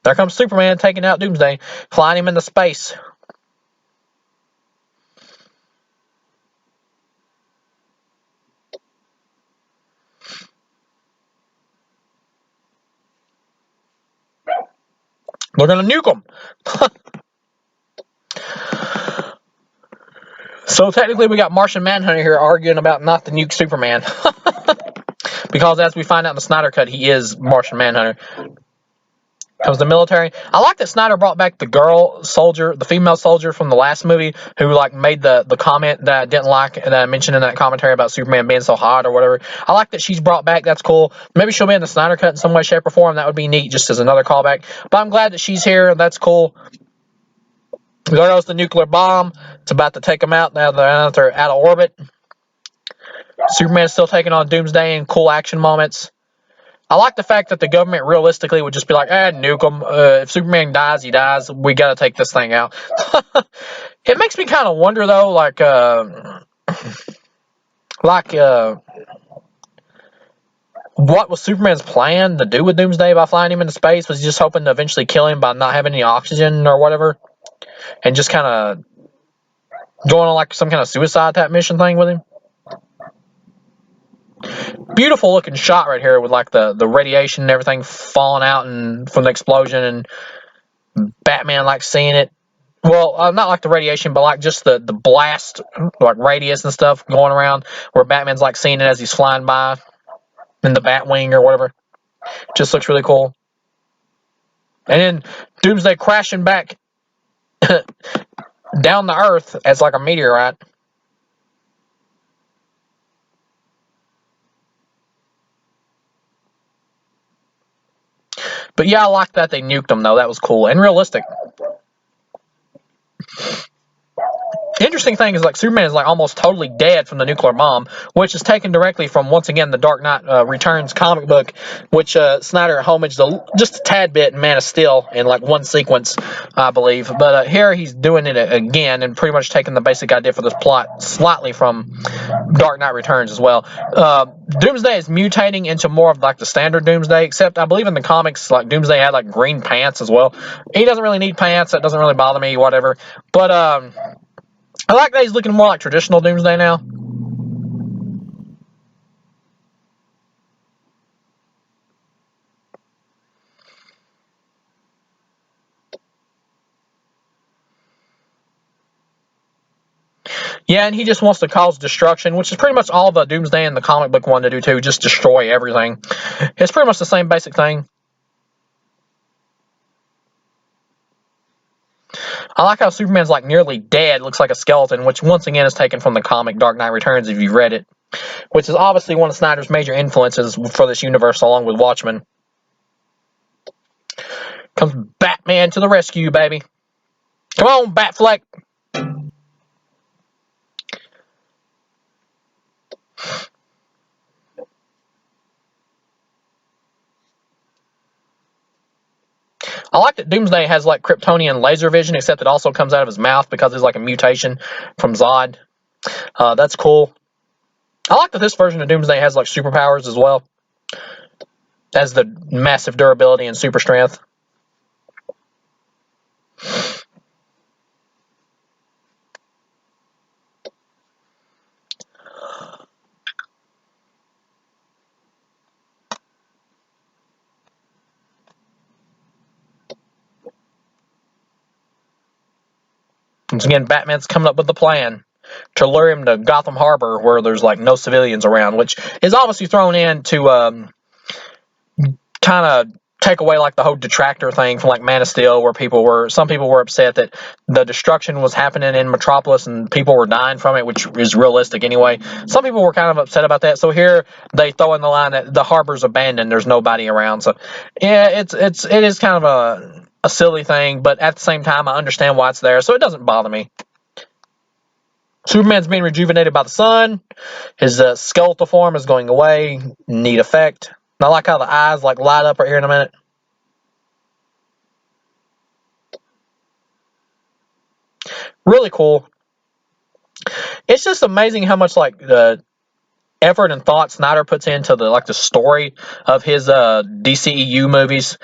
There comes Superman taking out Doomsday, flying him into space. They're gonna nuke him. So technically, we got Martian Manhunter here arguing about not to nuke Superman. Because as we find out in the Snyder Cut, he is Martian Manhunter. Comes the military. I like that Snyder brought back the girl soldier, the female soldier from the last movie, who like made the comment that I didn't like, that I mentioned in that commentary about Superman being so hot or whatever. I like that she's brought back. That's cool. Maybe she'll be in the Snyder Cut in some way, shape, or form. That would be neat, just as another callback. But I'm glad that she's here. That's cool. There goes the nuclear bomb. It's about to take them out now that they're out of orbit. Superman's still taking on Doomsday in cool action moments. I like the fact that the government realistically would just be like, nuke him. If Superman dies, he dies. We got to take this thing out. It makes me kind of wonder, though, what was Superman's plan to do with Doomsday by flying him into space? Was he just hoping to eventually kill him by not having any oxygen or whatever? And just kind of going on like some kind of suicide type mission thing with him? Beautiful looking shot right here with like the radiation and everything falling out and from the explosion, and Batman like seeing it. Well, not like the radiation, but like just the blast, like radius and stuff going around, where Batman's like seeing it as he's flying by in the Batwing or whatever. Just looks really cool. And then Doomsday crashing back down to Earth as like a meteorite. But yeah, I like that they nuked them, though. That was cool and realistic. Interesting thing is, like, Superman is like almost totally dead from the nuclear bomb, which is taken directly from, once again, the Dark Knight Returns comic book, which Snyder homaged just a tad bit in Man of Steel in like one sequence, I believe. But here he's doing it again and pretty much taking the basic idea for this plot slightly from Dark Knight Returns as well. Doomsday is mutating into more of like the standard Doomsday, except I believe in the comics, like, Doomsday had like green pants as well. He doesn't really need pants. That doesn't really bother me, whatever. But I like that he's looking more like traditional Doomsday now. Yeah, and he just wants to cause destruction, which is pretty much all the Doomsday in the comic book wanted to do too, just destroy everything. It's pretty much the same basic thing. I like how Superman's like nearly dead, looks like a skeleton, which once again is taken from the comic Dark Knight Returns if you've read it, which is obviously one of Snyder's major influences for this universe along with Watchmen. Comes Batman to the rescue, baby. Come on, Batfleck. I like that Doomsday has like Kryptonian laser vision, except it also comes out of his mouth because it's like a mutation from Zod. That's cool. I like that this version of Doomsday has like superpowers as well, as the massive durability and super strength. Once again, Batman's coming up with the plan to lure him to Gotham Harbor, where there's like no civilians around, which is obviously thrown in to kind of take away like the whole detractor thing from like Man of Steel, where some people were upset that the destruction was happening in Metropolis and people were dying from it, which is realistic anyway. Some people were kind of upset about that. So here they throw in the line that the harbor's abandoned, there's nobody around. So yeah, it is kind of a silly thing, but at the same time I understand why it's there, so it doesn't bother me. Superman's being rejuvenated by the sun. His skeletal form is going away. Neat effect. I like how the eyes like light up right here in a minute. Really cool. It's just amazing how much like effort and thought Snyder puts into the story of his DCEU movies.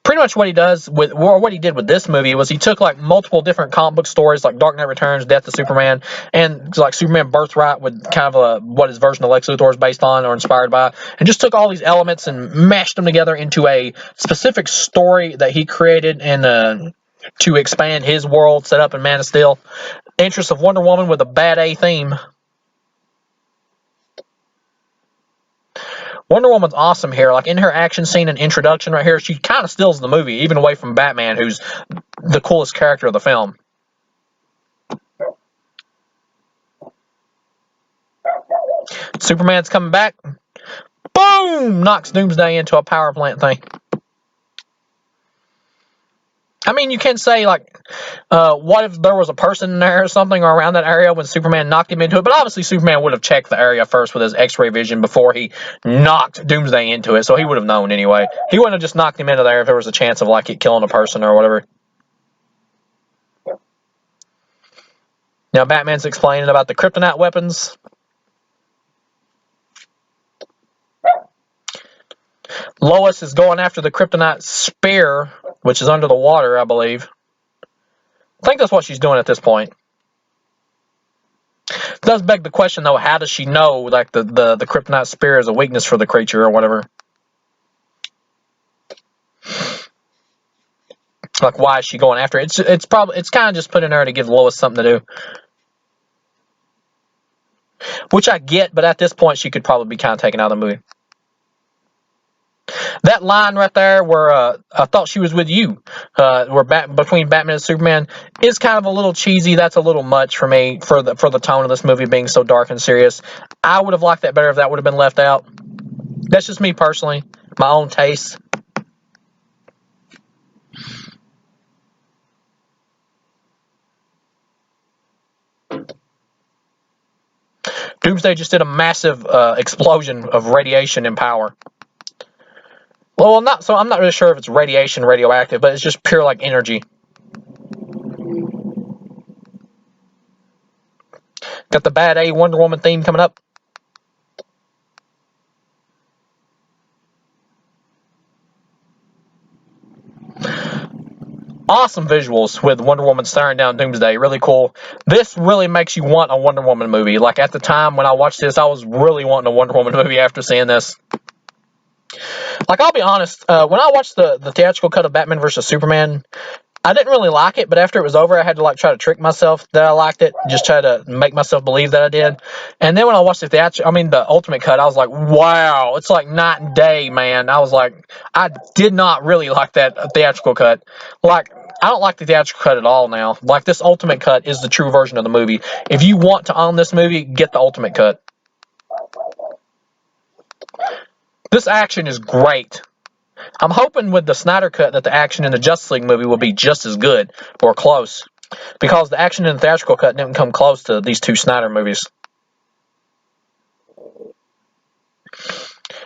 Pretty much what he does with, or what he did with this movie, was he took like multiple different comic book stories like Dark Knight Returns, Death of Superman, and like Superman Birthright with kind of what his version of Lex Luthor is based on or inspired by, and just took all these elements and mashed them together into a specific story that he created and to expand his world set up in Man of Steel. Interest of Wonder Woman with a bad A theme. Wonder Woman's awesome here. Like in her action scene and introduction right here, she kind of steals the movie, even away from Batman, who's the coolest character of the film. Superman's coming back. Boom! Knocks Doomsday into a power plant thing. I mean, you can say, like, what if there was a person in there or something or around that area when Superman knocked him into it? But obviously, Superman would have checked the area first with his X-ray vision before he knocked Doomsday into it, so he would have known anyway. He wouldn't have just knocked him into there if there was a chance of, like, it killing a person or whatever. Now, Batman's explaining about the kryptonite weapons. Lois is going after the kryptonite spear, which is under the water, I believe. I think that's what she's doing at this point. It does beg the question, though, how does she know like the kryptonite spear is a weakness for the creature or whatever? Like, why is she going after it? It's kind of just put in there to give Lois something to do. Which I get, but at this point she could probably be kind of taken out of the movie. That line right there where I thought she was with you, between Batman and Superman, is kind of a little cheesy. That's a little much for me for the tone of this movie being so dark and serious. I would have liked that better if that would have been left out. That's just me personally, my own taste. Doomsday just did a massive explosion of radiation and power. Well, I'm not really sure if it's radiation, radioactive, but it's just pure like energy. Got the bad A Wonder Woman theme coming up. Awesome visuals with Wonder Woman staring down Doomsday. Really cool. This really makes you want a Wonder Woman movie. Like at the time when I watched this, I was really wanting a Wonder Woman movie after seeing this. Like, I'll be honest, when I watched the theatrical cut of Batman vs. Superman, I didn't really like it, but after it was over, I had to like try to trick myself that I liked it, just try to make myself believe that I did. And then when I watched the ultimate cut, I was like, wow, it's like night and day, man. I was like, I did not really like that theatrical cut. Like, I don't like the theatrical cut at all now. Like, this ultimate cut is the true version of the movie. If you want to own this movie, get the ultimate cut. This action is great. I'm hoping with the Snyder cut that the action in the Justice League movie will be just as good or close, because the action in the theatrical cut didn't come close to these two Snyder movies.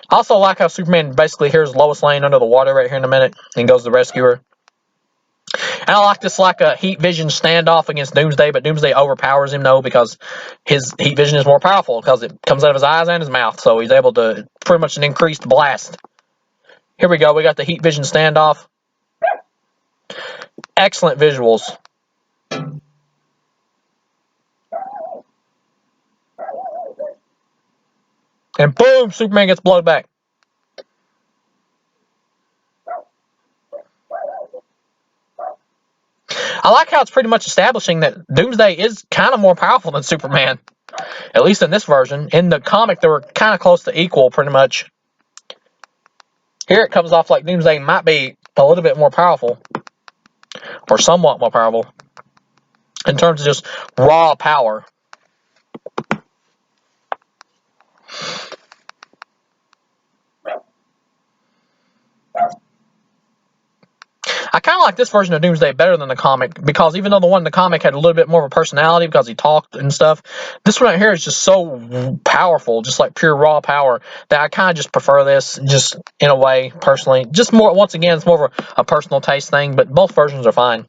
I also like how Superman basically hears Lois Lane under the water right here in a minute and goes to rescue her. And I like this like a heat vision standoff against Doomsday, but Doomsday overpowers him though because his heat vision is more powerful because it comes out of his eyes and his mouth, so he's able to pretty much an increased blast. Here we go. We got the heat vision standoff. Excellent visuals. And boom, Superman gets blown back. I like how it's pretty much establishing that Doomsday is kind of more powerful than Superman. At least in this version. In the comic, they were kind of close to equal, pretty much. Here it comes off like Doomsday might be a little bit more powerful. Or somewhat more powerful. In terms of just raw power. I kind of like this version of Doomsday better than the comic, because even though the one in the comic had a little bit more of a personality because he talked and stuff, this one right here is just so powerful, just like pure raw power, that I kind of just prefer this, just in a way, personally. Just more, once again, it's more of a personal taste thing, but both versions are fine.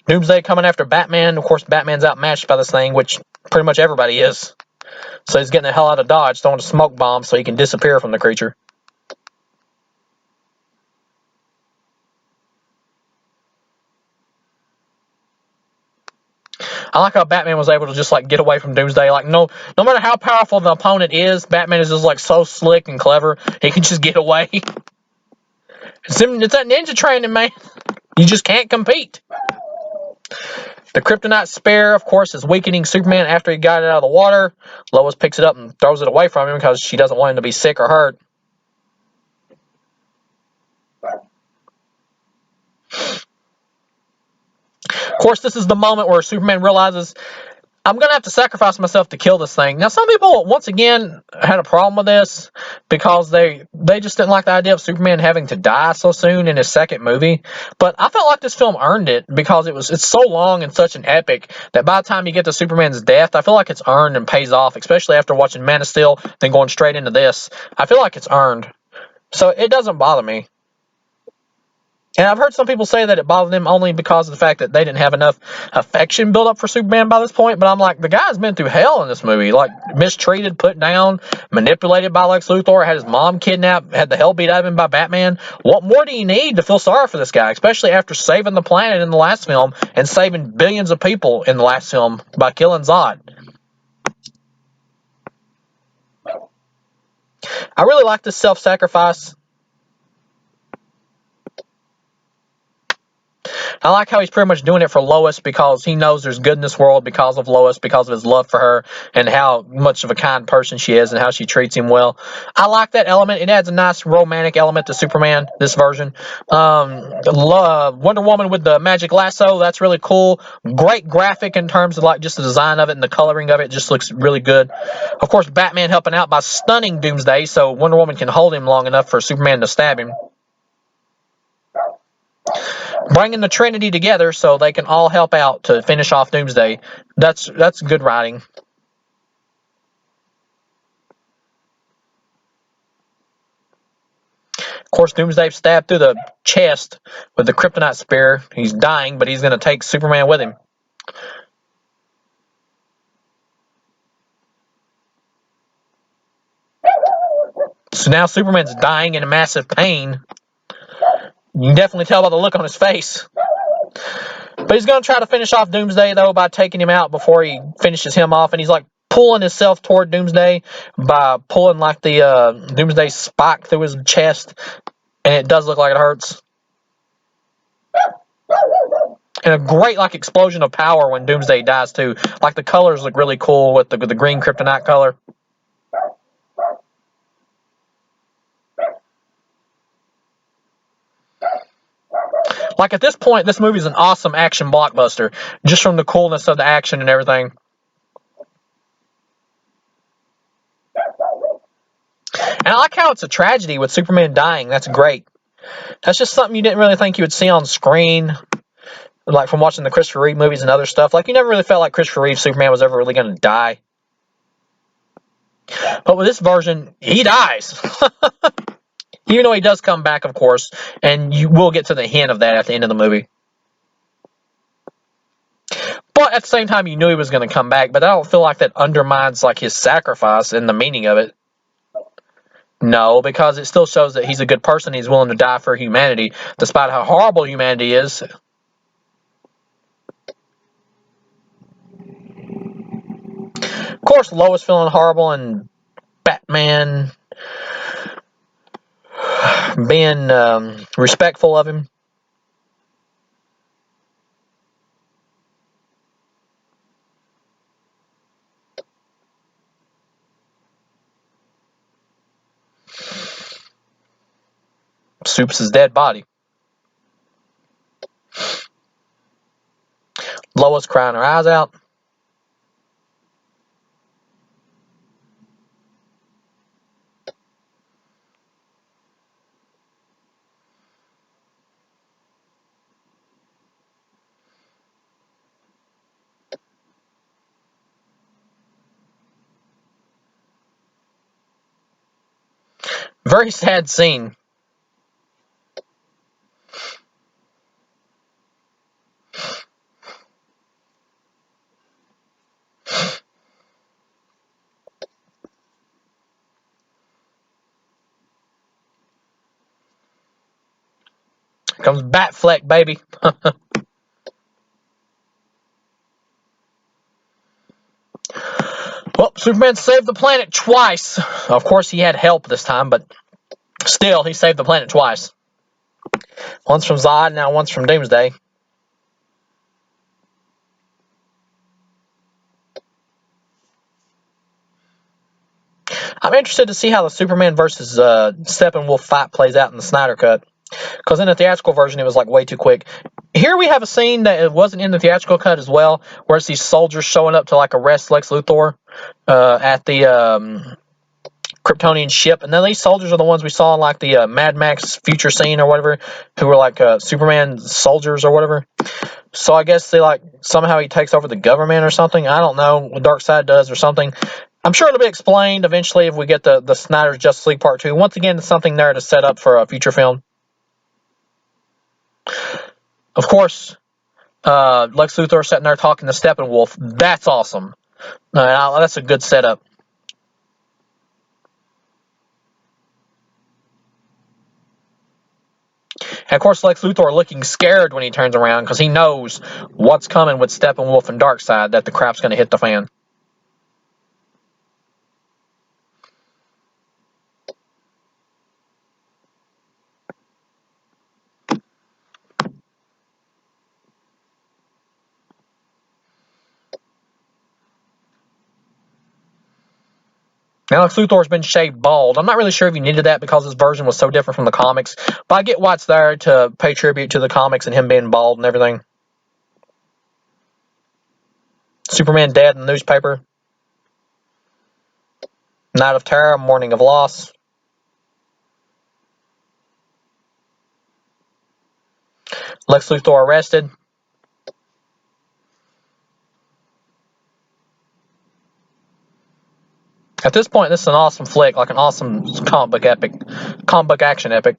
Doomsday coming after Batman. Of course, Batman's outmatched by this thing, which pretty much everybody is. So he's getting the hell out of Dodge, throwing a smoke bomb so he can disappear from the creature. I like how Batman was able to just like get away from Doomsday. Like no matter how powerful the opponent is, Batman is just like so slick and clever. He can just get away. It's that ninja training, man. You just can't compete. The Kryptonite Spear, of course, is weakening Superman after he got it out of the water. Lois picks it up and throws it away from him because she doesn't want him to be sick or hurt. Of course, this is the moment where Superman realizes, I'm going to have to sacrifice myself to kill this thing. Now, some people, once again, had a problem with this because they just didn't like the idea of Superman having to die so soon in his second movie. But I felt like this film earned it because it's so long and such an epic that by the time you get to Superman's death, I feel like it's earned and pays off, especially after watching Man of Steel, then going straight into this. I feel like it's earned. So it doesn't bother me. And I've heard some people say that it bothered them only because of the fact that they didn't have enough affection built up for Superman by this point. But I'm like, the guy's been through hell in this movie. Like, mistreated, put down, manipulated by Lex Luthor, had his mom kidnapped, had the hell beat out of him by Batman. What more do you need to feel sorry for this guy, especially after saving the planet in the last film and saving billions of people in the last film by killing Zod? I really like this self-sacrifice. I like how he's pretty much doing it for Lois because he knows there's good in this world because of Lois, because of his love for her, and how much of a kind person she is and how she treats him well. I like that element. It adds a nice romantic element to Superman, this version. Wonder Woman with the magic lasso, that's really cool. Great graphic in terms of like just the design of it and the coloring of it. Just looks really good. Of course, Batman helping out by stunning Doomsday so Wonder Woman can hold him long enough for Superman to stab him. Bringing the Trinity together so they can all help out to finish off Doomsday. That's good writing. Of course, Doomsday stabbed through the chest with the Kryptonite Spear. He's dying, but he's going to take Superman with him. So now Superman's dying in massive pain. You can definitely tell by the look on his face. But he's going to try to finish off Doomsday, though, by taking him out before he finishes him off. And he's like pulling himself toward Doomsday by pulling like the Doomsday spike through his chest. And it does look like it hurts. And a great like explosion of power when Doomsday dies too. Like the colors look really cool with the green kryptonite color. Like at this point, this movie is an awesome action blockbuster, just from the coolness of the action and everything. And I like how it's a tragedy with Superman dying. That's great. That's just something you didn't really think you would see on screen, like from watching the Christopher Reeve movies and other stuff. Like you never really felt like Christopher Reeve Superman was ever really going to die. But with this version, he dies. Even though he does come back, of course, and you will get to the hint of that at the end of the movie. But at the same time, you knew he was going to come back, but I don't feel like that undermines like his sacrifice and the meaning of it. No, because it still shows that he's a good person. He's willing to die for humanity, despite how horrible humanity is. Of course, Lois feeling horrible and Batman being respectful of him. Supes' dead body. Lois crying her eyes out. Very sad scene. Here comes Batfleck, baby. Well, Superman saved the planet twice. Of course, he had help this time, but still, he saved the planet twice. Once from Zod, now once from Doomsday. I'm interested to see how the Superman versus Steppenwolf fight plays out in the Snyder Cut. Because in the theatrical version, it was like way too quick. Here we have a scene that it wasn't in the theatrical cut as well, where it's these soldiers showing up to like arrest Lex Luthor at the Kryptonian ship, and then these soldiers are the ones we saw in like the Mad Max future scene or whatever, who were like Superman soldiers or whatever. So I guess they like somehow he takes over the government or something. I don't know what Darkseid does or something. I'm sure it'll be explained eventually if we get the Snyder's Justice League Part 2. Once again, it's something there to set up for a future film. Of course, Lex Luthor sitting there talking to Steppenwolf. That's awesome. That's a good setup. And of course, Lex Luthor looking scared when he turns around because he knows what's coming with Steppenwolf and Darkseid, that the crap's going to hit the fan. Now, Lex Luthor's been shaved bald. I'm not really sure if he needed that because his version was so different from the comics, but I get why it's there to pay tribute to the comics and him being bald and everything. Superman dead in the newspaper. Night of Terror, Morning of Loss. Lex Luthor arrested. At this point, this is an awesome flick, like an awesome comic book action epic.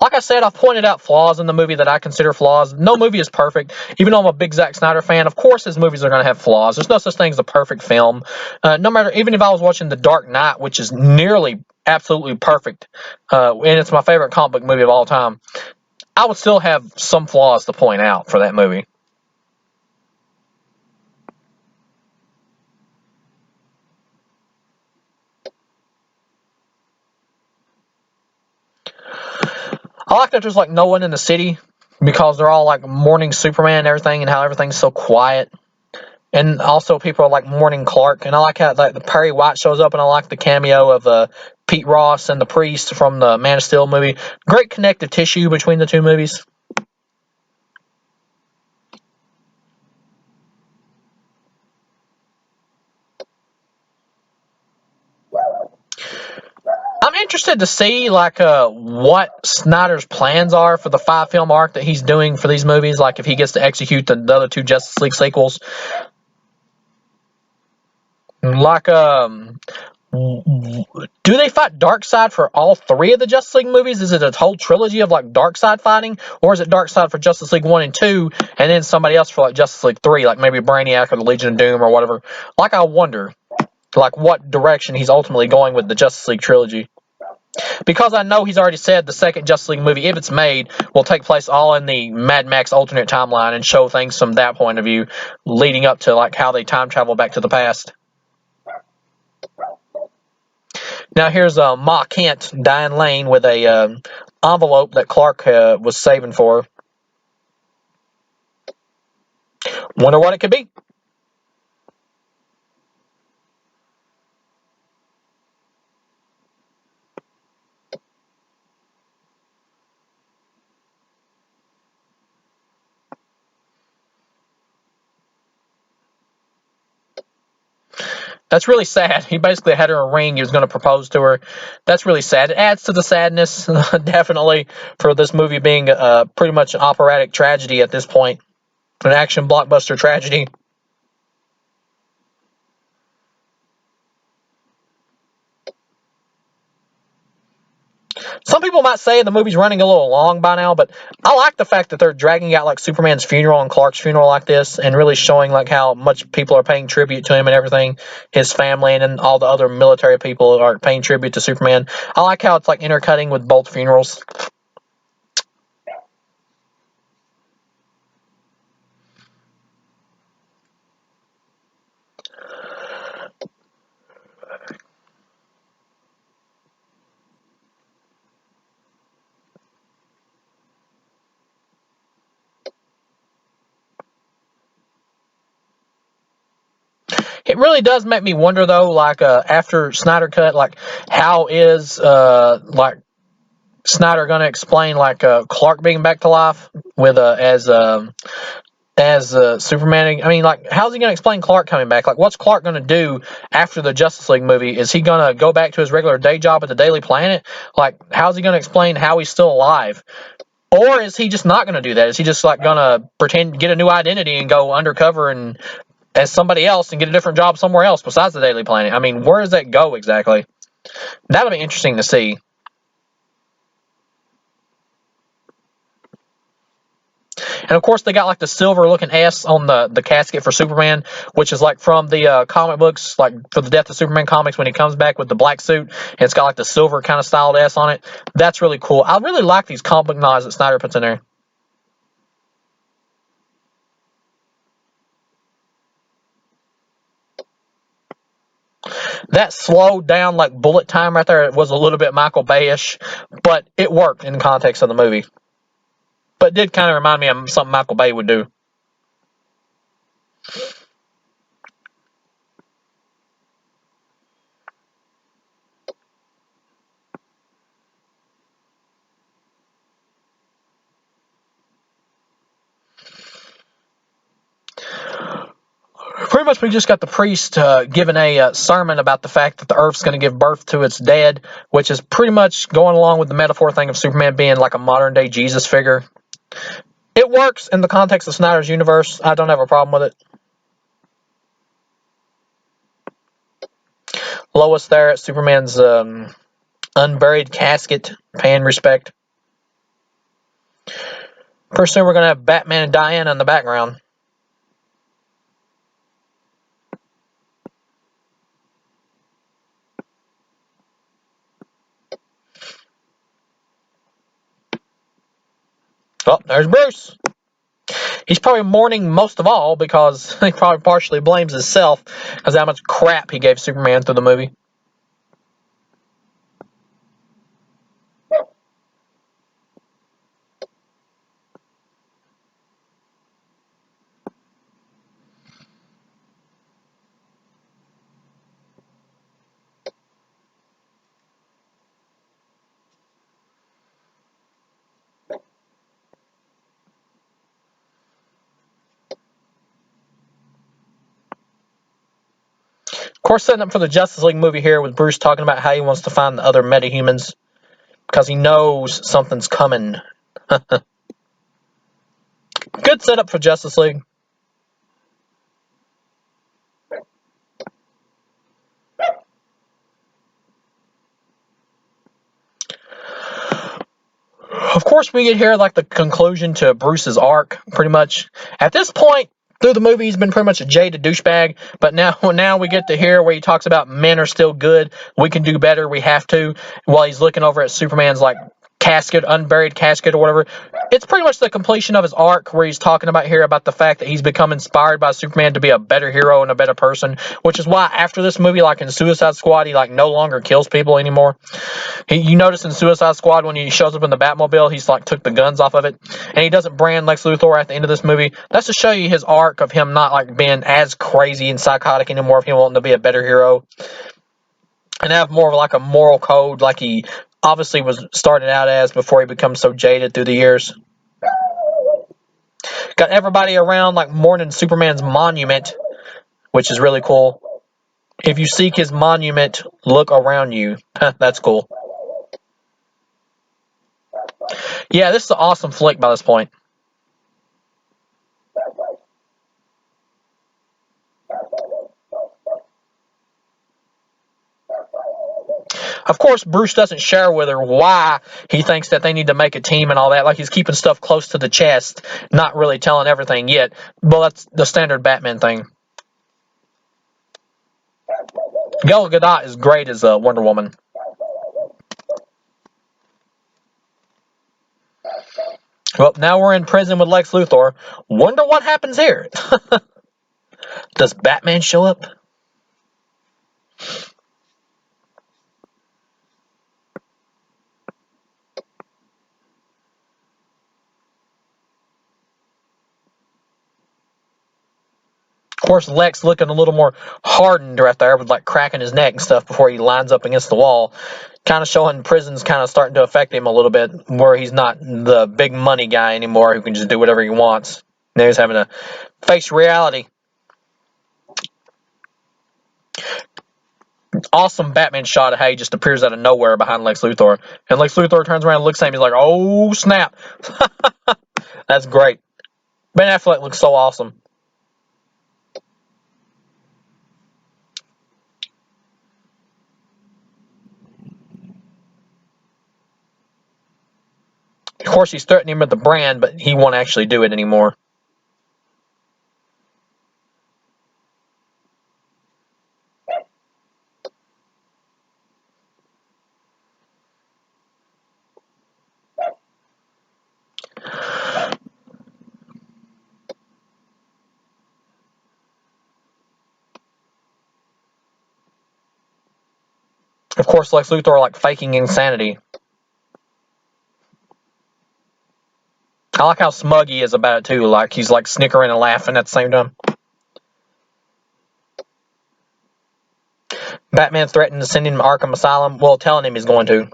Like I said, I've pointed out flaws in the movie that I consider flaws. No movie is perfect. Even though I'm a big Zack Snyder fan, of course his movies are going to have flaws. There's no such thing as a perfect film. No matter, even if I was watching The Dark Knight, which is nearly absolutely perfect, and it's my favorite comic book movie of all time, I would still have some flaws to point out for that movie. I like that there's like no one in the city because they're all like mourning Superman and everything, and how everything's so quiet. And also, people are like mourning Clark, and I like how like the Perry White shows up, and I like the cameo of Pete Ross and the priest from the Man of Steel movie. Great connective tissue between the two movies. I'm interested to see like what Snyder's plans are for the 5-film arc that he's doing for these movies. Like if he gets to execute the other 2 Justice League sequels. Like do they fight Darkseid for all 3 of the Justice League movies? Is it a whole trilogy of like Darkseid fighting, or is it Darkseid for Justice League 1 and 2, and then somebody else for like Justice League 3, like maybe Brainiac or the Legion of Doom or whatever? Like I wonder, like what direction he's ultimately going with the Justice League trilogy. Because I know he's already said the second Justice League movie, if it's made, will take place all in the Mad Max alternate timeline and show things from that point of view, leading up to like how they time travel back to the past. Now here's Ma Kent, Diane Lane, with a envelope that Clark was saving for. Wonder what it could be. That's really sad. He basically had her a ring. He was going to propose to her. That's really sad. It adds to the sadness, definitely, for this movie being pretty much an operatic tragedy at this point. An action blockbuster tragedy. Some people might say the movie's running a little long by now, but I like the fact that they're dragging out like Superman's funeral and Clark's funeral like this, and really showing like how much people are paying tribute to him and everything, his family, and then all the other military people are paying tribute to Superman. I like how it's like intercutting with both funerals. It really does make me wonder though, like after Snyder cut, like how is like Snyder going to explain like Clark being back to life with as Superman? I mean, like, how's he going to explain Clark coming back? Like, what's Clark going to do after the Justice League movie? Is he going to go back to his regular day job at the Daily Planet? Like, how's he going to explain how he's still alive? Or is he just not going to do that? Is he just like going to pretend, get a new identity and go undercover and as somebody else and get a different job somewhere else besides the Daily Planet? I mean, where does that go exactly? That'll be interesting to see. And of course, they got like the silver looking S on the casket for Superman, which is like from the comic books, like for the Death of Superman comics when he comes back with the black suit. And it's got like the silver kind of styled S on it. That's really cool. I really like these comic book nods that Snyder puts in there. That slowed down like bullet time right there was a little bit Michael Bay-ish, but it worked in the context of the movie. But it did kind of remind me of something Michael Bay would do. Pretty much, we just got the priest giving a sermon about the fact that the Earth's going to give birth to its dead, which is pretty much going along with the metaphor thing of Superman being like a modern day Jesus figure. It works in the context of Snyder's universe. I don't have a problem with it. Lois there at Superman's unburied casket, paying respect. Pretty soon we're going to have Batman and Diana in the background. Oh, there's Bruce. He's probably mourning most of all because he probably partially blames himself because how much crap he gave Superman through the movie. Of course, setting up for the Justice League movie here with Bruce talking about how he wants to find the other metahumans because he knows something's coming. Good setup for Justice League. Of course, we get here like the conclusion to Bruce's arc, pretty much. At this point through the movie, he's been pretty much a jaded douchebag, but now we get to hear where he talks about men are still good, we can do better, we have to, while he's looking over at Superman's like casket, unburied casket or whatever. It's pretty much the completion of his arc where he's talking about here about the fact that he's become inspired by Superman to be a better hero and a better person, which is why after this movie, like in Suicide Squad, he like no longer kills people anymore. You notice in Suicide Squad when he shows up in the Batmobile, he's like took the guns off of it, and he doesn't brand Lex Luthor at the end of this movie. That's to show you his arc of him not like being as crazy and psychotic anymore, of him wanting to be a better hero and have more of like a moral code, like he obviously was started out as before he becomes so jaded through the years. Got everybody around like mourning Superman's monument, which is really cool. If you seek his monument, look around you. That's cool. Yeah, this is an awesome flick by this point. Of course, Bruce doesn't share with her why he thinks that they need to make a team and all that. Like, he's keeping stuff close to the chest, not really telling everything yet. Well, that's the standard Batman thing. Gal Gadot is great as Wonder Woman. Well, now we're in prison with Lex Luthor. Wonder what happens here. Does Batman show up? Of course, Lex looking a little more hardened right there with like cracking his neck and stuff before he lines up against the wall. Kind of showing prison's kind of starting to affect him a little bit, where he's not the big money guy anymore who can just do whatever he wants. Now he's having to face reality. Awesome Batman shot of how he just appears out of nowhere behind Lex Luthor. And Lex Luthor turns around and looks at him. He's like, oh, snap. That's great. Ben Affleck looks so awesome. Of course, he's threatening him with the brand, but he won't actually do it anymore. Of course, Lex Luthor like faking insanity. I like how smug he is about it too. Like he's like snickering and laughing at the same time. Batman threatened to send him to Arkham Asylum, well, telling him he's going to.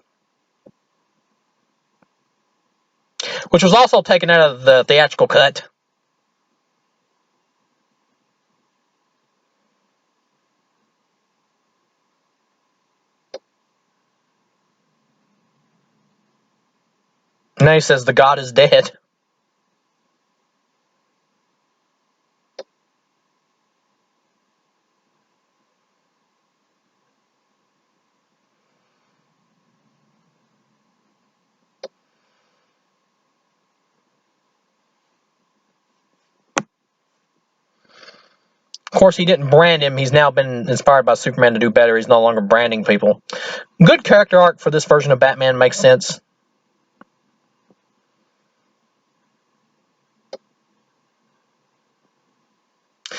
Which was also taken out of the theatrical cut. Now he says the god is dead. Of course, he didn't brand him. He's now been inspired by Superman to do better. He's no longer branding people. Good character arc for this version of Batman, makes sense.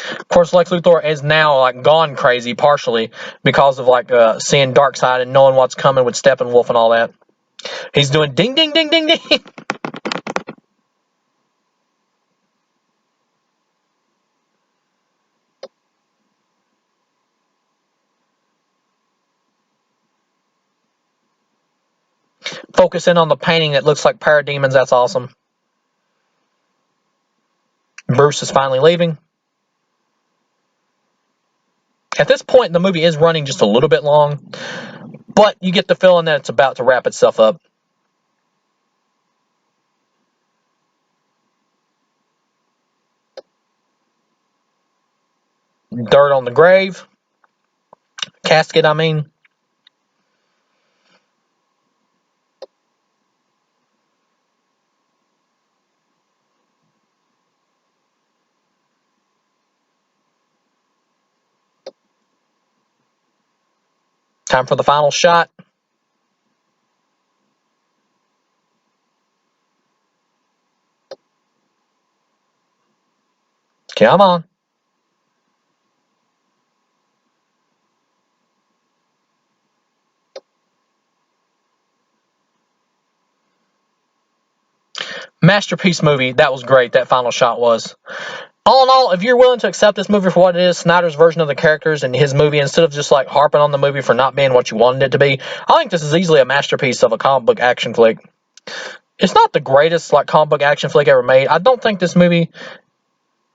Of course, Lex Luthor is now like gone crazy partially because of like seeing Darkseid and knowing what's coming with Steppenwolf and all that. He's doing ding ding ding ding ding. Focus in on the painting that looks like parademons. That's awesome. Bruce is finally leaving. At this point, the movie is running just a little bit long, but you get the feeling that it's about to wrap itself up. Dirt on the grave. Casket, I mean. Time for the final shot. Come on. Masterpiece movie. That was great. That final shot was. All in all, if you're willing to accept this movie for what it is, Snyder's version of the characters in his movie, instead of just like harping on the movie for not being what you wanted it to be, I think this is easily a masterpiece of a comic book action flick. It's not the greatest like comic book action flick ever made. I don't think this movie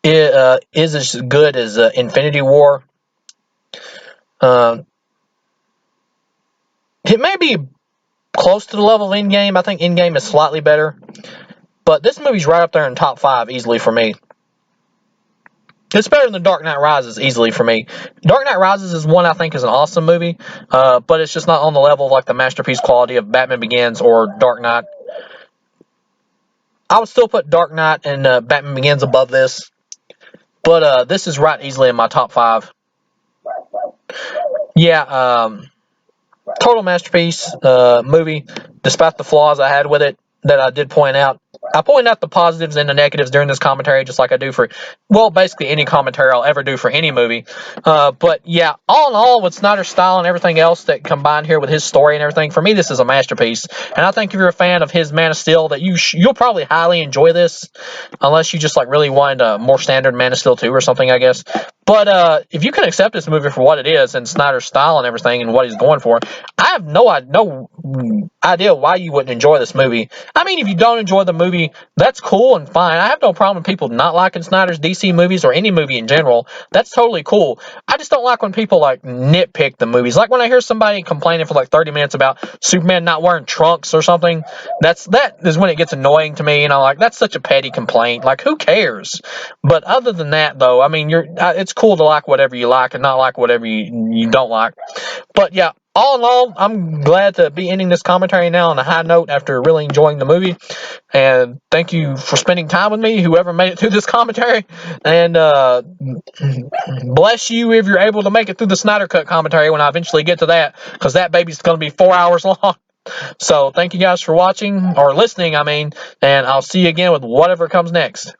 is as good as Infinity War. It may be close to the level of Endgame. I think Endgame is slightly better. But this movie's right up there in top 5 easily for me. It's better than Dark Knight Rises easily for me. Dark Knight Rises is one I think is an awesome movie, but it's just not on the level of like the masterpiece quality of Batman Begins or Dark Knight. I would still put Dark Knight and Batman Begins above this, but this is right easily in my top 5. Yeah, total masterpiece movie, despite the flaws I had with it that I did point out. I point out the positives and the negatives during this commentary, just like I do for, well, basically any commentary I'll ever do for any movie. But yeah, all in all, with Snyder's style and everything else that combined here with his story and everything, for me, this is a masterpiece. And I think if you're a fan of his Man of Steel, that you'll probably highly enjoy this, unless you just like really wanted a more standard Man of Steel 2 or something, I guess. But if you can accept this movie for what it is and Snyder's style and everything and what he's going for, I have no idea why you wouldn't enjoy this movie. I mean, if you don't enjoy the movie, that's cool and fine. I have no problem with people not liking Snyder's DC movies or any movie in general. That's totally cool. I just don't like when people like nitpick the movies. Like when I hear somebody complaining for like 30 minutes about Superman not wearing trunks or something, that is when it gets annoying to me. Like that's such a petty complaint. Like who cares? But other than that, though, I mean, it's cool to like whatever you like and not like whatever you don't like. But yeah, all in all, I'm glad to be ending this commentary now on a high note after really enjoying the movie. And thank you for spending time with me, whoever made it through this commentary. And bless you if you're able to make it through the Snyder Cut commentary when I eventually get to that, because that baby's going to be 4 hours long. So thank you guys for watching, or listening, I mean, and I'll see you again with whatever comes next.